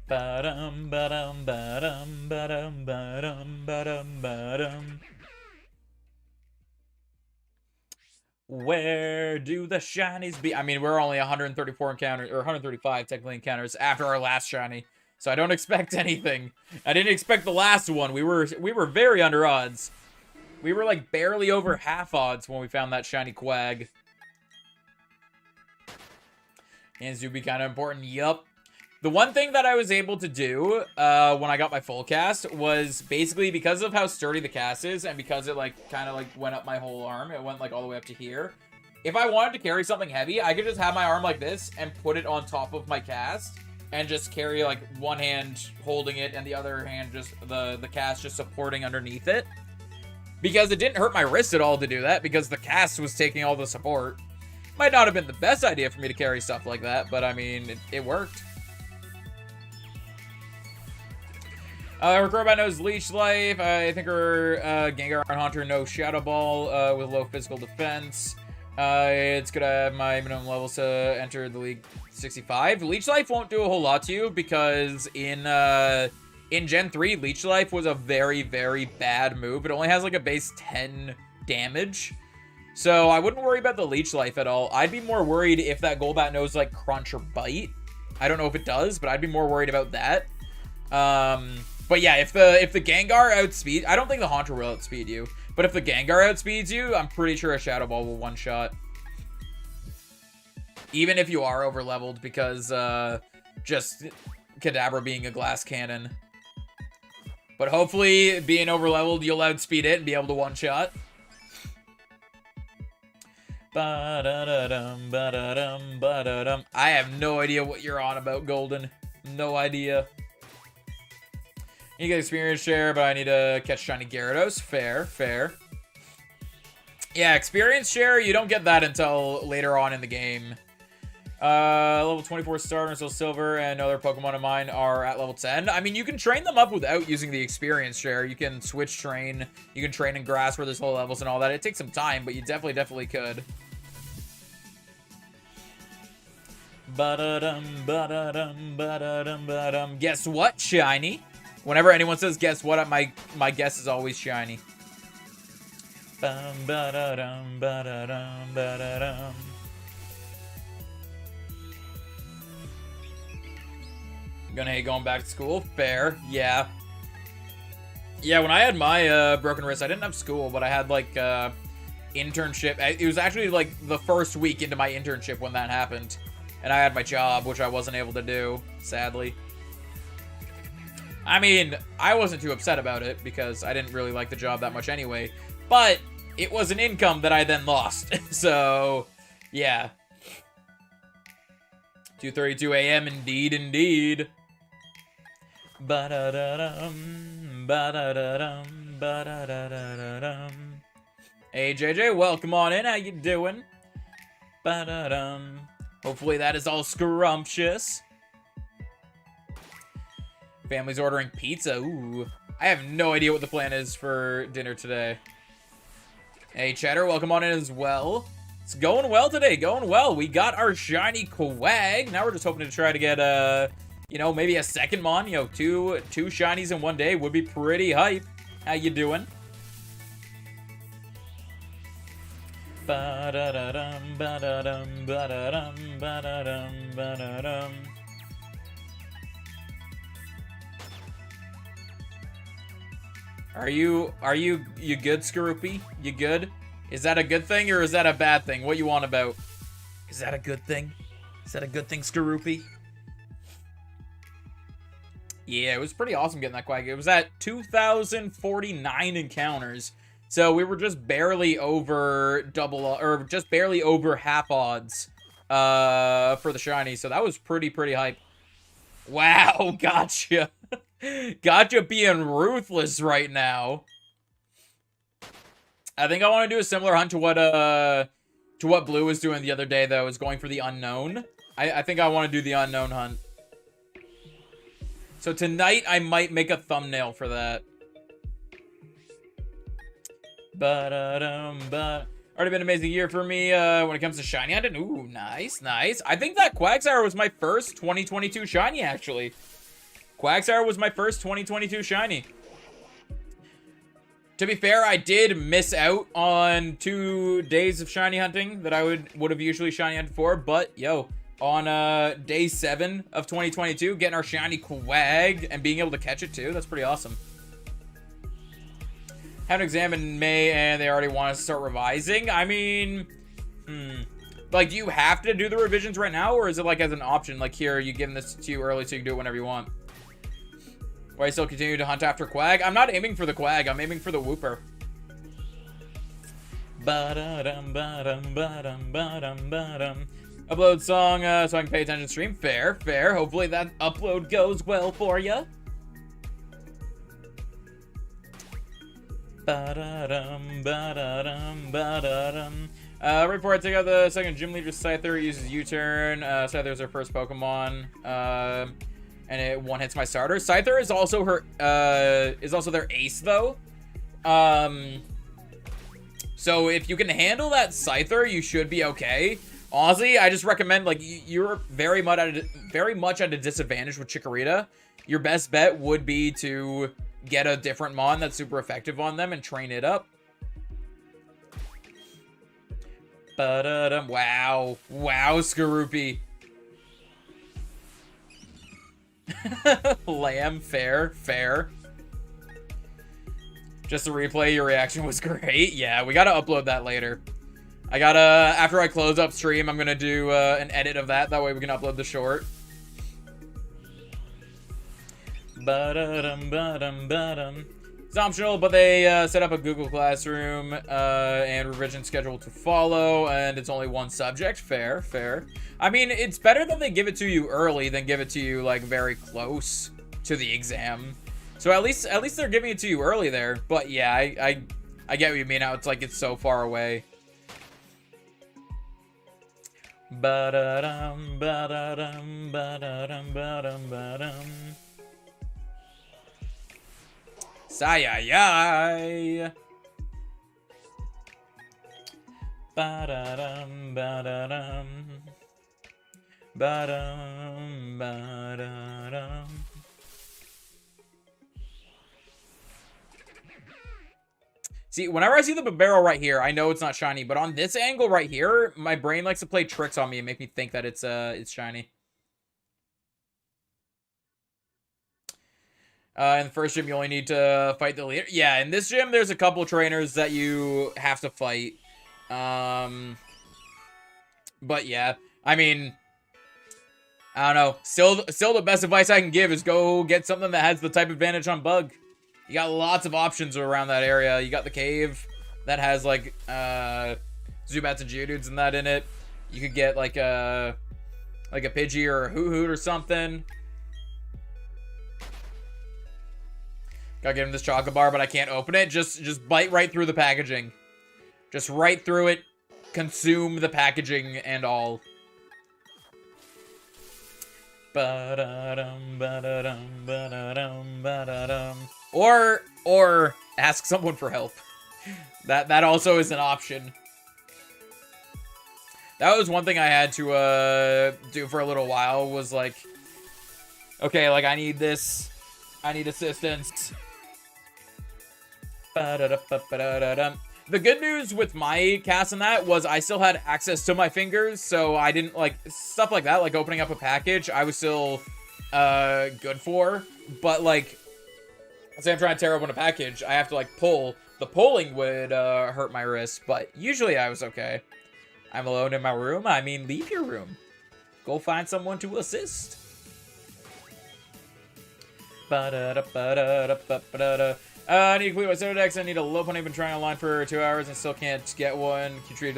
Ba-dum, ba-dum, ba-dum, ba-dum, ba-dum, ba-dum, ba-dum. Where do the shinies be? I mean, we're only 134 encounters, or 135 technically encounters after our last shiny. So I don't expect anything. I didn't expect the last one. We were very under odds. We were like barely over half odds when we found that shiny Quag. Hands do be kind of important. Yup. The one thing that I was able to do when I got my full cast was basically because of how sturdy the cast is and because it like kind of like went up my whole arm. It went like all the way up to here. If I wanted to carry something heavy, I could just have my arm like this and put it on top of my cast and just carry like one hand holding it and the other hand just the cast just supporting underneath it. Because it didn't hurt my wrist at all to do that because the cast was taking all the support. Might not have been the best idea for me to carry stuff like that, but I mean, it worked. Recrobat knows Leech Life. I think her Gengar and Haunter knows Shadow Ball with low physical defense. It's gonna have my minimum levels to enter the league 65. Leech Life won't do a whole lot to you because in Gen 3, Leech Life was a very, very bad move. It only has like a base 10 damage. So I wouldn't worry about the Leech Life at all. I'd be more worried if that Golbat knows like Crunch or Bite. I don't know if it does, but I'd be more worried about that. But yeah, if the Gengar outspeed, I don't think the Haunter will outspeed you. But if the Gengar outspeeds you, I'm pretty sure a Shadow Ball will one-shot. Even if you are over-leveled, because just Kadabra being a glass cannon. But hopefully, being over-leveled, you'll outspeed it and be able to one-shot. Ba-da-da-dum, ba-da-dum, ba-da-dum. I have no idea what you're on about, Golden. No idea. You get experience share, but I need to catch shiny Gyarados. Fair. Yeah, experience share, you don't get that until later on in the game. Level 24 starter until silver, and other Pokemon of mine are at level 10. I mean, you can train them up without using the experience share. You can switch train. You can train in grass where there's low levels and all that. It takes some time, but you definitely could. Ba-da-dum, ba-da-dum, ba-da-dum, ba-dum. Guess what, shiny? Whenever anyone says guess what, my guess is always shiny. Bum, ba-da-dum, ba-da-dum, ba-da-dum. Gonna hate going back to school. Fair. Yeah. Yeah, when I had my broken wrist, I didn't have school, but I had like internship. It was actually like the first week into my internship when that happened. And I had my job, which I wasn't able to do, sadly. I mean, I wasn't too upset about it because I didn't really like the job that much anyway. But it was an income that I then lost. So, yeah. 2:32 a.m. Indeed, indeed. Ba-da-da-dum, ba-da-da-dum, ba-da-da-da-dum. Hey, JJ, welcome on in. How you doing? Ba-da-dum. Hopefully that is all scrumptious. Family's ordering pizza. Ooh. I have no idea what the plan is for dinner today. Hey, Cheddar, welcome on in as well. It's going well today, going well. We got our shiny Quag. Now we're just hoping to try to get, you know, maybe a second mon. You know, two shinies in one day would be pretty hype. How you doing? Ba-da-da-dum, ba-da-dum, ba-da-dum, ba-da-dum, ba-da-dum. Are you good, Skaroopy? You good? Is that a good thing or is that a bad thing? What you want about? Is that a good thing? Is that a good thing, Skaroopy? Yeah, it was pretty awesome getting that Quag. It was at 2,049 encounters. So we were just barely over or just barely over half odds for the shiny. So that was pretty hype. Wow, gotcha. Gotcha being ruthless right now. I think I want to do a similar hunt to what Blue was doing the other day, though, is going for the unknown. I think I want to do the unknown hunt. So tonight, I might make a thumbnail for that. But already been an amazing year for me when it comes to shiny hunting. Ooh, nice. I think that Quagsire was my first 2022 shiny, actually. Quagsire was my first 2022 shiny. To be fair, I did miss out on 2 days of shiny hunting that I would have usually shiny hunted for, but yo, on day 7 of 2022, getting our shiny Quag and being able to catch it too, that's pretty awesome. Have an exam in May and they already want us to start revising. I mean, like, do you have to do the revisions right now, or is it like as an option? Like, here, you giving this to you early so you can do it whenever you want. Why still continue to hunt after Quag? I'm not aiming for the Quag. I'm aiming for the Wooper. Upload song so I can pay attention to stream. Fair. Hopefully that upload goes well for you. Right before I take out the second gym leader, Scyther uses U-turn. Scyther is her first Pokemon. And it one hits my starter. Scyther is also their ace though. So if you can handle that Scyther, you should be okay. Honestly, I just recommend, like, you're very much at a disadvantage with Chikorita. Your best bet would be to get a different mon that's super effective on them and train it up. Wow, Skaroopy. Lamb, fair. Just to replay, your reaction was great. Yeah, we gotta upload that later. After I close up stream, I'm gonna do an edit of that. That way we can upload the short. It's optional, but they set up a Google Classroom and revision schedule to follow, and it's only one subject. Fair. I mean, it's better that they give it to you early than give it to you, like, very close to the exam. So at least they're giving it to you early there. But yeah, I get what you mean. How it's like it's so far away. Sayayay. See, whenever I see the barrel right here, I know it's not shiny. But on this angle right here, my brain likes to play tricks on me and make me think that it's shiny. In the first gym, you only need to fight the leader. Yeah, in this gym, there's a couple trainers that you have to fight. But yeah, I mean, I don't know. Still the best advice I can give is go get something that has the type advantage on bug. You got lots of options around that area. You got the cave that has like Zubats and Geodudes and that in it. You could get like a Pidgey or a Hoot or something. Gotta get him this chocolate bar, but I can't open it. Just bite right through the packaging. Just right through it. Consume the packaging and all. Or ask someone for help. That also is an option. That was one thing I had to do for a little while, was like, okay, like I need this. I need assistance. The good news with my cast and that was I still had access to my fingers, so I didn't, like, stuff like that, like opening up a package, I was still good for. But, like, say I'm trying to tear open a package, I have to, like, pull. The pulling would hurt my wrist, but usually I was okay. I'm alone in my room. I mean, leave your room. Go find someone to assist. I need to complete my soda decks. I need a low pony. I've been trying online for 2 hours and still can't get one. Can you trade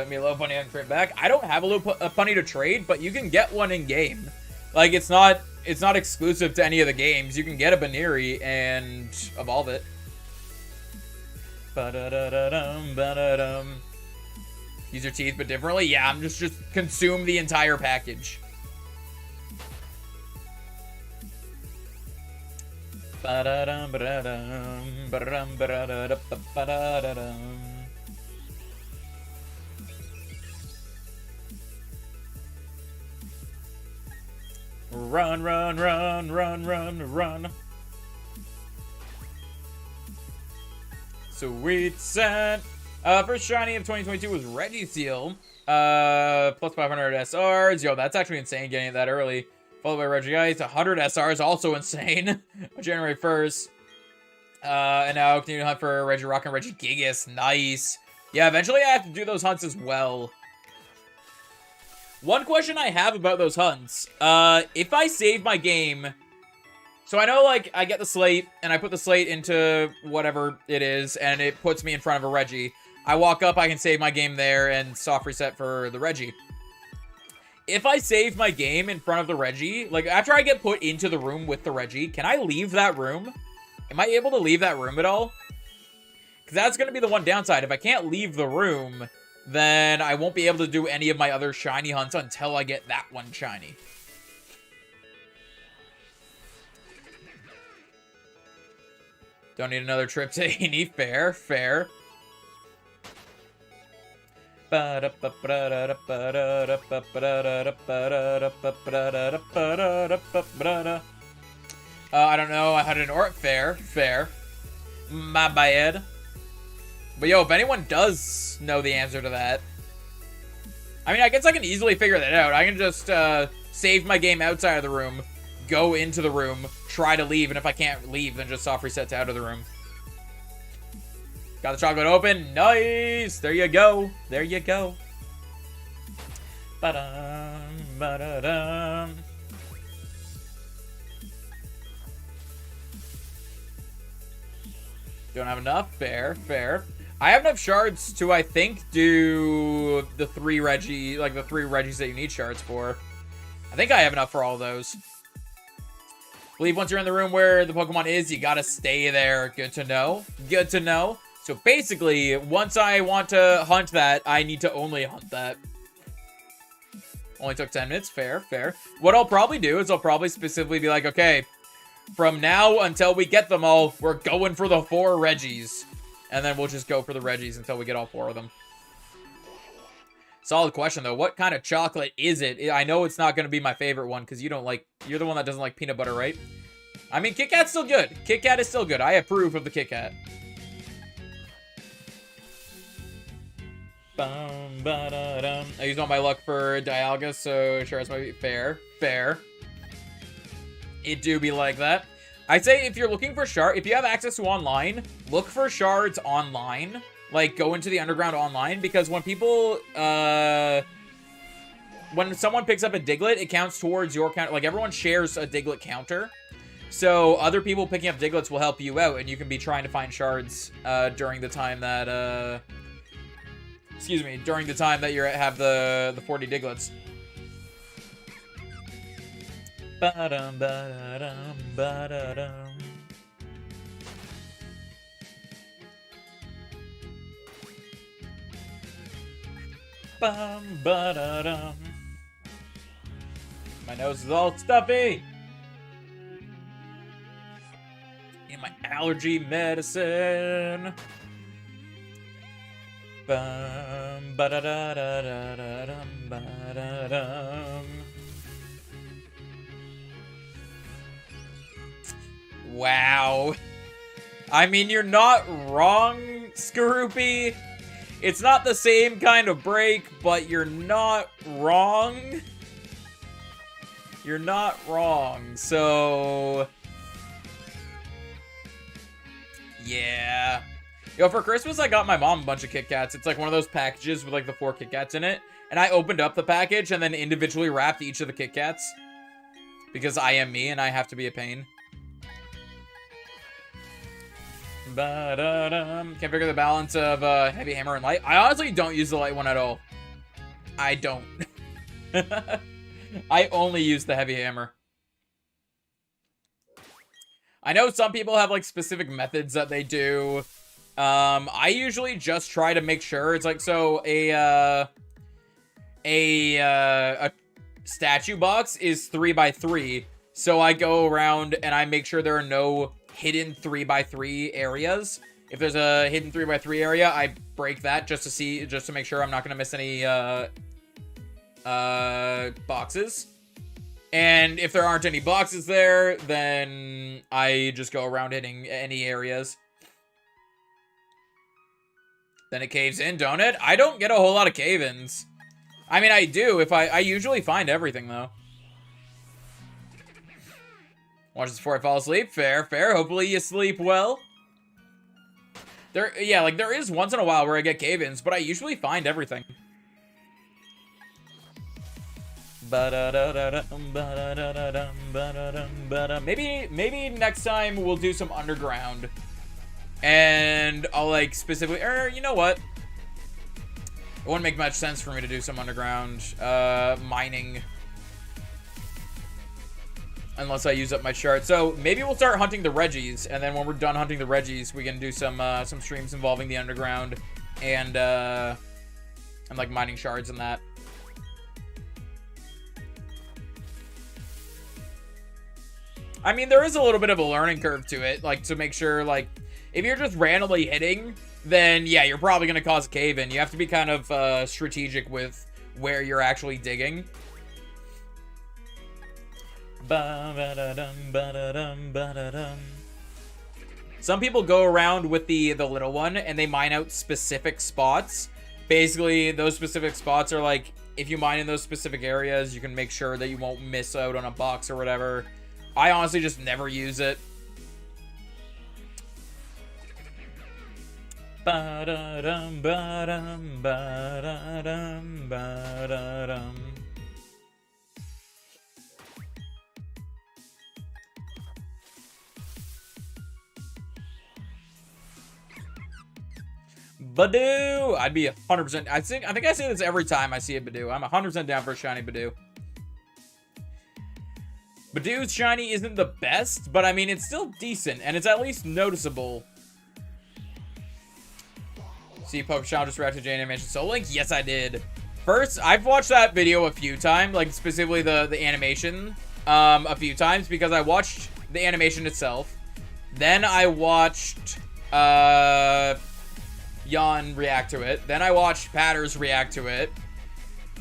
me a low pony and trade back? I don't have a pony to trade, but you can get one in game. Like, it's not exclusive to any of the games. You can get a Baneri and evolve it. Use your teeth, but differently. Yeah, I'm just consume the entire package. Run, run, run, run, run, run. Sweet scent. First shiny of 2022 was Registeel. Plus 500 SRs. Yo, that's actually insane getting it that early. Followed by Regice, 100 SRs, also insane. January 1st. And now continue to hunt for Regirock and Regigigas. Nice. Yeah, eventually I have to do those hunts as well. One question I have about those hunts. If I save my game... So I know, like, I get the slate, and I put the slate into whatever it is, and it puts me in front of a Reggie. I walk up, I can save my game there, and soft reset for the Reggie. If I save my game in front of the Reggie, like, after I get put into the room with the Reggie, can I leave that room? Am I able to leave that room at all? Because that's going to be the one downside. If I can't leave the room, then I won't be able to do any of my other shiny hunts until I get that one shiny. Don't need another trip to Eni. Fair, fair. I don't know. I had an or fair, fair. My bad. But yo, if anyone does know the answer to that, I mean, I guess I can easily figure that out. I can just save my game outside of the room, go into the room, try to leave, and if I can't leave, then just soft reset to out of the room. Got the chocolate open. Nice. There you go. There you go. Ba-dum, ba-da-dum. Don't have enough. Fair, fair. I have enough shards to, I think, do the three Reggies that you need shards for. I think I have enough for all those. Believe once you're in the room where the Pokemon is, you gotta stay there. Good to know. Good to know. So basically, once I want to hunt that, I need to only hunt that. Only took 10 minutes. Fair, fair. What I'll probably do is I'll probably specifically be like, okay, from now until we get them all, we're going for the 4 Reggies. And then we'll just go for the Reggies until we get all 4 of them. Solid question, though. What kind of chocolate is it? I know it's not going to be my favorite one, because you don't like... You're the one that doesn't like peanut butter, right? I mean, Kit Kat's still good. Kit Kat is still good. I approve of the Kit Kat. I used all my luck for Dialga, so shards might be fair. Fair. It do be like that. I'd say if you're looking for shard, if you have access to online, look for shards online. Like, go into the underground online, because when people, when someone picks up a Diglett, it counts towards your count. Like, everyone shares a Diglett counter. So, other people picking up Digletts will help you out, and you can be trying to find shards, during the time that, excuse me, during the time that you have the 40 Digletts. Ba-dum, ba-da-dum, ba-da-dum. Bum, ba-da-dum. My nose is all stuffy. In my allergy medicine. Bum, ba-da-da-da-da-da-dum, ba-da-dum. Wow. I mean, you're not wrong, Skorupi. It's not the same kind of break, but you're not wrong. You're not wrong, so... yeah. Yo, for Christmas, I got my mom a bunch of Kit Kats. It's like one of those packages with like the 4 Kit Kats in it. And I opened up the package and then individually wrapped each of the Kit Kats. Because I am me and I have to be a pain. Can't figure the balance of heavy hammer and light. I honestly don't use the light one at all. I don't. I only use the heavy hammer. I know some people have like specific methods that they do. I usually just try to make sure it's like, so a statue box is 3x3. So I go around and I make sure there are no hidden 3x3 areas. If there's a hidden 3x3 area, I break that just to make sure I'm not gonna miss any boxes. And if there aren't any boxes there, then I just go around hitting any areas. Then it caves in, don't it? I don't get a whole lot of cave-ins. I mean, I do. I usually find everything though. Watch this before I fall asleep. Fair, fair. Hopefully you sleep well. Yeah, like there is once in a while where I get cave-ins, but I usually find everything. Maybe next time we'll do some underground. And I'll like specifically, you know what? It wouldn't make much sense for me to do some underground mining. Unless I use up my shard. So maybe we'll start hunting the Reggies, and then when we're done hunting the Reggies, we can do some streams involving the underground and like mining shards and that. I mean, there is a little bit of a learning curve to it, like to make sure, like, if you're just randomly hitting, then yeah, you're probably gonna cause a cave-in. You have to be kind of strategic with where you're actually digging. Some people go around with the little one and they mine out specific spots. Basically, those specific spots are like, if you mine in those specific areas, you can make sure that you won't miss out on a box or whatever. I honestly just never use it. Badoo! I'd be 100%. I think I say this every time I see a Badoo. I'm 100% down for a shiny Badoo. Badoo's shiny isn't the best, but I mean, it's still decent, and it's at least noticeable. See, Poke Channel just reacted to J Animation Soul Link? Yes, I did. First, I've watched that video a few times, like specifically the animation, a few times, because I watched the animation itself. Then I watched, Jan react to it. Then I watched Patters react to it.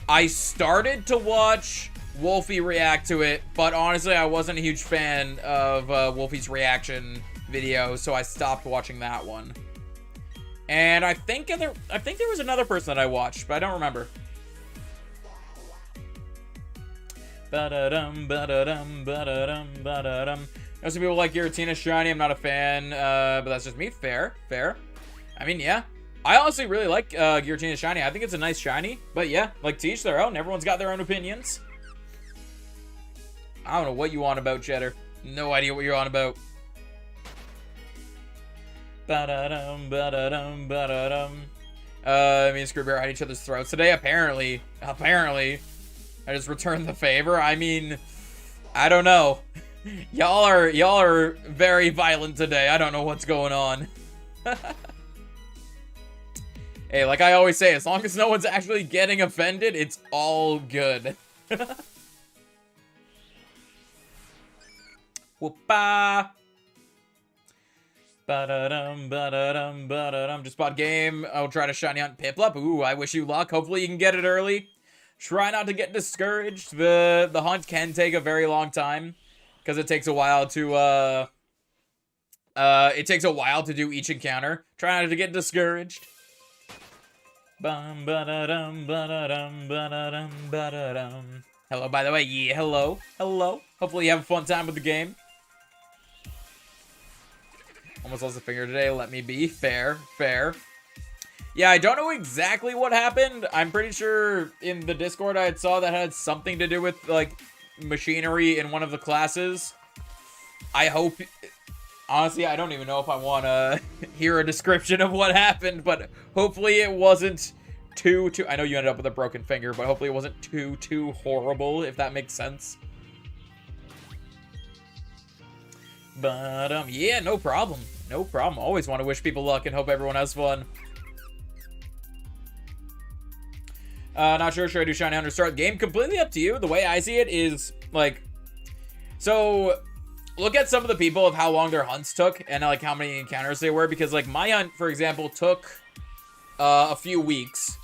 I started to watch Wolfie react to it, but honestly, I wasn't a huge fan of Wolfie's reaction video, so I stopped watching that one. And I think there was another person that I watched, but I don't remember. Ba-da-dum, ba-da-dum, ba-da-dum, ba-da-dum. Some people like Giratina shiny. I'm not a fan, but that's just me. Fair. I mean, yeah. I honestly really like Giratina shiny. I think it's a nice shiny. But yeah, like, to each their own. Everyone's got their own opinions. I don't know what you want about, Cheddar. No idea what you're on about. Ba-da-dum, ba-da-dum, ba-da-dum. Me and Screwbear had each other's throats today. Apparently. I just returned the favor. I mean, I don't know. Y'all are very violent today. I don't know what's going on. Hey, like I always say, as long as no one's actually getting offended, it's all good. Whoopah. Ba-da-dum, ba-da-dum, ba-da-dum. Just bought game. I'll try to shiny hunt Piplup. Ooh, I wish you luck. Hopefully you can get it early. Try not to get discouraged. The hunt can take a very long time. Because it takes a while to, do each encounter. Try not to get discouraged. Bum, ba-da-dum, ba-da-dum, ba-da-dum, ba-da-dum. Hello, by the way. Yeah, hello. Hopefully you have a fun time with the game. Almost lost a finger today. Let me be. Fair. Yeah, I don't know exactly what happened. I'm pretty sure in the Discord I saw that had something to do with, like, machinery in one of the classes. I hope... Honestly, I don't even know if I want to hear a description of what happened, but hopefully it wasn't too... I know you ended up with a broken finger, but hopefully it wasn't too horrible, if that makes sense. But, yeah, no problem. Always want to wish people luck and hope everyone has fun. Not sure. Should I do Shiny Hunter start the game? Completely up to you. The way I see it is, like... So, look at some of the people of how long their hunts took and, like, how many encounters they were. Because, like, my hunt, for example, took a few weeks.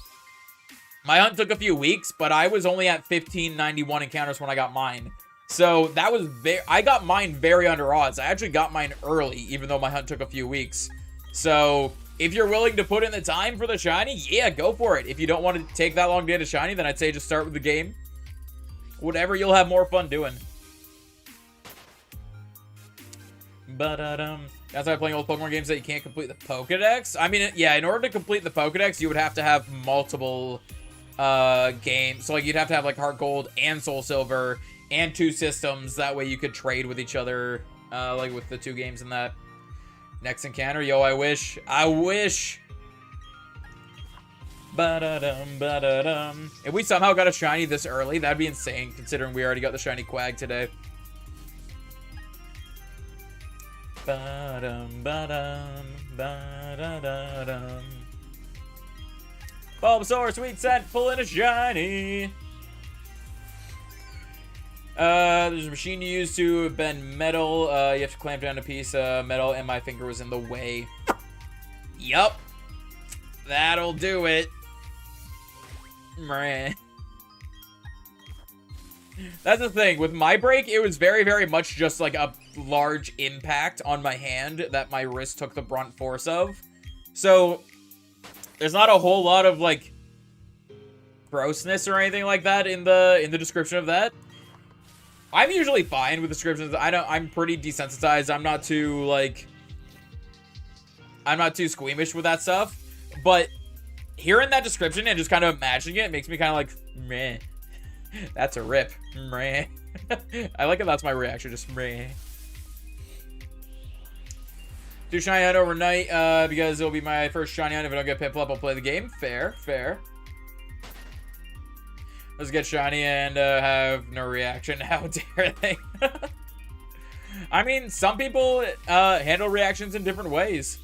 My hunt took a few weeks, but I was only at 1591 encounters when I got mine. So, that was I got mine very under odds. I actually got mine early, even though my hunt took a few weeks. So... If you're willing to put in the time for the shiny, yeah, go for it. If you don't want to take that long to get a shiny, then I'd say just start with the game. Whatever you'll have more fun doing. But, that's why playing old Pokemon games that you can't complete the Pokedex. I mean, yeah, in order to complete the Pokedex, you would have to have multiple, games. So, like, you'd have to have, like, Heart Gold and Soul Silver and 2 systems. That way you could trade with each other, like, with the 2 games and that. Next encounter, yo, I wish. Ba-da-dum, ba-da-dum. If we somehow got a shiny this early, that'd be insane, considering we already got the shiny Quag today. Ba-dum, ba-dum, ba-da-da-dum. Bulbasaur, Sweet Scent, pulling a shiny. There's a machine you use to bend metal. You have to clamp down a piece of metal, and my finger was in the way. Yup. That'll do it. Meh. That's the thing. With my break, it was very, very much just like a large impact on my hand that my wrist took the brunt force of. So, there's not a whole lot of, like, grossness or anything like that in the description of that. I'm usually fine with descriptions. I'm pretty desensitized. I'm not too squeamish with that stuff. But hearing that description and just kind of imagining it makes me kind of like, meh. That's a rip. Meh. I like it. That's my reaction. Just meh. Do shiny hunt overnight because it'll be my first shiny hunt. If I don't get Piplup, I'll play the game. Fair. Let's get shiny and have no reaction. How dare they? I mean, some people handle reactions in different ways.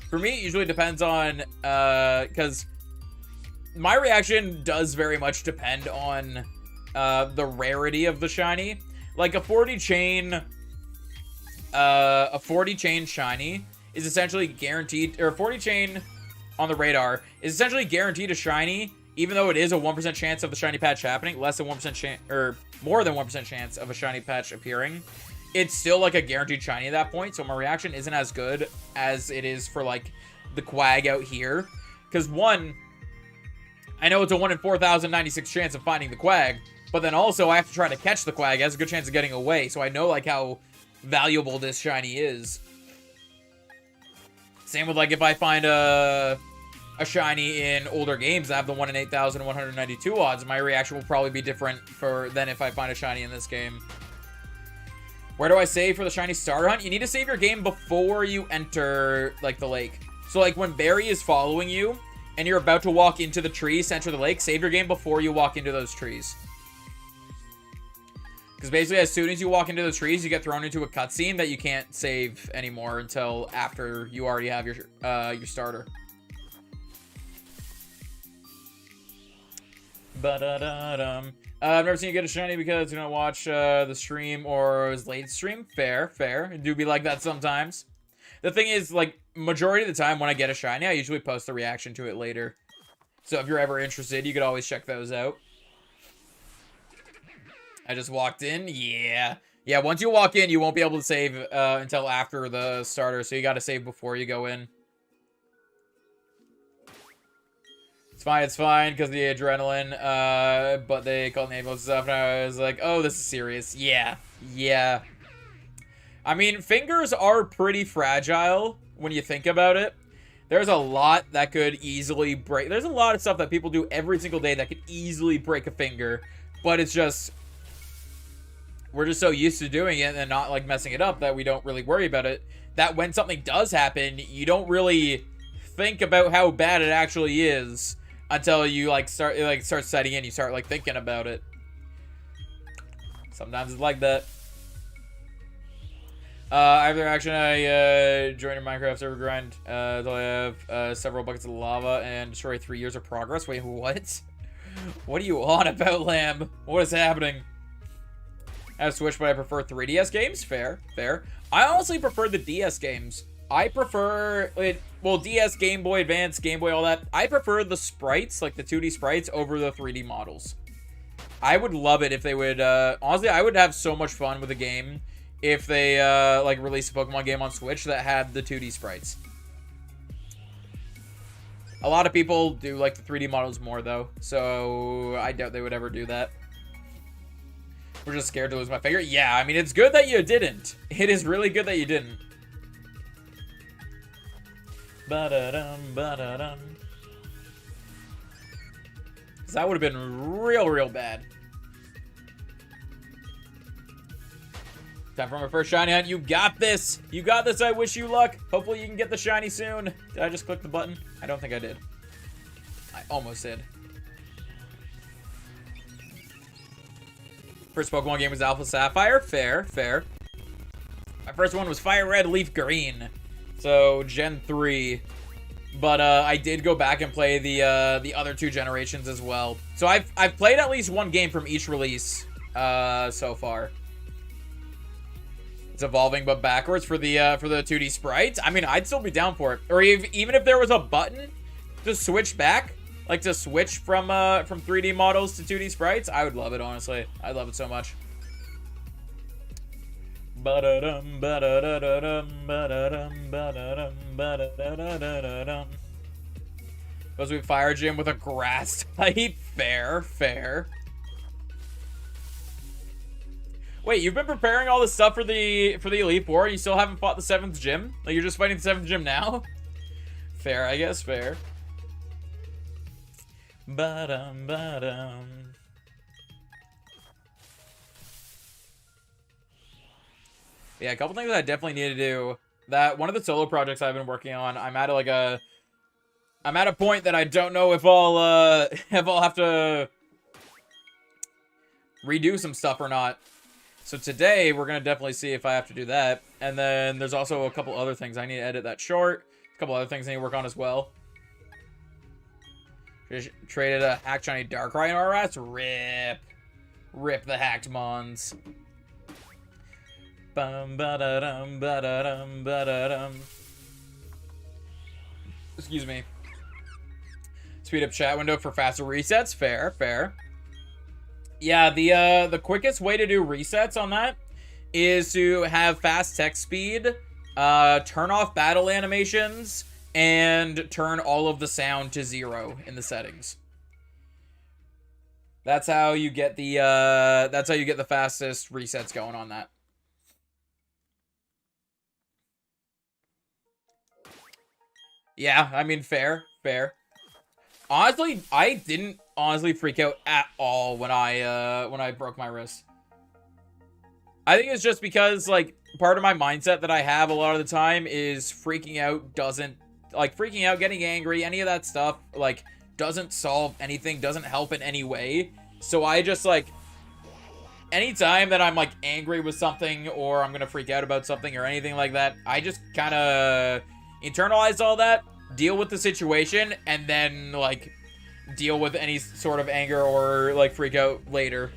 For me, it usually depends on, because my reaction does very much depend on the rarity of the shiny. Like a 40 chain shiny is essentially guaranteed, or a 40 chain on the radar is essentially guaranteed a shiny. Even though it is a 1% chance of the shiny patch happening, less than 1% chance, or more than 1% chance of a shiny patch appearing, it's still like a guaranteed shiny at that point. So my reaction isn't as good as it is for like the Quag out here. Because one, I know it's a 1 in 4,096 chance of finding the Quag, but then also I have to try to catch the Quag. It has a good chance of getting away, so I know, like, how valuable this shiny is. Same with, like, if I find a shiny in older games that have the 1 in 8,192 odds, my reaction will probably be different than if I find a shiny in this game. Where do I save for the shiny starter hunt? You need to save your game before you enter, like, the lake. So, like, when Barry is following you, and you're about to walk into the tree, center of the lake, save your game before you walk into those trees. Because basically, as soon as you walk into the trees, you get thrown into a cutscene that you can't save anymore until after you already have your starter. I've never seen you get a shiny because you don't watch the stream or it was late stream. Fair. It do be like that sometimes. The thing is, like, majority of the time when I get a shiny, I usually post the reaction to it later. So if you're ever interested, you could always check those out. I just walked in. Yeah, once you walk in, you won't be able to save until after the starter. So you got to save before you go in. It's fine, because the adrenaline, but they called me emotes and stuff, and I was like, oh, this is serious. Yeah. I mean, fingers are pretty fragile when you think about it. There's a lot that could easily break. There's a lot of stuff that people do every single day that could easily break a finger, but it's just, we're just so used to doing it and not, like, messing it up that we don't really worry about it. That when something does happen, you don't really think about how bad it actually is. Until you, like, start setting in, you start, like, thinking about it. Sometimes it's like that. I have the reaction. I joined a Minecraft server grind. Until I have several buckets of lava and destroy 3 years of progress. Wait, what? What are you on about, Lamb? What is happening? I have Switch, but I prefer 3DS games. Fair. I honestly prefer the DS games. I prefer it. Well, DS, Game Boy Advance, Game Boy, all that. I prefer the sprites, like the 2D sprites, over the 3D models. I would love it if they would, honestly, I would have so much fun with a game if they, like, released a Pokemon game on Switch that had the 2D sprites. A lot of people do like the 3D models more, though, so I doubt they would ever do that. We're just scared to lose my finger. Yeah, I mean, it's good that you didn't. It is really good that you didn't. Ba-da-dum. Because that would have been real bad. Time for my first shiny hunt. You got this. I wish you luck. Hopefully you can get the shiny soon. Did I just click the button? I don't think I did. I almost did. First Pokemon game was Alpha Sapphire. Fair. My first one was Fire Red, Leaf Green. So, Gen 3. But, I did go back and play the other 2 generations as well. So, I've played at least one game from each release, so far. It's evolving, but backwards for the 2D sprites. I mean, I'd still be down for it. Or even if there was a button to switch back, like to switch from 3D models to 2D sprites, I would love it, honestly. I'd love it so much. Ba-da-dum, ba-da-da-da-dum, ba-da-dum, ba-da-dum, ba-da-da-da-da-dum. Supposed to be Fire Gym with a grass type. Fair. Wait, you've been preparing all this stuff for the Elite Four, and you still haven't fought the 7th gym? Like, you're just fighting the 7th gym now? Fair, I guess, fair. Ba-dum. Yeah, a couple things that I definitely need to do. That one of the solo projects I've been working on, I'm at a point that I don't know if I'll have to redo some stuff or not. So today we're gonna definitely see if I have to do that. And then there's also a couple other things I need to edit that short. A couple other things I need to work on as well. Just traded a hacked shiny Darkrai in RS. Rip the hacked mons. Excuse me. Speed up chat window for faster resets. Fair. Yeah, the quickest way to do resets on that is to have fast text speed, turn off battle animations, and turn all of the sound to 0 in the settings. That's how you get the fastest resets going on that. Yeah, I mean, fair. Honestly, I didn't freak out at all when I broke my wrist. I think it's just because, like, part of my mindset that I have a lot of the time is freaking out, getting angry, any of that stuff, like, doesn't solve anything, doesn't help in any way. So I just, like, anytime that I'm, like, angry with something or I'm gonna freak out about something or anything like that, I just kind of internalize all that, deal with the situation, and then, like, deal with any sort of anger or, like, freak out later.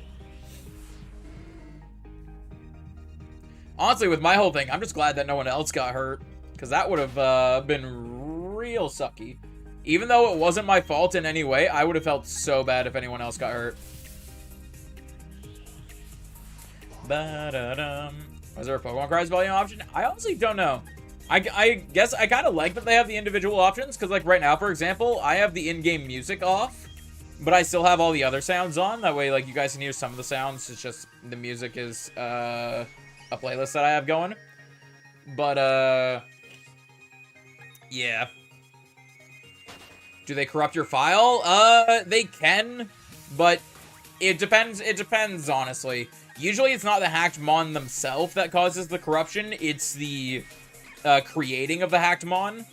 Honestly, with my whole thing, I'm just glad that no one else got hurt, because that would have been real sucky. Even though it wasn't my fault in any way, I would have felt so bad if anyone else got hurt. Was there a Pokemon Cards volume option? I honestly don't know. I guess I kind of like that they have the individual options, because, like, right now, for example, I have the in-game music off, but I still have all the other sounds on. That way, like, you guys can hear some of the sounds. It's just the music is a playlist that I have going. But, yeah. Do they corrupt your file? They can, but it depends, honestly. Usually it's not the hacked mon themselves that causes the corruption, it's the creating of the hacked mon.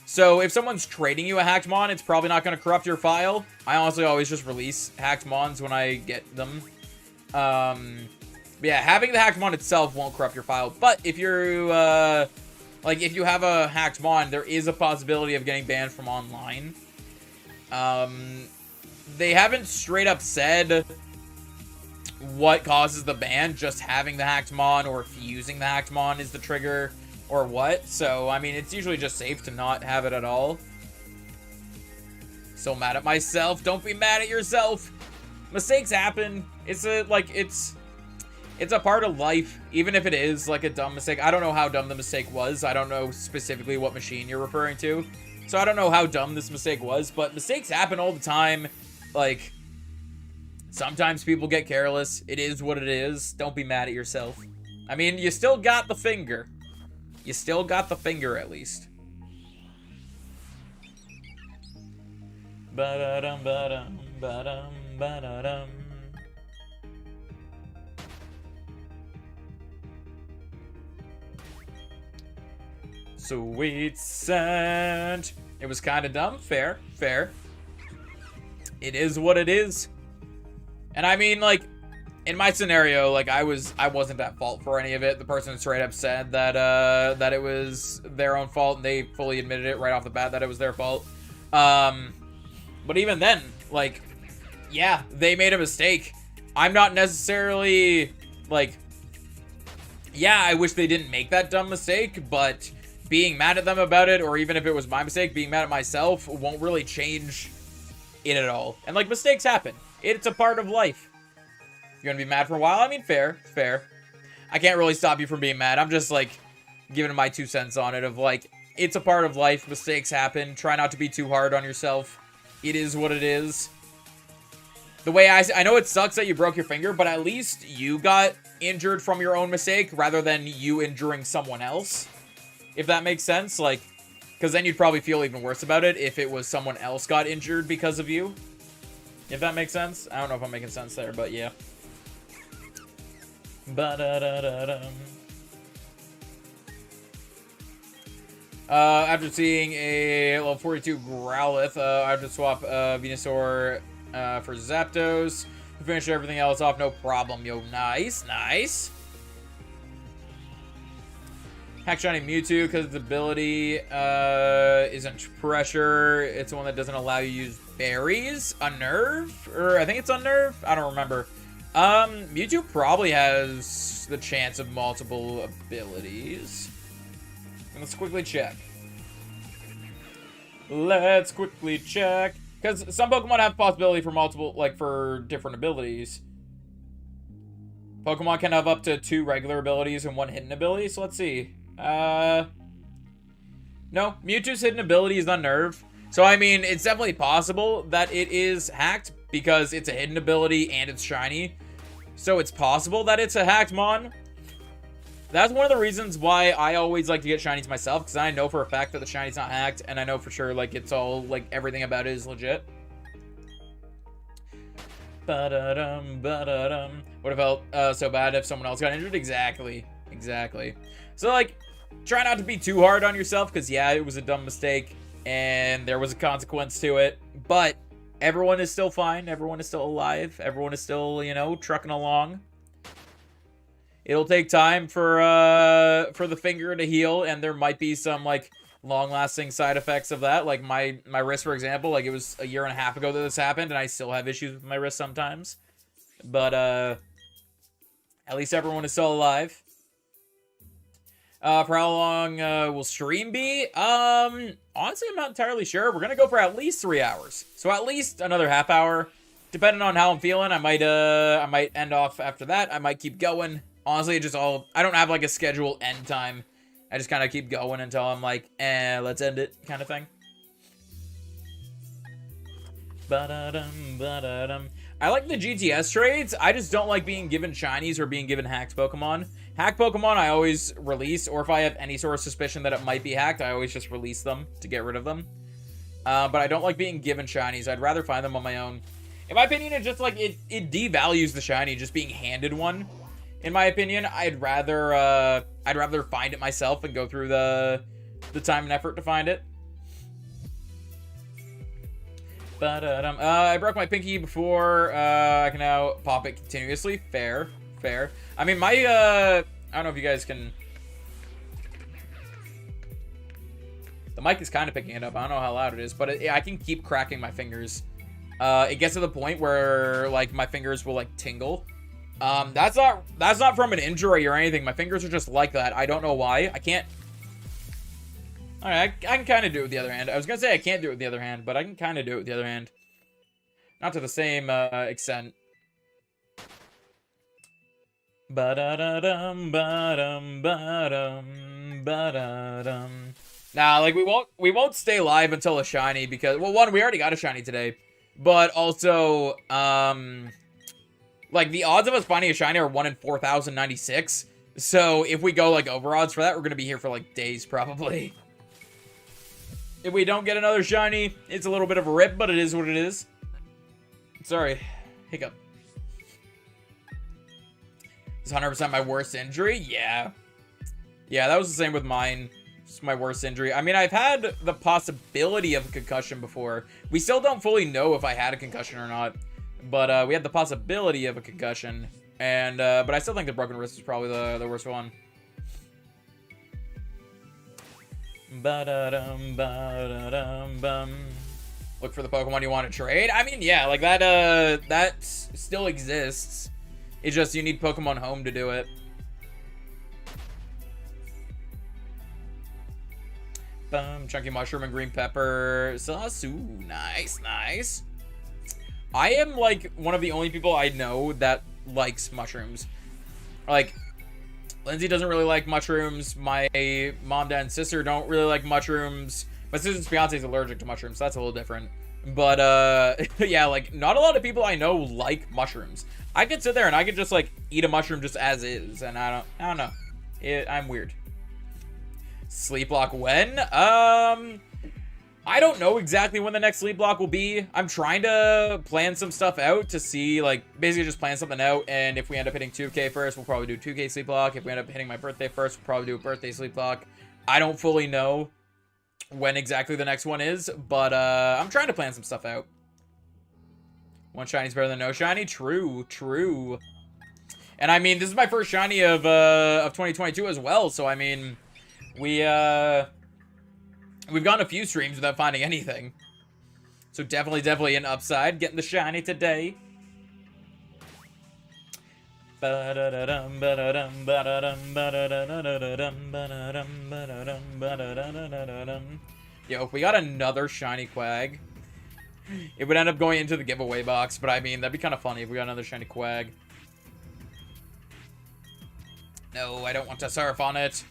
So if someone's trading you a hacked mon, it's probably not going to corrupt your file. I honestly always just release hacked mons when I get them. But yeah, having the hacked mon itself won't corrupt your file. But if you're, like, if you have a hacked mon, there is a possibility of getting banned from online. They haven't straight up said what causes the ban, just having the hacked mon or if using the hacked mon is the trigger or what. So, I mean, it's usually just safe to not have it at all. So mad at myself. Don't be mad at yourself. Mistakes happen. It's a part of life, even if it is, like, a dumb mistake. I don't know how dumb the mistake was. I don't know specifically what machine you're referring to. So I don't know how dumb this mistake was, but mistakes happen all the time. Like, sometimes people get careless. It is what it is. Don't be mad at yourself. I mean, you still got the finger. You still got the finger, at least. Ba-da-dum, ba-dum, ba-dum, ba-da-dum. Sweet scent. It was kind of dumb. Fair. It is what it is. And I mean, like, in my scenario, like, I wasn't at fault for any of it. The person straight up said that that it was their own fault, and they fully admitted it right off the bat that it was their fault. But even then, like, yeah, they made a mistake. I'm not necessarily, like, yeah, I wish they didn't make that dumb mistake, but being mad at them about it, or even if it was my mistake, being mad at myself won't really change it at all. And, like, mistakes happen. It's a part of life. You're gonna be mad for a while? I mean, fair. I can't really stop you from being mad. I'm just, like, giving my 2 cents on it of, like, it's a part of life. Mistakes happen. Try not to be too hard on yourself. It is what it is. The way I know it sucks that you broke your finger, but at least you got injured from your own mistake rather than you injuring someone else. If that makes sense, like, because then you'd probably feel even worse about it if it was someone else got injured because of you. If that makes sense. I don't know if I'm making sense there, but yeah. Ba-da-da-da-dum. After seeing a level 42 Growlithe, I have to swap Venusaur for Zapdos. Finish everything else off, no problem, yo. Nice. Hack Shiny Mewtwo, because its ability isn't pressure. It's the one that doesn't allow you to use berries. Unnerve? Or I think it's Unnerve? I don't remember. Mewtwo probably has the chance of multiple abilities. Let's quickly check. Because some Pokemon have possibility for multiple, like, for different abilities. Pokemon can have up to 2 regular abilities and 1 hidden ability, so let's see. No, Mewtwo's hidden ability is Unnerve. So, I mean, it's definitely possible that it is hacked because it's a hidden ability and it's shiny. So, it's possible that it's a hacked Mon. That's one of the reasons why I always like to get shinies myself, because I know for a fact that the shiny's not hacked, and I know for sure, like, it's all, like, everything about it is legit. Ba-da-dum, ba-da-dum. Would have felt so bad if someone else got injured. Exactly. So, like, try not to be too hard on yourself, because, yeah, it was a dumb mistake, and there was a consequence to it, but everyone is still fine. Everyone is still alive. Everyone is still, you know, trucking along. It'll take time for the finger to heal, and there might be some, like, long-lasting side effects of that. Like, my wrist, for example, like, it was a year and a half ago that this happened, and I still have issues with my wrist sometimes. But, at least everyone is still alive. For how long will stream be? Honestly, I'm not entirely sure. We're gonna go for at least 3 hours. So at least another half hour. Depending on how I'm feeling, I might end off after that. I might keep going. Honestly, it just all... I don't have, like, a schedule end time. I just kind of keep going until I'm like, let's end it kind of thing. Ba-da-dum, ba-da-dum. I like the GTS trades. I just don't like being given shinies or being given hacked Pokemon. Hacked Pokemon, I always release, or if I have any sort of suspicion that it might be hacked, I always just release them to get rid of them. But I don't like being given shinies. I'd rather find them on my own. In my opinion, it's just like, it devalues the shiny just being handed one. In my opinion, I'd rather find it myself and go through the time and effort to find it. I broke my pinky before. I can now pop it continuously. Fair. I mean, my I don't know if you guys can. The mic is kind of picking it up. I don't know how loud it is, but I can keep cracking my fingers. It gets to the point where, like, my fingers will, like, tingle. That's not from an injury or anything. My fingers are just like that. I don't know why. I can't. Alright, I can kind of do it with the other hand. I was gonna say I can't do it with the other hand, but I can kind of do it with the other hand. Not to the same extent. Ba-da-da-dum, ba-dum, ba-dum, ba-da-dum. Nah, like, we won't stay live until a shiny because, well, one, we already got a shiny today, but also, like, the odds of us finding a shiny are 1 in 4,096. So if we go, like, over odds for that, we're gonna be here for, like, days, probably. If we don't get another shiny, it's a little bit of a rip, but it is what it is. Sorry. Hiccup. Is 100% my worst injury? Yeah. Yeah, that was the same with mine. It's my worst injury. I mean, I've had the possibility of a concussion before. We still don't fully know if I had a concussion or not. But we had the possibility of a concussion. And but I still think the broken wrist is probably the worst one. Ba-da-dum, ba-da-dum, bum. Look for the Pokemon you want to trade. I mean, yeah, like that still exists. It's just you need Pokemon Home to do it. Chunky Mushroom and Green Pepper. Sasu. Nice. I am, like, one of the only people I know that likes mushrooms. Like, Lindsay doesn't really like mushrooms. My mom, dad, and sister don't really like mushrooms. My sister's fiance is allergic to mushrooms, so that's a little different. But, yeah, like, not a lot of people I know like mushrooms. I could sit there and I could just, like, eat a mushroom just as is, and I don't know. I'm weird. Sleep block when? I don't know exactly when the next sleep block will be. I'm trying to plan some stuff out to see, like, basically just plan something out, and if we end up hitting 2K first, we'll probably do 2K sleep block. If we end up hitting my birthday first, we'll probably do a birthday sleep block. I don't fully know when exactly the next one is, but I'm trying to plan some stuff out. One shiny's better than no shiny? True. And I mean, this is my first shiny of 2022 as well, so I mean, we've gone a few streams without finding anything. So definitely an upside getting the shiny today. Yo, if we got another shiny Quag, it would end up going into the giveaway box, but I mean, that'd be kind of funny if we got another shiny Quag. No, I don't want to surf on it.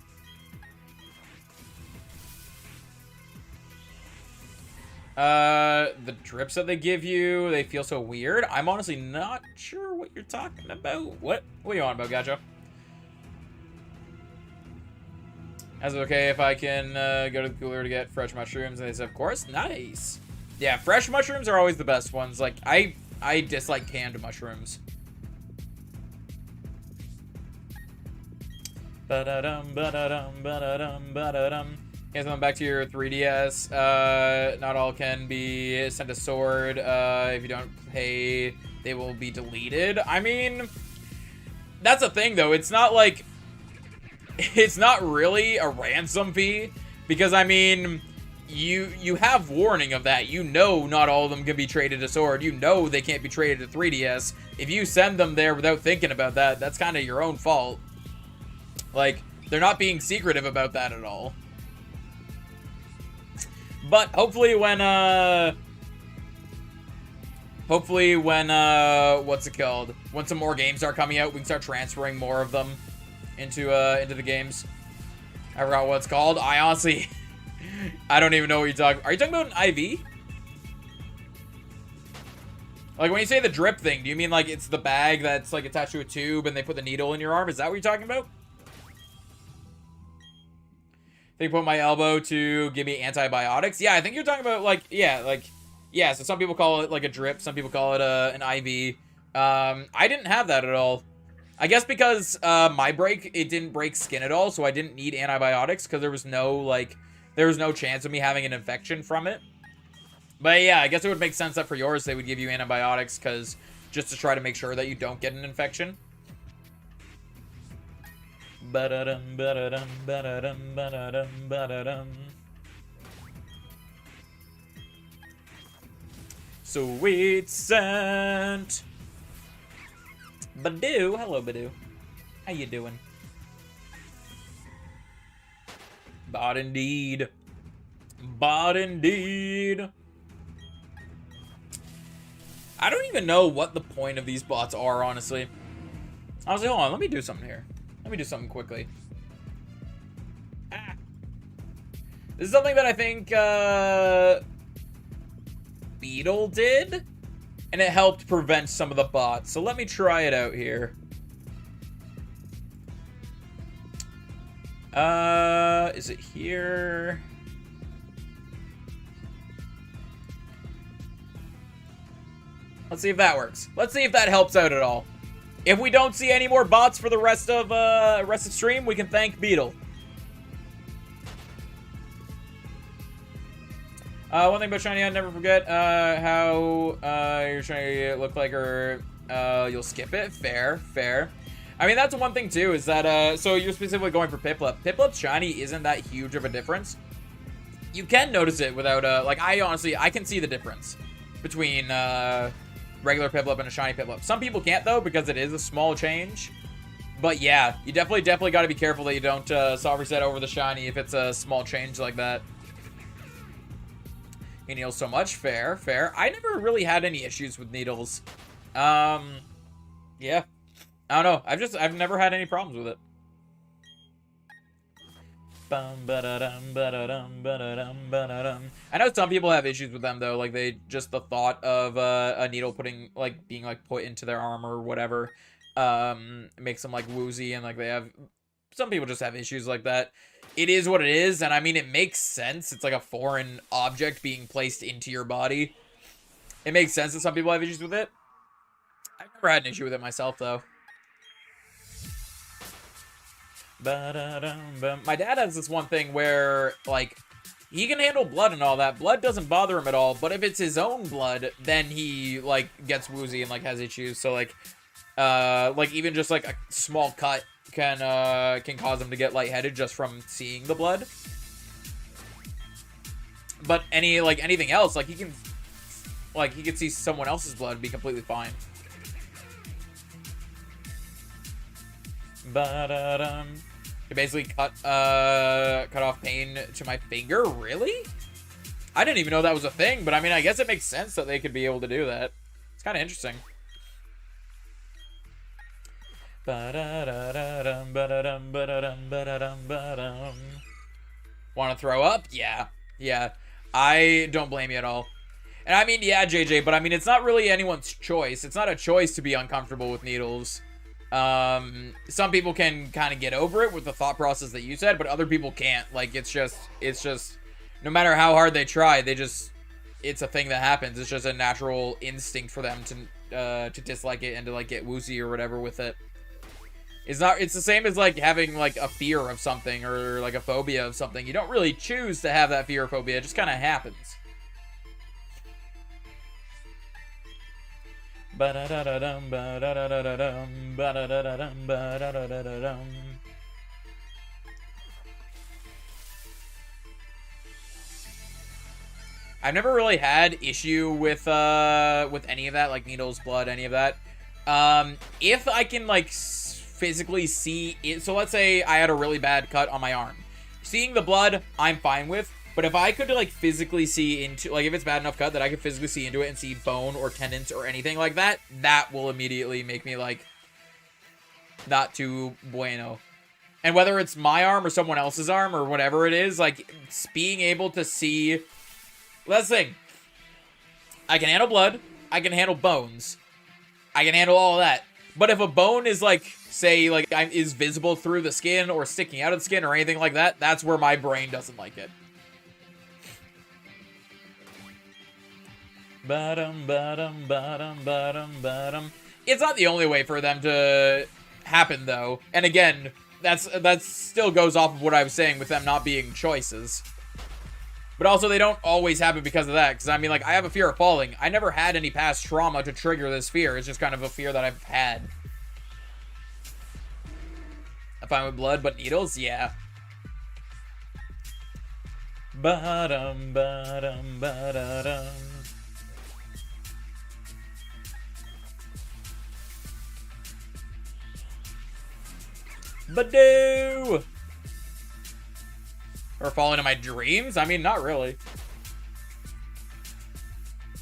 The drips that they give you, they feel so weird. I'm honestly not sure what you're talking about. What are you on about, Gacho? Is it okay if I can go to the cooler to get fresh mushrooms? And they said, of course. Nice. Yeah, fresh mushrooms are always the best ones. Like, I dislike canned mushrooms. Ba-da-dum, ba-da-dum, ba-da-dum, ba-da-dum. Okay, so back to your 3DS. Not all can be sent to Sword. If you don't pay, they will be deleted. I mean, that's a thing, though. It's not like... It's not really a ransom fee. Because, I mean... You have warning of that. You know not all of them can be traded to Sword. You know they can't be traded to 3DS. If you send them there without thinking about that, that's kind of your own fault. Like, they're not being secretive about that at all. But hopefully when what's it called? When some more games are coming out, we can start transferring more of them into the games. I forgot what it's called. I honestly I don't even know what you're talking. Are you talking about an IV? Like, when you say the drip thing, do you mean like it's the bag that's like attached to a tube and they put the needle in your arm? Is that what you're talking about? They put my elbow to give me antibiotics. Yeah, I think you're talking about like, yeah, so some people call it like a drip. Some people call it an IV. I didn't have that at all. I guess because my break, it didn't break skin at all. So I didn't need antibiotics because there was no chance of me having an infection from it. But yeah, I guess it would make sense that for yours, they would give you antibiotics because just to try to make sure that you don't get an infection. Ba-da-dum, ba-da-dum, ba-da-dum, ba-da-dum, ba-da-dum. Sweet scent. Badoo, hello Badoo. How you doing? Bot indeed. Bot indeed. I don't even know what the point of these bots are, honestly. Honestly, hold on, let me do something here. Let me do something quickly. This is something that I think Beetle did, and it helped prevent some of the bots. So let me try it out here. Is it here? Let's see if that works. Let's see if that helps out at all. If we don't see any more bots for the rest of stream, we can thank Beetle. One thing about Shiny, I'd never forget how your Shiny look like, or you'll skip it. Fair, fair. I mean, that's one thing too, is that so you're specifically going for Piplup. Piplup's Shiny isn't that huge of a difference. You can notice it without like I can see the difference between regular Piplup and a shiny Piplup. Some people can't though, because it is a small change. But yeah, you definitely got to be careful that you don't soft reset over the shiny if it's a small change like that. He needles so much. Fair, fair. I never really had any issues with needles. Yeah. I don't know. I've never had any problems with it. I know some people have issues with them though, like the thought of a needle being put into their arm or whatever makes them like woozy, and like some people just have issues like that. It is what it is, and I mean it makes sense. It's like a foreign object being placed into your body. It makes sense that some people have issues with it. I've never had an issue with it myself though. My dad has this one thing where, like, he can handle blood and all that. Blood doesn't bother him at all, but if it's his own blood, then he, like, gets woozy and, like, has issues. So, like, even just, like, a small cut can cause him to get lightheaded just from seeing the blood. But anything else, like, he can see someone else's blood and be completely fine. It basically cut off pain to my finger. Really? I didn't even know that was a thing, but I mean, I guess it makes sense that they could be able to do that. It's kind of interesting. Want to throw up? Yeah. Yeah. I don't blame you at all. And I mean, yeah, JJ, but I mean, it's not really anyone's choice. It's not a choice to be uncomfortable with needles. Some people can kind of get over it with the thought process that you said, but other people can't. Like, it's just, no matter how hard they try, it's a thing that happens. It's just a natural instinct for them to dislike it and to, like, get woozy or whatever with it. It's the same as, like, having, like, a fear of something or, like, a phobia of something. You don't really choose to have that fear or phobia. It just kind of happens. I've never really had issue with any of that, like needles, blood, any of that. If I can, like, physically see it, so let's say I had a really bad cut on my arm. Seeing the blood, I'm fine with. But if I could, like, physically see into, like, if it's bad enough cut that I could physically see into it and see bone or tendons or anything like that, that will immediately make me, like, not too bueno. And whether it's my arm or someone else's arm or whatever it is, like, being able to see, let's think, I can handle blood, I can handle bones, I can handle all of that. But if a bone is, like, say, like, is visible through the skin or sticking out of the skin or anything like that, that's where my brain doesn't like it. It's not the only way for them to happen, though. And again, that still goes off of what I was saying with them not being choices. But also, they don't always happen because of that. Because, I mean, like, I have a fear of falling. I never had any past trauma to trigger this fear. It's just kind of a fear that I've had. I'm fine with blood, but needles? Yeah. Badoo! Or fall into my dreams? I mean, not really.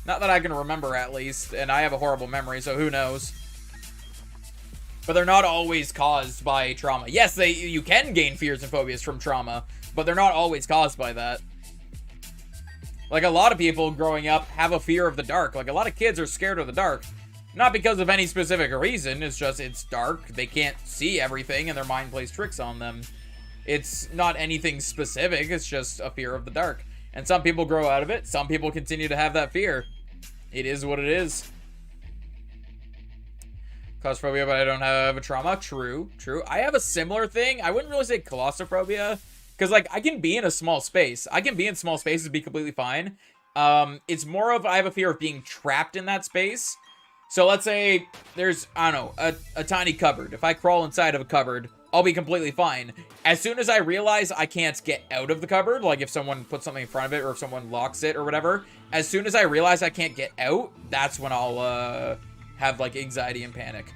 Not that I can remember, at least. And I have a horrible memory, so who knows. But they're not always caused by trauma. Yes, you can gain fears and phobias from trauma, but they're not always caused by that. Like, a lot of people growing up have a fear of the dark. Like, a lot of kids are scared of the dark. Not because of any specific reason, it's just, it's dark, they can't see everything, and their mind plays tricks on them. It's not anything specific, it's just a fear of the dark. And some people grow out of it, some people continue to have that fear. It is what it is. Claustrophobia, but I don't have a trauma. True, true. I have a similar thing. I wouldn't really say claustrophobia, because, like, I can be in a small space. I can be in small spaces and be completely fine. It's more of, I have a fear of being trapped in that space. So let's say there's, I don't know, a tiny cupboard. If I crawl inside of a cupboard, I'll be completely fine. As soon as I realize I can't get out of the cupboard, like if someone puts something in front of it or if someone locks it or whatever, as soon as I realize I can't get out, that's when I'll have, like, anxiety and panic.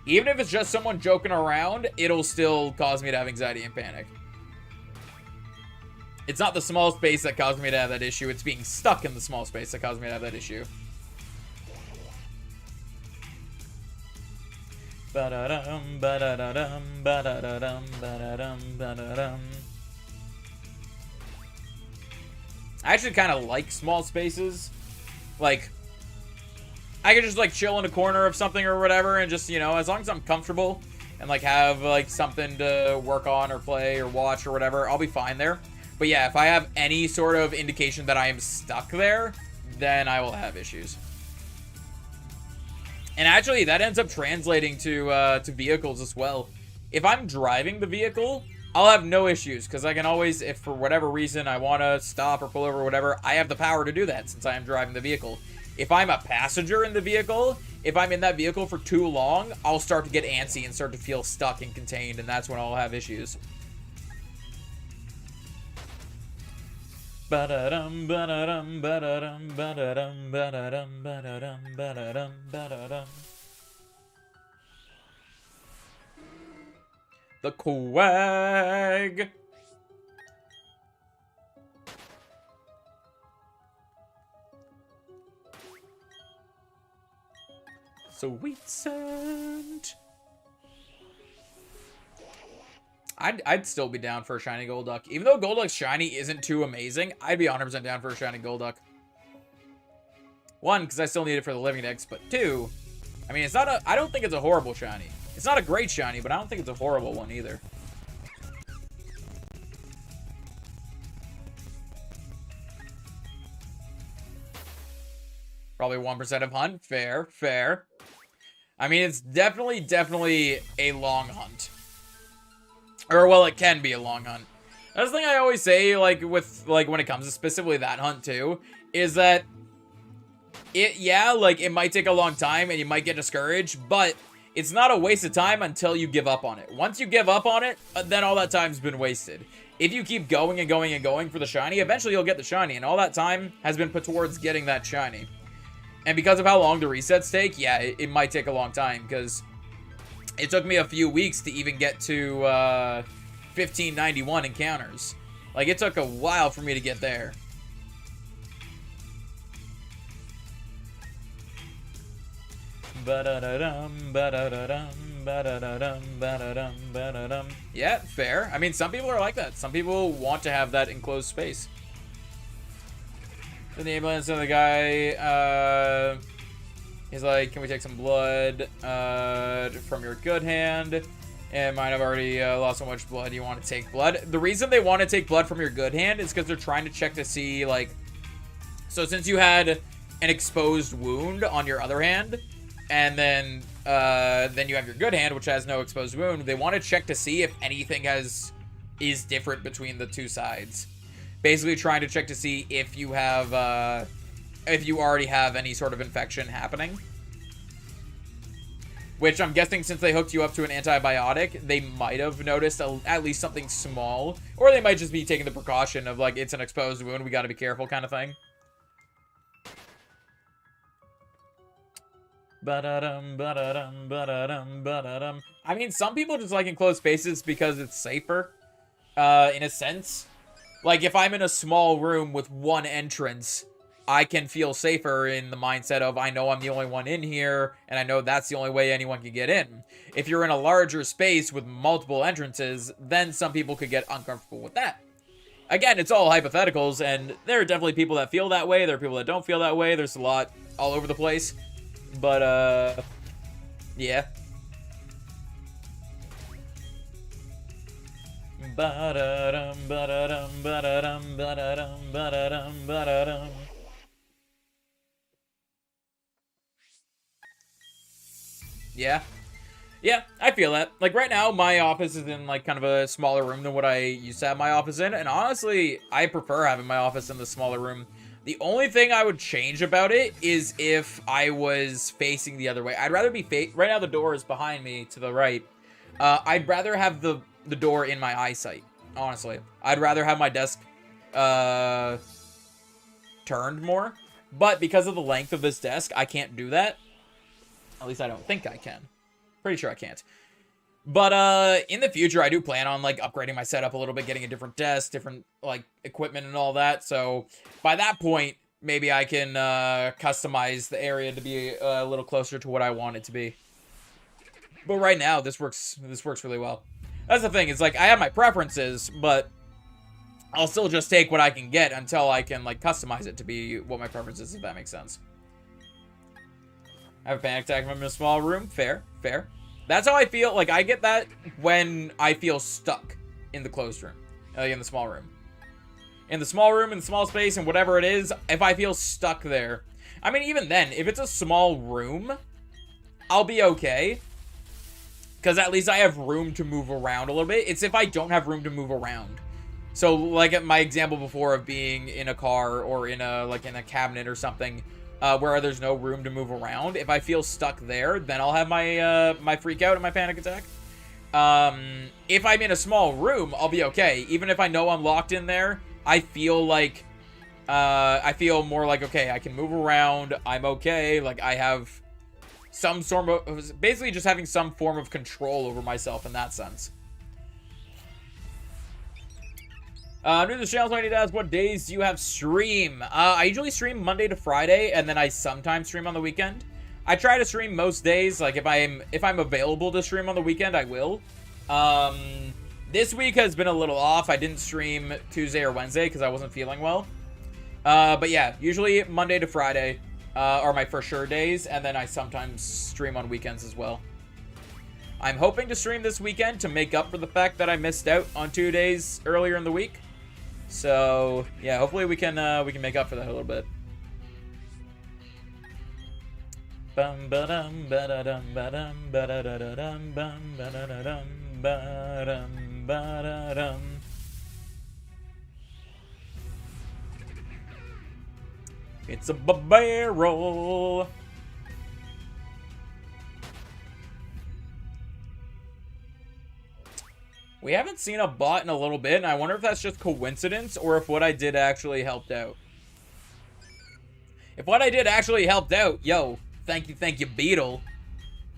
Even if it's just someone joking around, it'll still cause me to have anxiety and panic. It's not the small space that caused me to have that issue, it's being stuck in the small space that caused me to have that issue. Ba-da-dum, ba-da-da-dum, ba-da-da-dum, ba-da-dum, ba-da-dum. I actually kind of like small spaces. Like, I could just, like, chill in a corner of something or whatever and just, you know, as long as I'm comfortable and, like, have, like, something to work on or play or watch or whatever, I'll be fine there. But yeah, if I have any sort of indication that I am stuck there, then I will have issues. And actually, that ends up translating to vehicles as well. If I'm driving the vehicle, I'll have no issues, because I can always, if for whatever reason I want to stop or pull over or whatever, I have the power to do that since I am driving the vehicle. If I'm a passenger in the vehicle, if I'm in that vehicle for too long, I'll start to get antsy and start to feel stuck and contained, and that's when I'll have issues. Ba-da-dum, ba-da-dum, ba-da-dum, ba-da-dum, ba-da-dum, ba-da-dum, ba-da-dum, ba-da-dum. The quag. Sweet scent. I'd still be down for a shiny Golduck. Even though Golduck's shiny isn't too amazing, I'd be 100% down for a shiny Golduck. One, because I still need it for the living decks, but two, I mean, it's not a, I don't think it's a horrible shiny. It's not a great shiny, but I don't think it's a horrible one either. Probably 1% of hunt. Fair, fair. I mean, it's definitely a long hunt. Or, well, it can be a long hunt. That's the thing I always say, like, with, like, when it comes to specifically that hunt, too, is that yeah, like, it might take a long time and you might get discouraged, but it's not a waste of time until you give up on it. Once you give up on it, then all that time's been wasted. If you keep going and going and going for the shiny, eventually you'll get the shiny, and all that time has been put towards getting that shiny. And because of how long the resets take, yeah, it might take a long time, because it took me a few weeks to even get to 1591 encounters. Like, it took a while for me to get there. Yeah, fair. I mean, some people are like that. Some people want to have that enclosed space. Then the ambulance and the guy, he's like, can we take some blood from your good hand? And might have already lost so much blood. You want to take blood? The reason they want to take blood from your good hand is because they're trying to check to see, like, so since you had an exposed wound on your other hand, and then you have your good hand, which has no exposed wound, they want to check to see if anything is different between the two sides. Basically trying to check to see if you have, if you already have any sort of infection happening. Which I'm guessing since they hooked you up to an antibiotic, they might have noticed at least something small. Or they might just be taking the precaution of, like, it's an exposed wound, we gotta be careful kind of thing. I mean, some people just like enclosed spaces because it's safer, in a sense. Like, if I'm in a small room with one entrance, I can feel safer in the mindset of, I know I'm the only one in here, and I know that's the only way anyone can get in. If you're in a larger space with multiple entrances, then some people could get uncomfortable with that. Again, it's all hypotheticals, and there are definitely people that feel that way, there are people that don't feel that way, there's a lot all over the place. But, yeah. Yeah. Yeah, I feel that. Like, right now, my office is in, like, kind of a smaller room than what I used to have my office in. And honestly, I prefer having my office in the smaller room. The only thing I would change about it is if I was facing the other way. I'd rather be right now the door is behind me to the right. I'd rather have the door in my eyesight, honestly. I'd rather have my desk turned more. But because of the length of this desk, I can't do that. At least I don't think I can. Pretty sure I can't. But in the future, I do plan on, like, upgrading my setup a little bit, getting a different desk, different, like, equipment and all that. So by that point, maybe I can customize the area to be a little closer to what I want it to be. But right now, this works really well. That's the thing. It's like, I have my preferences, but I'll still just take what I can get until I can, like, customize it to be what my preference is, if that makes sense. I have a panic attack if I'm in a small room. Fair, fair. That's how I feel. Like, I get that when I feel stuck in the closed room. In the small room. In the small room, in the small space, and whatever it is, if I feel stuck there. I mean, even then, if it's a small room, I'll be okay. Because at least I have room to move around a little bit. It's if I don't have room to move around. So, like my example before of being in a car or in a, like, in a cabinet or something, where there's no room to move around. If I feel stuck there, then I'll have my my freak out and my panic attack. If I'm in a small room, I'll be okay. Even if I know I'm locked in there, I feel like, I feel more like, okay, I can move around. I'm okay. Like, I have some sort of, basically just having some form of control over myself in that sense. New to the channel, so I need to ask, what days do you have stream? I usually stream Monday to Friday, and then I sometimes stream on the weekend. I try to stream most days. Like, if I'm available to stream on the weekend, I will. This week has been a little off. I didn't stream Tuesday or Wednesday because I wasn't feeling well. But yeah, usually Monday to Friday are my for sure days, and then I sometimes stream on weekends as well. I'm hoping to stream this weekend to make up for the fact that I missed out on 2 days earlier in the week. So yeah, hopefully we can make up for that a little bit. Bum ba-dum ba-da-dum ba-dum ba-da-da-da-dum bum ba-da-da-dum ba-dum ba-da-dum. It's a barrel. We haven't seen a bot in a little bit, and I wonder if that's just coincidence or if what I did actually helped out. If what I did actually helped out, yo, thank you, Beetle.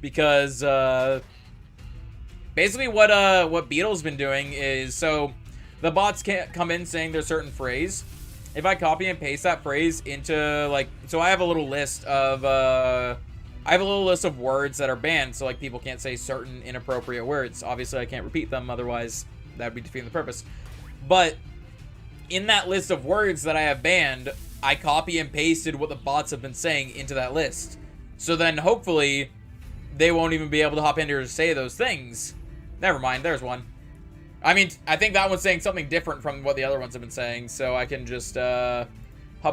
Because, basically what Beetle's been doing is, so, the bots can't come in saying their certain phrase. If I copy and paste that phrase into, like, so I have a little list of, words that are banned, so, like, people can't say certain inappropriate words. Obviously, I can't repeat them, otherwise that would be defeating the purpose. But in that list of words that I have banned, I copy and pasted what the bots have been saying into that list. So then, hopefully, they won't even be able to hop in here to say those things. Never mind, there's one. I mean, I think that one's saying something different from what the other ones have been saying, so I can just, hop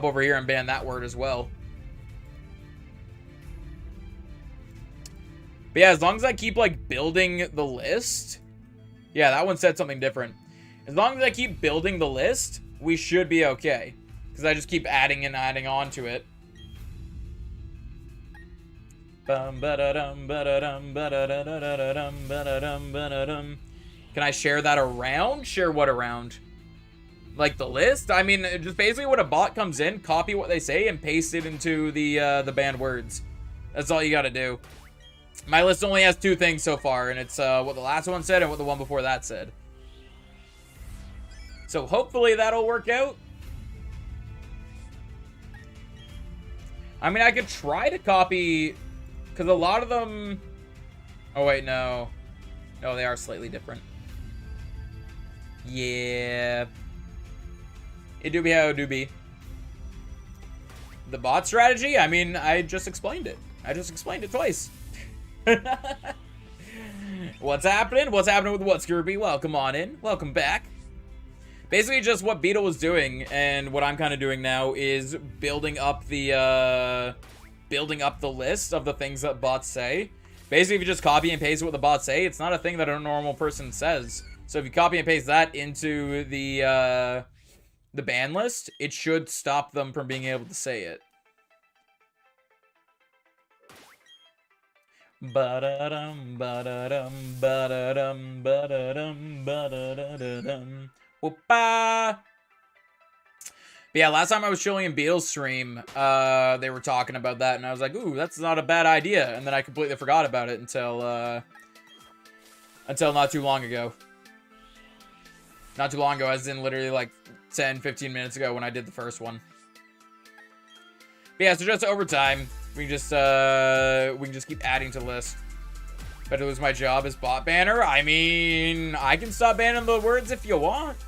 over here and ban that word as well. But yeah, as long as I keep, like, building the list... Yeah, that one said something different. As long as I keep building the list, we should be okay. Because I just keep adding and adding on to it. Can I share that around? Share what around? Like the list? I mean, just basically when a bot comes in, copy what they say and paste it into the banned words. That's all you gotta do. My list only has 2 things so far, and it's what the last one said and what the one before that said. So hopefully that'll work out. I mean, I could try to copy, because a lot of them... Oh, wait, no. No, they are slightly different. Yeah. It do be how it do be. The bot strategy? I mean, I just explained it. I just explained it twice. What's happening? What's happening with what, Scurvy? Welcome on in. Welcome back. Basically, just what Beetle was doing, and what I'm kind of doing now, is building up the list of the things that bots say. Basically, if you just copy and paste what the bots say, it's not a thing that a normal person says. So if you copy and paste that into the ban list, it should stop them from being able to say it. Ba-da-dum, ba-da-dum, ba-da-dum, ba-da-dum, ba-da-da-da-dum. Whoop-a! But yeah, last time I was chilling in Beetle's stream, they were talking about that, and I was like, ooh, that's not a bad idea. And then I completely forgot about it until not too long ago. Not too long ago, as in literally like 10, 15 minutes ago when I did the first one. But yeah, so just over time, we can just keep adding to the list. Better lose my job as bot banner? I mean, I can stop banning the words if you want.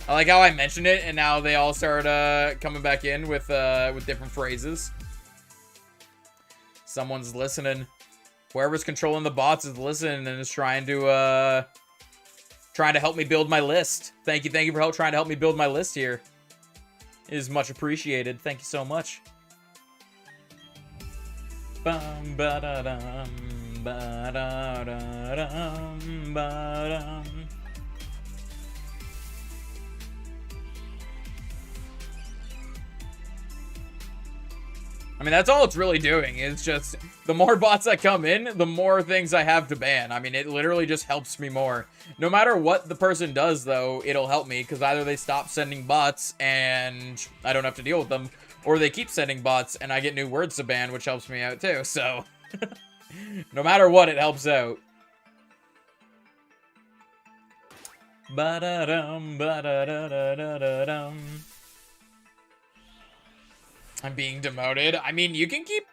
I like how I mentioned it, and now they all start coming back in with different phrases. Someone's listening. Whoever's controlling the bots is listening and is trying to help me build my list. Thank you for trying to help me build my list here. It is much appreciated. Thank you so much. Bum ba da dum ba da da dum ba dum. I mean, that's all it's really doing. It's just, the more bots that come in, the more things I have to ban. I mean, it literally just helps me more. No matter what the person does, though, it'll help me, because either they stop sending bots, and I don't have to deal with them, or they keep sending bots, and I get new words to ban, which helps me out, too. So, no matter what, it helps out. Ba-da-dum, ba-da-da-da-da-dum. I'm being demoted. I mean, you can keep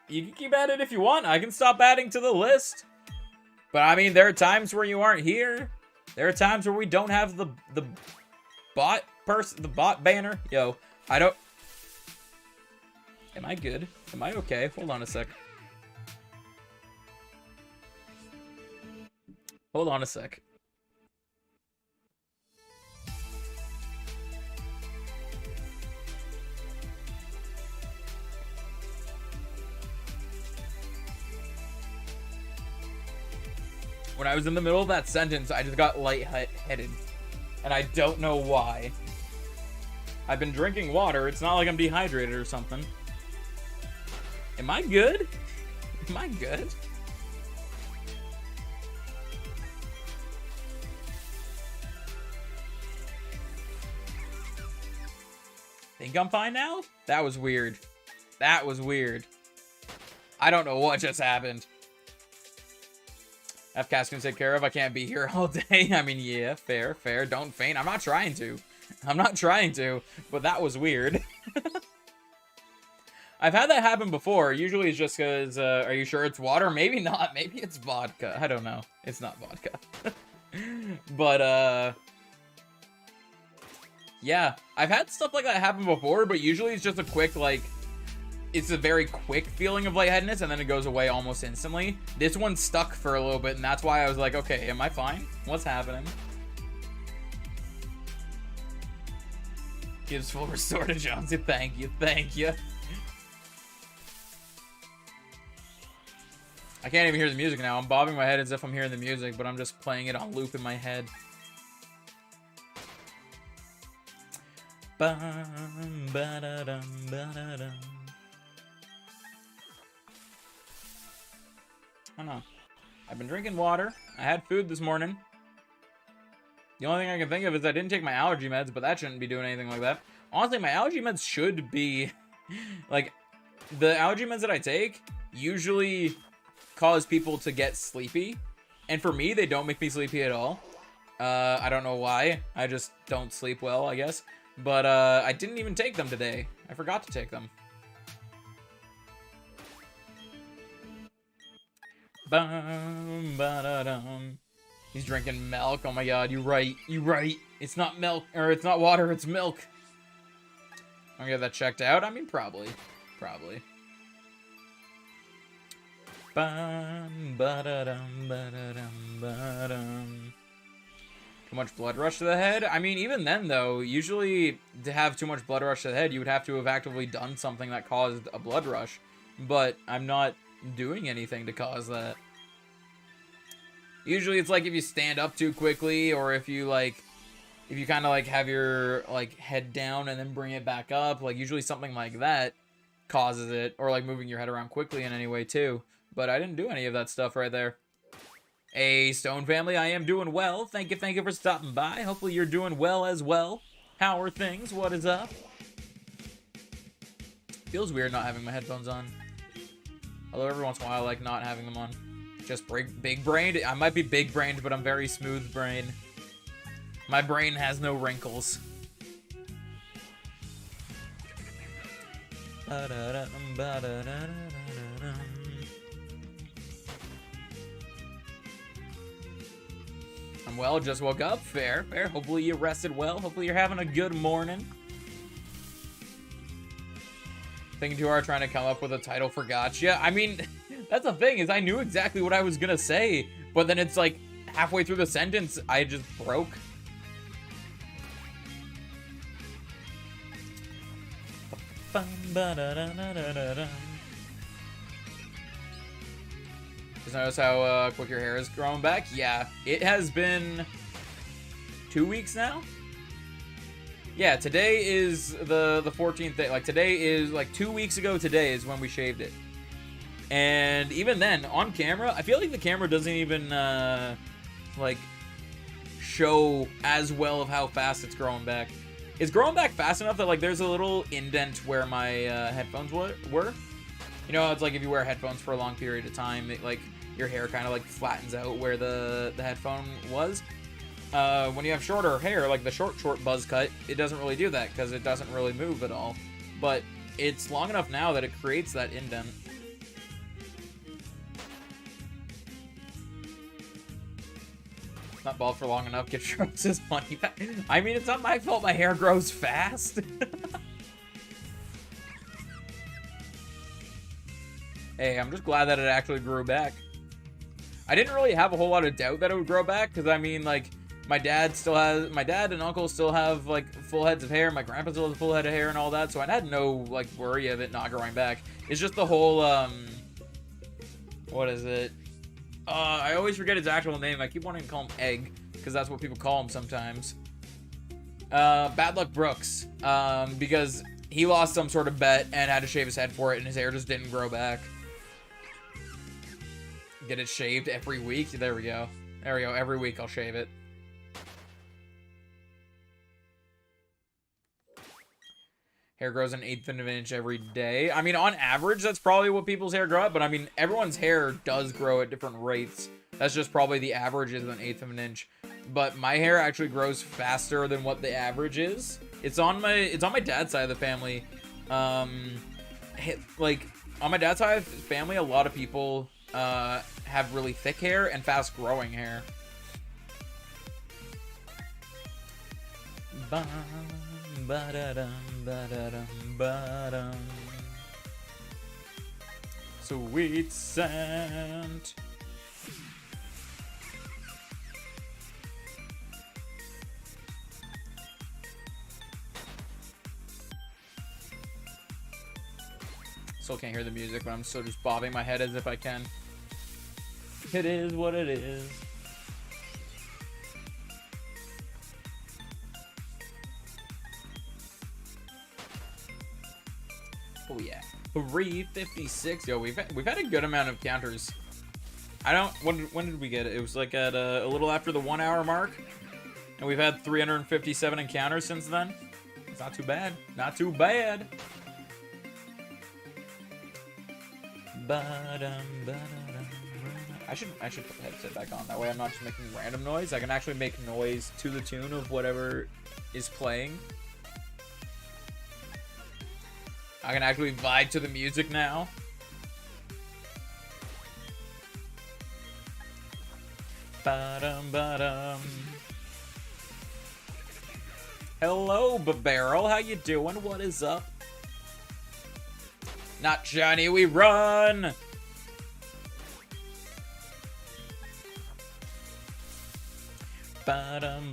at it if you want. I can stop adding to the list. But I mean, there are times where you aren't here. There are times where we don't have the bot person, the bot banner. Yo, I don't. Am I good? Am I okay? Hold on a sec. Hold on a sec. When I was in the middle of that sentence, I just got lightheaded. And I don't know why. I've been drinking water. It's not like I'm dehydrated or something. Am I good? Am I good? Think I'm fine now? That was weird. That was weird. I don't know what just happened. FCAS can take care of. I can't be here all day. I mean, yeah, fair, fair. Don't faint. I'm not trying to. I'm not trying to, but that was weird. I've had that happen before. Usually it's just because, are you sure it's water? Maybe not. Maybe it's vodka. I don't know. It's not vodka. But, yeah. I've had stuff like that happen before, but usually it's just a quick, like, it's a very quick feeling of lightheadedness, and then it goes away almost instantly. This one stuck for a little bit, and that's why I was like, okay, am I fine? What's happening? Gives full restore to Jonesy. Thank you, thank you. I can't even hear the music now. I'm bobbing my head as if I'm hearing the music, but I'm just playing it on loop in my head. Bum, ba-da-dum, ba-da-dum. I don't know. I've been drinking water. I had food this morning. The only thing I can think of is I didn't take my allergy meds, but that shouldn't be doing anything like that. Honestly, my allergy meds should be... like, the allergy meds that I take usually cause people to get sleepy. And for me, they don't make me sleepy at all. I don't know why. I just don't sleep well, I guess. But I didn't even take them today. I forgot to take them. Bum, ba-da-dum. He's drinking milk. Oh my god, you're right. You're right. It's not milk, or it's not water, it's milk. I'm gonna get that checked out. I mean, probably. Probably. Bum, ba-da-dum, ba-da-dum, ba-dum. Too much blood rush to the head? I mean, even then, though, usually to have too much blood rush to the head, you would have to have actively done something that caused a blood rush. But I'm not doing anything to cause that. Usually it's like if you stand up too quickly, or if you like, if you kind of like have your like head down and then bring it back up, like usually something like that causes it, or like moving your head around quickly in any way too. But I didn't do any of that stuff right there. Hey, Stone family, I am doing well. Thank you for stopping by. Hopefully you're doing well as well. How are things? What is up? Feels weird not having my headphones on. Although every once in a while I like not having them on. Just big-brained? I might be big-brained, but I'm very smooth-brained. My brain has no wrinkles. I'm well, just woke up. Fair, fair. Hopefully you rested well. Hopefully you're having a good morning. Thinking too hard trying to come up with a title for Gotcha. I mean, that's the thing, is I knew exactly what I was gonna say, but then it's like halfway through the sentence, I just broke. Just notice how quick your hair is growing back? Yeah, it has been 2 weeks now? Yeah, today is the 14th day. Like, today is, like, 2 weeks ago today is when we shaved it. And even then, on camera, I feel like the camera doesn't even, like, show as well of how fast it's growing back. It's growing back fast enough that, like, there's a little indent where my headphones were. You know, it's like if you wear headphones for a long period of time, it, like, your hair kind of, like, flattens out where the headphone was. When you have shorter hair, like the short buzz cut, it doesn't really do that because it doesn't really move at all. But it's long enough now that it creates that indent. Not bald for long enough. Get Jones's money back. I mean, it's not my fault my hair grows fast. Hey, I'm just glad that it actually grew back. I didn't really have a whole lot of doubt that it would grow back, because I mean, like, my dad and uncle still have, like, full heads of hair. My grandpa still has a full head of hair and all that, so I had no, like, worry of it not growing back. It's just the whole, what is it? I always forget his actual name. I keep wanting to call him Egg, because that's what people call him sometimes. Bad Luck Brooks, because he lost some sort of bet and had to shave his head for it, and his hair just didn't grow back. Get it shaved every week? There we go. There we go. Every week I'll shave it. Hair grows an 1/8 of an inch every day. I mean, on average, that's probably what people's hair grow at, but I mean, everyone's hair does grow at different rates. That's just probably the average is an 1/8 of an inch. But my hair actually grows faster than what the average is. It's on my dad's side of the family. Like, on my dad's side of the family, a lot of people have really thick hair and fast growing hair. Sweet scent. Still can't hear the music, but I'm still just bobbing my head as if I can. It is what it is. Oh yeah, 356. Yo, we've had a good amount of counters. When did we get it? It was like at a little after the 1 hour mark, and we've had 357 encounters since then. It's not too bad. Not too bad. I should put the headset back on. That way I'm not just making random noise. I can actually make noise to the tune of whatever is playing. I can actually vibe to the music now. Ba-dum. Hello, Barrel. How you doing? What is up? Not Johnny, we run! Ba-dum.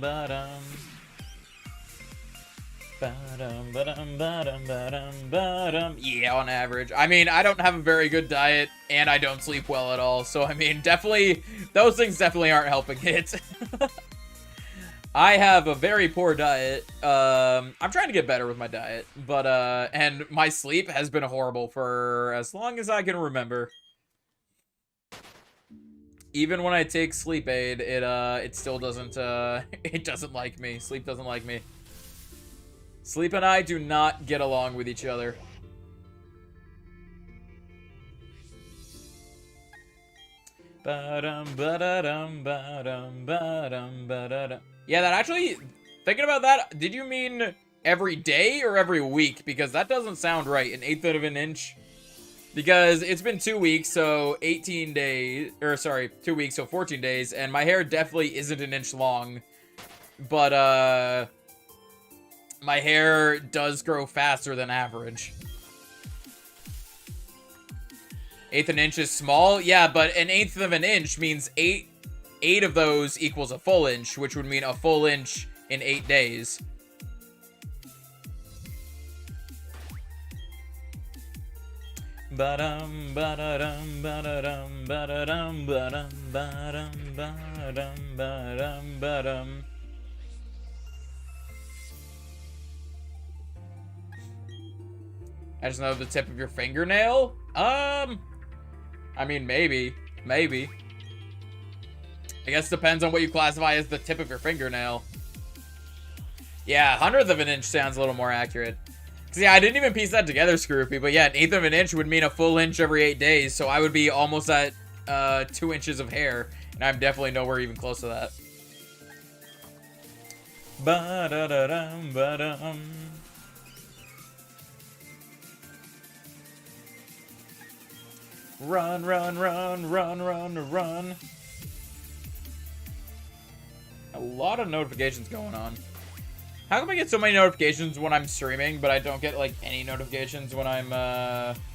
Yeah, on average. I mean, I don't have a very good diet, and I don't sleep well at all. So, I mean, definitely, those things definitely aren't helping it. I have a very poor diet. I'm trying to get better with my diet, but, and my sleep has been horrible for as long as I can remember. Even when I take sleep aid, it still doesn't, it doesn't like me. Sleep doesn't like me. Sleep and I do not get along with each other. Yeah, that actually, thinking about that, did you mean every day or every week? Because that doesn't sound right, 1/8 of an inch. Because it's been 2 weeks, so 18 days, or sorry, 2 weeks, so 14 days, and my hair definitely isn't an inch long. But, my hair does grow faster than average. 1/8 of an inch is small? Yeah, but 1/8 of an inch means 8 of those equals a full inch, which would mean a full inch in 8 days. I just know the tip of your fingernail? I mean, maybe. Maybe. I guess depends on what you classify as the tip of your fingernail. Yeah, 1/100th of an inch sounds a little more accurate. Cause yeah, I didn't even piece that together, Scroopy, but yeah, 1/8 of an inch would mean a full inch every 8 days, so I would be almost at 2 inches of hair, and I'm definitely nowhere even close to that. Ba-da-da-dum, ba-dum. Run, run, run, run, run, run. lot of notifications going on. How come I get so many notifications when I'm streaming, but I don't get, like, any notifications when I'm,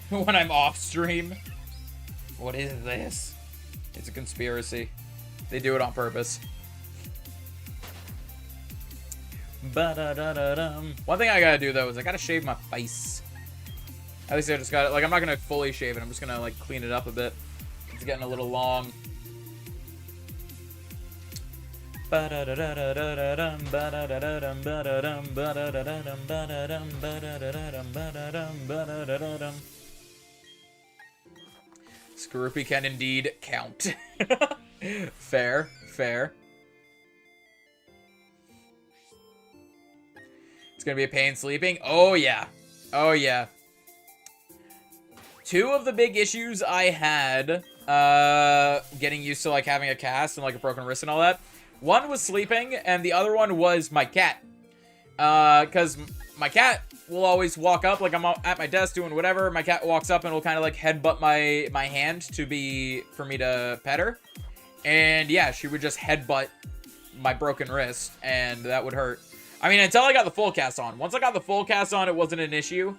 when I'm off stream? What is this? It's a conspiracy. They do it on purpose. Ba-da-da-da-dum. One thing I gotta do, though, is I gotta shave my face. At least I just gotta, like, I'm not gonna fully shave it. I'm just gonna, like, clean it up a bit. It's getting a little long. Scroopy can indeed count. Fair, fair. It's gonna be a pain sleeping. Oh yeah. Oh yeah. Two of the big issues I had getting used to like having a cast and like a broken wrist and all that. One was sleeping, and the other one was my cat. Because my cat will always walk up, like I'm at my desk doing whatever. My cat walks up and will kind of like headbutt my hand for me to pet her. And yeah, she would just headbutt my broken wrist, and that would hurt. I mean, until I got the full cast on. Once I got the full cast on, it wasn't an issue.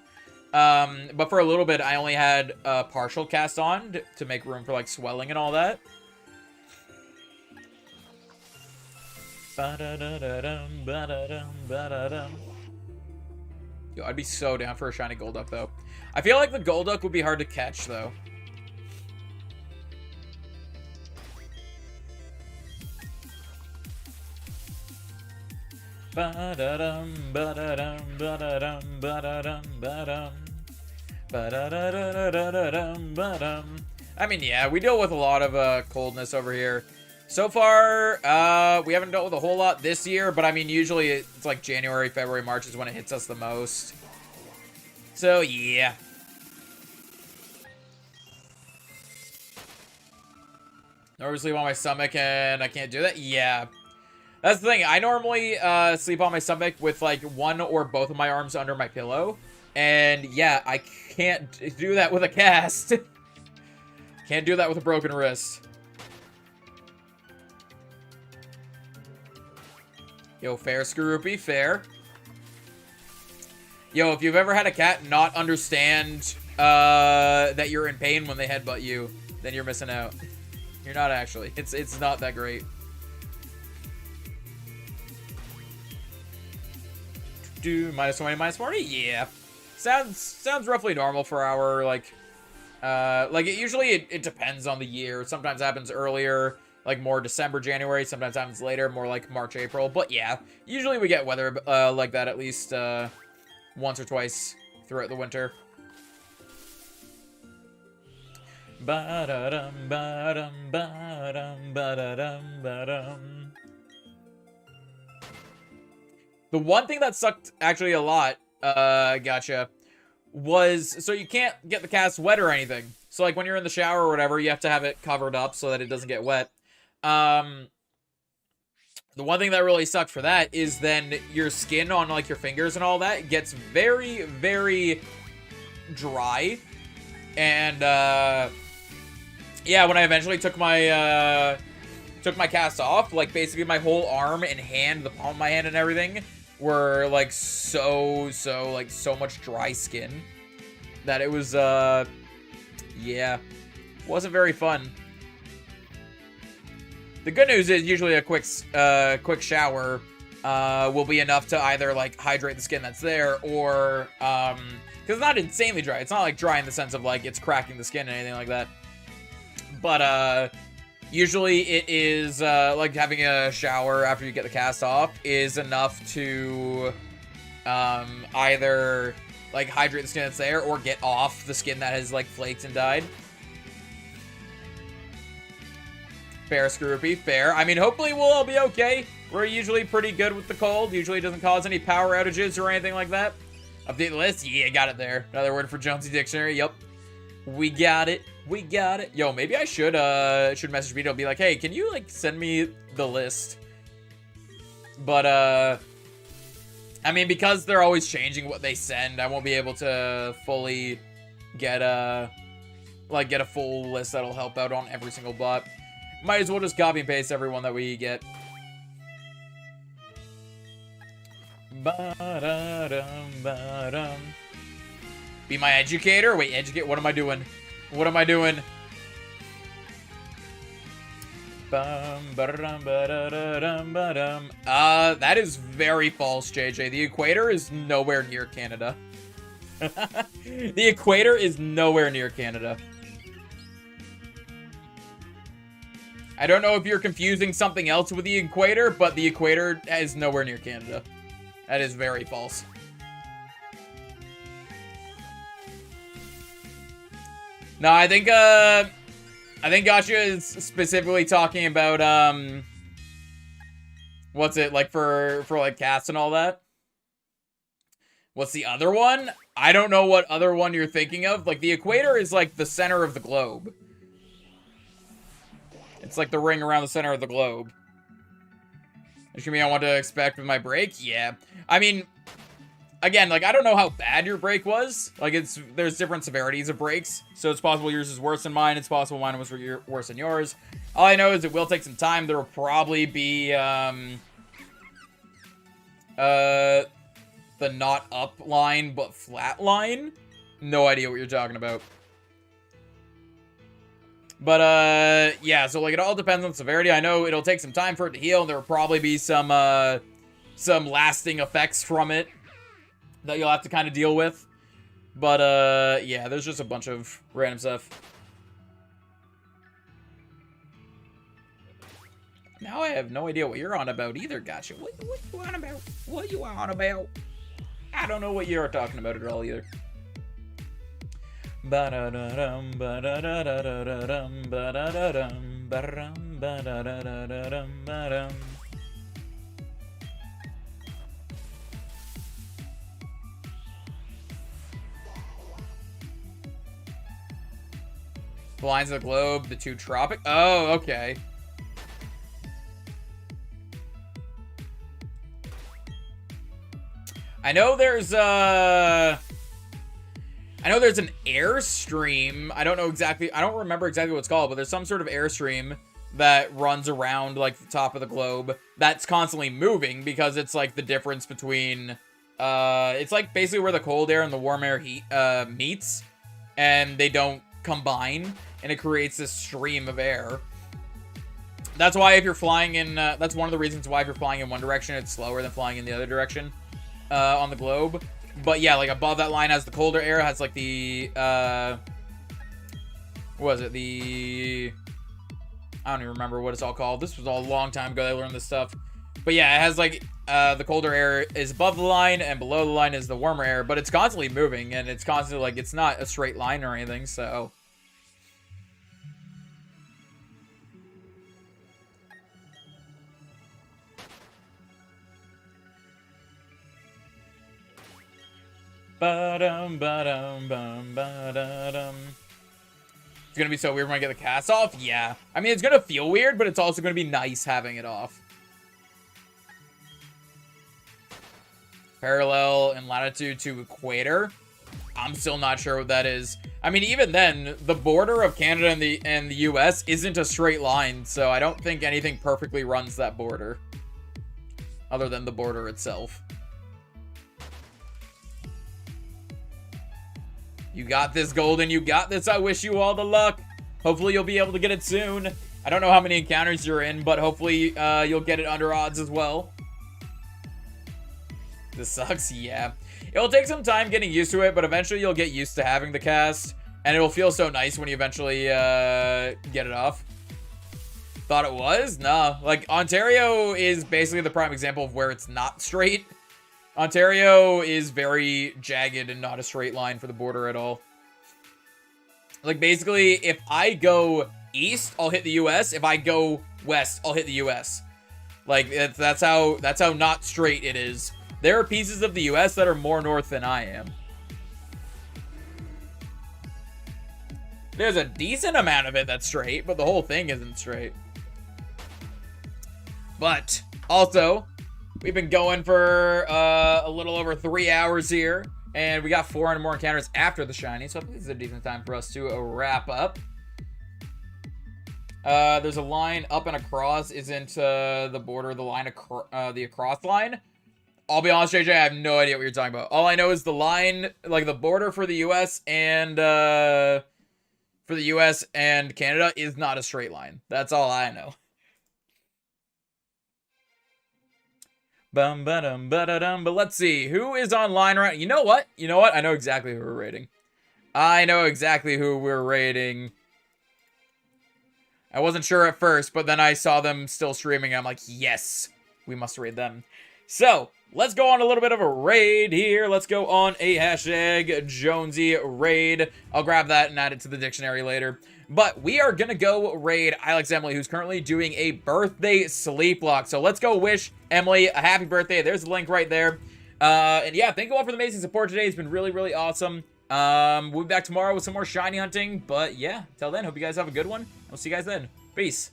But for a little bit, I only had a partial cast on to make room for like swelling and all that. Yo, I'd be so down for a shiny Golduck, though. I feel like the Golduck would be hard to catch, though. I mean, yeah, we deal with a lot of coldness over here. So far, we haven't dealt with a whole lot this year, but I mean, usually it's like January, February, March is when it hits us the most. So, yeah. Normally sleep on my stomach and I can't do that? Yeah. That's the thing. I normally sleep on my stomach with like one or both of my arms under my pillow. And yeah, I can't do that with a cast. Can't do that with a broken wrist. Yo, fair, Scroopy, fair. Yo, if you've ever had a cat not understand that you're in pain when they headbutt you, then you're missing out. You're not actually. It's not that great. Do minus 20, minus 40? Yeah. Sounds roughly normal for our, like usually it depends on the year. Sometimes it happens earlier. Like more December, January, sometimes happens later, more like March, April. But yeah, usually we get weather like that at least once or twice throughout the winter. Ba-da-dum, ba-dum, ba-dum, ba-da-dum, ba-dum. The one thing that sucked actually a lot, gotcha, was so you can't get the cast wet or anything. So like when you're in the shower or whatever, you have to have it covered up so that it doesn't get wet. The one thing that really sucked for that is then your skin on like your fingers and all that gets very, very dry. And yeah, when I eventually took my cast off, like basically my whole arm and hand, the palm of my hand and everything were like so much dry skin that it was yeah, wasn't very fun. The good news is usually a quick shower will be enough to either like hydrate the skin that's there or because it's not insanely dry. It's not like dry in the sense of like it's cracking the skin or anything like that. But usually it is like having a shower after you get the cast off is enough to either like hydrate the skin that's there or get off the skin that has like flaked and died. Fair, Scroopy, fair. I mean, hopefully we'll all be okay. We're usually pretty good with the cold. Usually it doesn't cause any power outages or anything like that. Update the list? Yeah, got it there. Another word for Jonesy Dictionary. Yup. We got it. We got it. Yo, maybe I should message Vito and be like, hey, can you, like, send me the list? But, I mean, because they're always changing what they send, I won't be able to fully get a full list that'll help out on every single bot. Might as well just copy and paste everyone that we get. Ba-da-dum, ba-dum. Be my educator? Wait, educate? What am I doing? What am I doing? That is very false, JJ. The equator is nowhere near Canada. The equator is nowhere near Canada. I don't know if you're confusing something else with the equator, but the equator is nowhere near Canada. That is very false. No, I think Gotcha is specifically talking about, what's it, like, for like, cats and all that? What's the other one? I don't know what other one you're thinking of. Like, the equator is, like, the center of the globe. It's like the ring around the center of the globe. Which you mean I want to expect with my break? Yeah. I mean, again, like, I don't know how bad your break was. Like, there's different severities of breaks. So it's possible yours is worse than mine. It's possible mine was worse than yours. All I know is it will take some time. There will probably be, the not up line, but flat line. No idea what you're talking about. But, yeah, so, like, it all depends on severity. I know it'll take some time for it to heal. There will probably be some lasting effects from it that you'll have to kind of deal with. But, yeah, there's just a bunch of random stuff. Now I have no idea what you're on about either, Gotcha. What you on about? What you on about? I don't know what you're talking about at all either. Ba-da-da-dum, ba-da-da-da-da-dum, ba-da-da-dum, ba-da-dum, ba-da-da-da-da-dum, ba-dum. The lines of the globe, the two tropic. Oh, okay. I know there's an airstream. I don't remember exactly what it's called, but there's some sort of airstream that runs around, like, the top of the globe that's constantly moving because it's, like, the difference between, it's, like, basically where the cold air and the warm air meets, and they don't combine, and it creates this stream of air. That's why if you're flying in, that's one of the reasons why if you're flying in one direction, it's slower than flying in the other direction, on the globe. But yeah, like, above that line has the colder air, has, like, the, what was it? I don't even remember what it's all called. This was all a long time ago that I learned this stuff. But yeah, it has, like, the colder air is above the line, and below the line is the warmer air, but it's constantly moving, and it's constantly, like, it's not a straight line or anything, so. Ba-dum, ba-dum, bum, ba-da-dum. It's gonna be so weird when I get the cast off? Yeah. I mean, it's gonna feel weird, but it's also gonna be nice having it off. Parallel in latitude to equator? I'm still not sure what that is. I mean, even then, the border of Canada and the US isn't a straight line, so I don't think anything perfectly runs that border. Other than the border itself. You got this, Golden. You got this. I wish you all the luck. Hopefully you'll be able to get it soon. I don't know how many encounters you're in, but hopefully you'll get it under odds as well. This sucks, yeah. It'll take some time getting used to it, but eventually you'll get used to having the cast. And it'll feel so nice when you eventually get it off. Thought it was? Nah. Like, Ontario is basically the prime example of where it's not straight. Ontario is very jagged and not a straight line for the border at all. Like, basically, if I go east, I'll hit the US. If I go west, I'll hit the US. Like, that's how not straight it is. There are pieces of the US that are more north than I am. There's a decent amount of it that's straight, but the whole thing isn't straight. But, also, we've been going for a little over 3 hours here, and we got 400 more encounters after the shiny, so I think this is a decent time for us to wrap up. There's a line up and across. Isn't the border the line the across line? I'll be honest, JJ, I have no idea what you're talking about. All I know is the line, like the border for the U.S. and Canada is not a straight line. That's all I know. Bum ba dum ba da dum. But let's see who is online right. You know what? I know exactly who we're raiding. I know exactly who we're raiding. I wasn't sure at first, but then I saw them still streaming. And I'm like, yes, we must raid them. So let's go on a little bit of a raid here. Let's go on a hashtag Jonesy raid. I'll grab that and add it to the dictionary later. But we are going to go raid Alex Emily, who's currently doing a birthday sleep lock. So let's go wish Emily a happy birthday. There's the link right there. And yeah, thank you all for the amazing support today. It's been really, really awesome. We'll be back tomorrow with some more shiny hunting. But yeah, till then, hope you guys have a good one. I'll see you guys then. Peace.